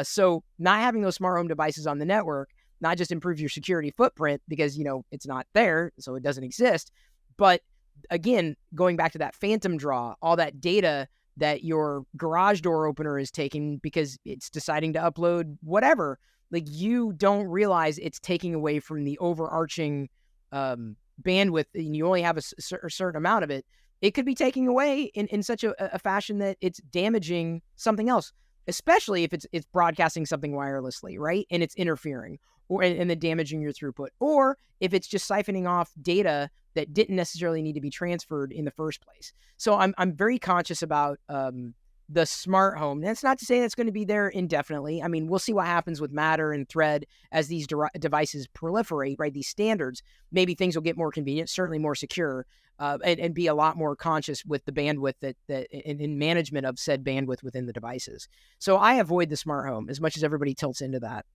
S1: So not having those smart home devices on the network, not just improves your security footprint because, it's not there, so it doesn't exist. But again, going back to that phantom draw, all that data that your garage door opener is taking because it's deciding to upload whatever, like you don't realize it's taking away from the overarching bandwidth, and you only have a certain amount of it. It could be taking away in such a fashion that it's damaging something else, especially if it's broadcasting something wirelessly, right? And it's interfering and then damaging your throughput. Or if it's just siphoning off data that didn't necessarily need to be transferred in the first place. So I'm very conscious about the smart home. That's not to say that's going to be there indefinitely. I mean, we'll see what happens with Matter and Thread as these devices proliferate, right? These standards, maybe things will get more convenient, certainly more secure, and be a lot more conscious with the bandwidth that in management of said bandwidth within the devices. So I avoid the smart home as much as everybody tilts into that.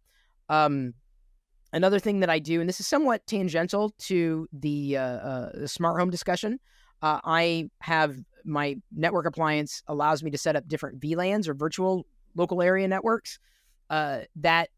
S1: Another thing that I do, and this is somewhat tangential to the smart home discussion, I have my network appliance allows me to set up different VLANs or virtual local area networks. That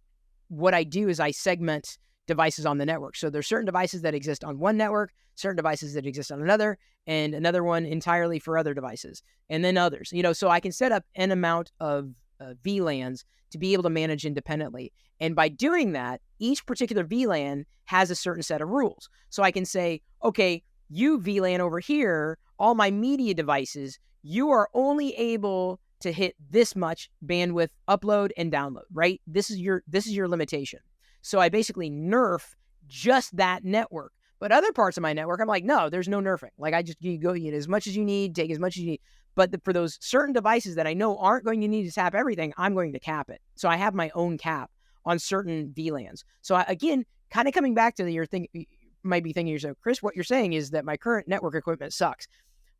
S1: what I do is I segment devices on the network. So there's certain devices that exist on one network, certain devices that exist on another, and another one entirely for other devices, and then others. So I can set up an amount of VLANs to be able to manage independently. And by doing that, each particular VLAN has a certain set of rules. So I can say, okay, you VLAN over here, all my media devices, you are only able to hit this much bandwidth upload and download, right? This is your limitation. So I basically nerf just that network. But other parts of my network, I'm like, no, there's no nerfing. Like you go get as much as you need, take as much as you need. But for those certain devices that I know aren't going to need to tap everything, I'm going to cap it. So I have my own cap on certain VLANs. So again, kind of coming back to your thing, you might be thinking to yourself, Chris, what you're saying is that my current network equipment sucks.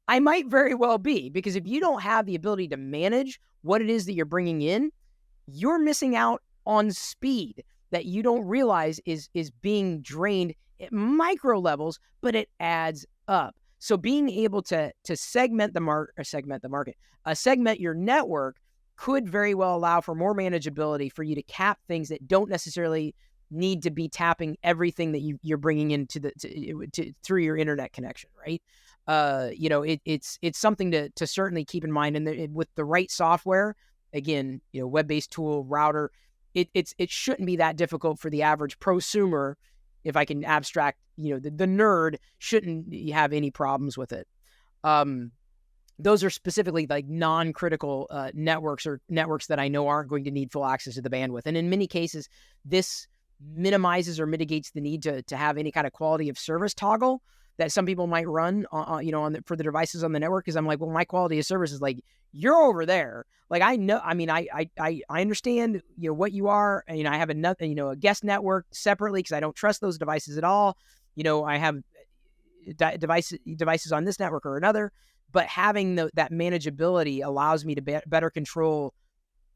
S1: I might very well be, because if you don't have the ability to manage what it is that you're bringing in, you're missing out on speed that you don't realize is being drained at micro levels, but it adds up. So being able to segment your network could very well allow for more manageability for you to cap things that don't necessarily need to be tapping everything that you're bringing into through your internet connection, right? It's something to certainly keep in mind, and with the right software, again, web-based tool, router, it shouldn't be that difficult for the average prosumer. If I can abstract, the nerd shouldn't have any problems with it. Those are specifically like non-critical networks or networks that I know aren't going to need full access to the bandwidth. And in many cases, this minimizes or mitigates the need to have any kind of quality of service toggle that some people might run for the devices on the network. Because I'm like, well, my quality of service is like, you're over there. Like, I know, I mean, I understand, what you are. And I have a guest network separately because I don't trust those devices at all. I have devices on this network or another, but having that manageability allows me to better control,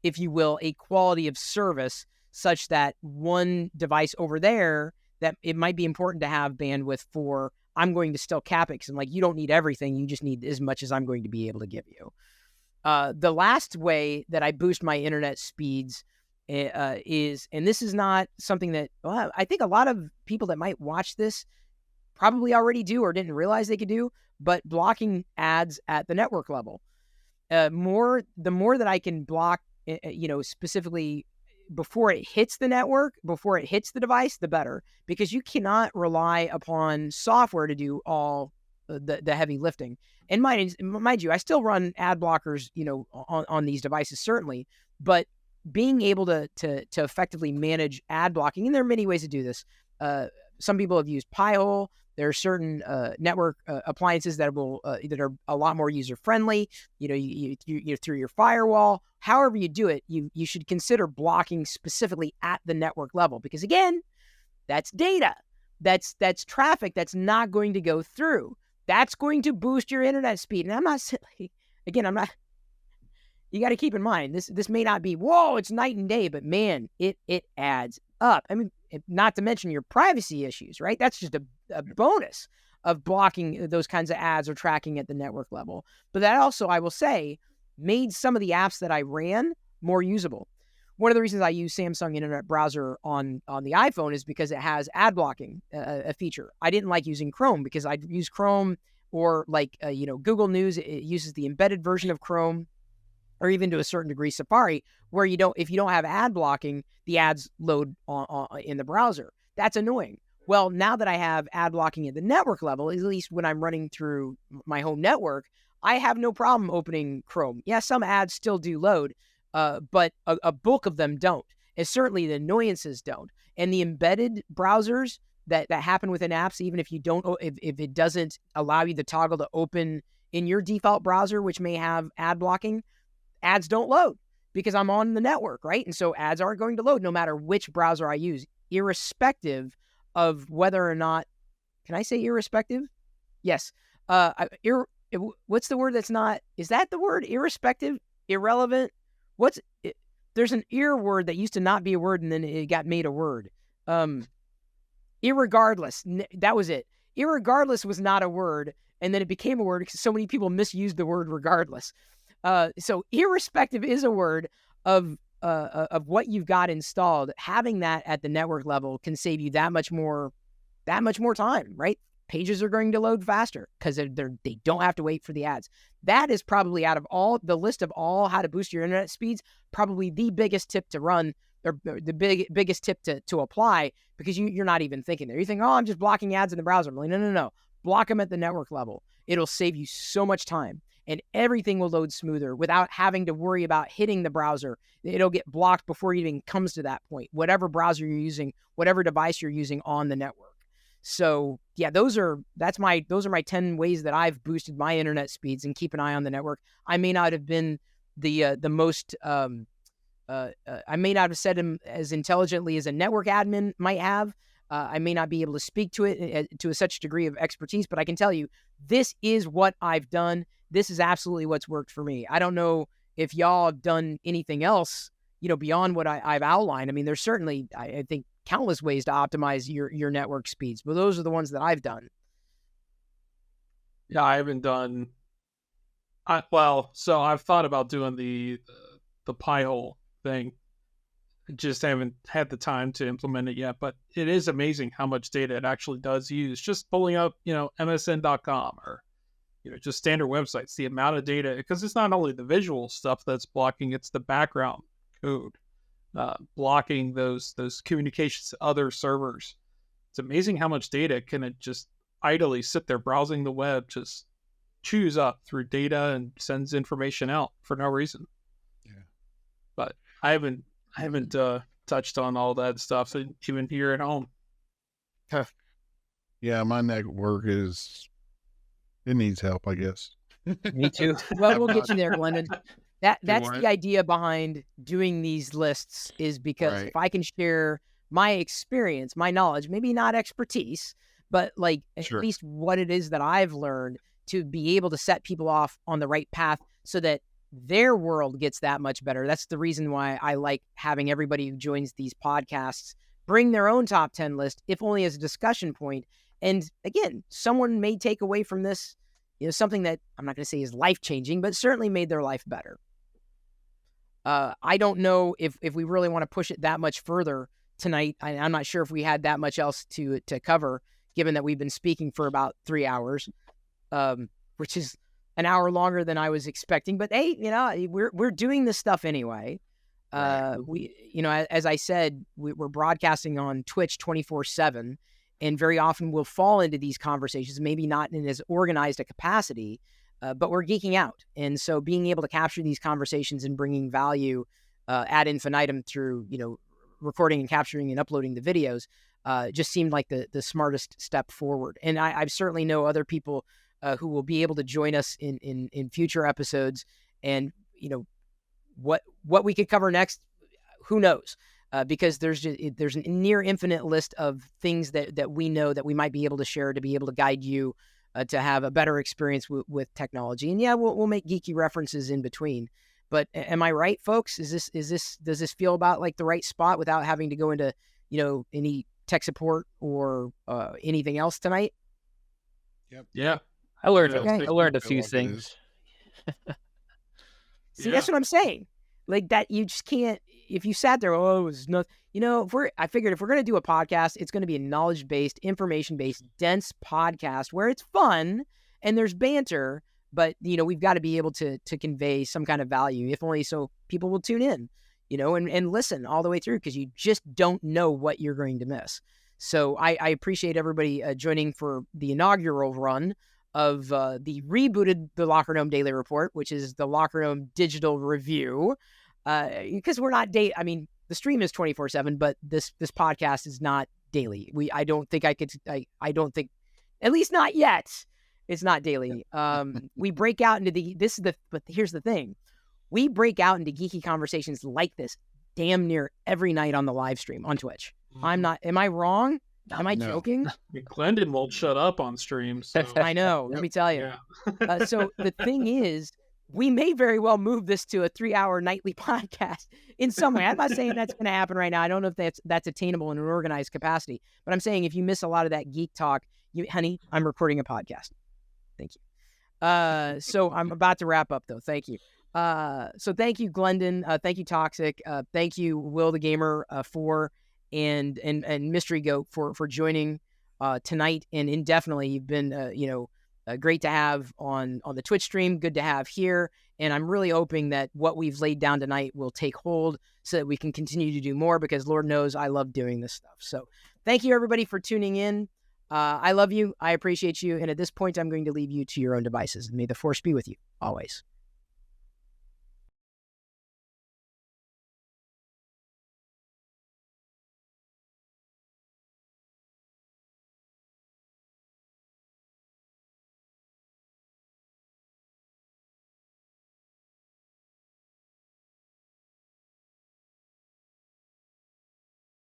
S1: if you will, a quality of service such that one device over there that it might be important to have bandwidth for, I'm going to still cap it because I'm like, you don't need everything. You just need as much as I'm going to be able to give you. The last way that I boost my internet speeds is, and this is not something that, well, I think a lot of people that might watch this probably already do or didn't realize they could do, but blocking ads at the network level. The more that I can block, specifically before it hits the network, before it hits the device, the better, because you cannot rely upon software to do all the heavy lifting. And mind you, I still run ad blockers, on these devices, certainly, but being able to effectively manage ad blocking, and there are many ways to do this. Some people have used Pi-hole. There are certain network appliances that are a lot more user friendly. You through your firewall. However you do it, you should consider blocking specifically at the network level, because again, that's data, that's traffic that's not going to go through. That's going to boost your internet speed. And I'm not. You got to keep in mind this may not be it's night and day, but man, it adds up. I mean, not to mention your privacy issues, right? That's just a bonus of blocking those kinds of ads or tracking at the network level. But that also, I will say, made some of the apps that I ran more usable. One of the reasons I use Samsung Internet Browser on the iPhone is because it has ad blocking, a feature. I didn't like using Chrome because I'd use Chrome or Google News. It uses the embedded version of Chrome, or even to a certain degree Safari, where if you don't have ad blocking, the ads load in the browser. That's annoying. Well, now that I have ad blocking at the network level, at least when I'm running through my home network, I have no problem opening Chrome. Yeah, some ads still do load, but a bulk of them don't. And certainly the annoyances don't. And the embedded browsers that happen within apps, even if if it doesn't allow you the toggle to open in your default browser, which may have ad blocking, ads don't load because I'm on the network, right? And so ads aren't going to load no matter which browser I use, irrespective of whether or not, can I say irrespective? Yes. What's the word that's not, is that the word? Irrespective? Irrelevant? There's an ear word that used to not be a word and then it got made a word. Irregardless. That was it. Irregardless was not a word, and then it became a word because so many people misused the word regardless. So irrespective is a word of what you've got installed. Having that at the network level can save you that much more time, right? Pages are going to load faster because they don't have to wait for the ads. That is probably, out of all the list of all how to boost your internet speeds, probably the biggest tip to run, or the biggest tip to apply, because you're not even thinking there. You think, I'm just blocking ads in the browser. I'm like, no. Block them at the network level. It'll save you so much time. And everything will load smoother without having to worry about hitting the browser. It'll get blocked before it even comes to that point, whatever browser you're using, whatever device you're using on the network. So yeah, those are my 10 ways that I've boosted my internet speeds. And keep an eye on the network. I may not have been the most, I may not have said them as intelligently as a network admin might have. I may not be able to speak to it to such a degree of expertise, but I can tell you, this is what I've done. This is absolutely what's worked for me. I don't know if y'all have done anything else, beyond what I've outlined. I mean, there's certainly, I think, countless ways to optimize your network speeds, but those are the ones that I've done.
S3: Yeah, I haven't done. So I've thought about doing the Pi-hole thing. Just haven't had the time to implement it yet. But it is amazing how much data it actually does use. Just pulling up, MSN.com or just standard websites. The amount of data, because it's not only the visual stuff that's blocking; it's the background code blocking those communications to other servers. It's amazing how much data can it just idly sit there browsing the web, just chews up through data and sends information out for no reason.
S4: Yeah.
S3: But I haven't touched on all that stuff even here at home.
S4: Yeah, my network it needs help, I guess.
S5: Me too.
S1: Well, we'll get you there, Glendon. That's
S4: what?
S1: the idea behind doing these lists, is because
S4: Right.
S1: if I can share my experience, my knowledge, maybe not expertise, but like
S4: Sure.
S1: at least what it is that I've learned, to be able to set people off on the right path so that their world gets that much better. That's the reason why I like having everybody who joins these podcasts bring their own top 10 list, if only as a discussion point. And again, someone may take away from this, something that I'm not going to say is life-changing, but certainly made their life better. I don't know if we really want to push it that much further tonight. I'm not sure if we had that much else to cover, given that we've been speaking for about 3 hours, which is an hour longer than I was expecting. But hey, we're doing this stuff anyway.
S4: Right.
S1: We, as I said, we're broadcasting on Twitch 24/7, and very often we'll fall into these conversations, maybe not in as organized a capacity, but we're geeking out. And so being able to capture these conversations and bringing value ad infinitum through, recording and capturing and uploading the videos just seemed like the smartest step forward. And I certainly know other people who will be able to join us in future episodes. And, what we could cover next, who knows? Because there's a near infinite list of things that we know that we might be able to share, to be able to guide you to have a better experience with technology. And yeah, we'll make geeky references in between. But am I right, folks? Does this feel about like the right spot without having to go into any tech support or anything else tonight?
S4: Yep.
S3: Yeah.
S5: I learned
S1: Okay.
S5: I learned a
S4: Feel
S5: few
S4: like it
S5: things.
S1: See, that's what I'm saying. Like that, you just can't. If you sat there, oh, it's not. I figured if we're gonna do a podcast, it's gonna be a knowledge-based, information-based, dense podcast where it's fun and there's banter, but we've got to be able to convey some kind of value, if only so people will tune in, and listen all the way through, because you just don't know what you're going to miss. So I appreciate everybody joining for the inaugural run of the rebooted The Locker Room Daily Report, which is the Locker Room Digital Review. Because we're not the stream is 24/7, but this podcast is not daily. I don't think, at least not yet, it's not daily. We break out into but here's the thing. We break out into geeky conversations like this damn near every night on the live stream on Twitch. Am I wrong? Am I joking?
S3: Glendon won't shut up on stream. So.
S1: I know. Let me tell you.
S3: Yeah.
S1: So the thing is, we may very well move this to a 3-hour nightly podcast in some way. I'm not saying that's going to happen right now. I don't know if that's attainable in an organized capacity. But I'm saying if you miss a lot of that geek talk, honey, I'm recording a podcast. Thank you. So I'm about to wrap up, though. Thank you. So thank you, Glendon. Thank you, Toxic. Thank you, Will the Gamer, and Mysterygoat for joining tonight and indefinitely. You've been great to have on the Twitch stream, good to have here, and I'm really hoping that what we've laid down tonight will take hold so that we can continue to do more, because Lord knows I love doing this stuff. So thank you, everybody, for tuning in. I love you. I appreciate you. And at this point, I'm going to leave you to your own devices. May the force be with you always.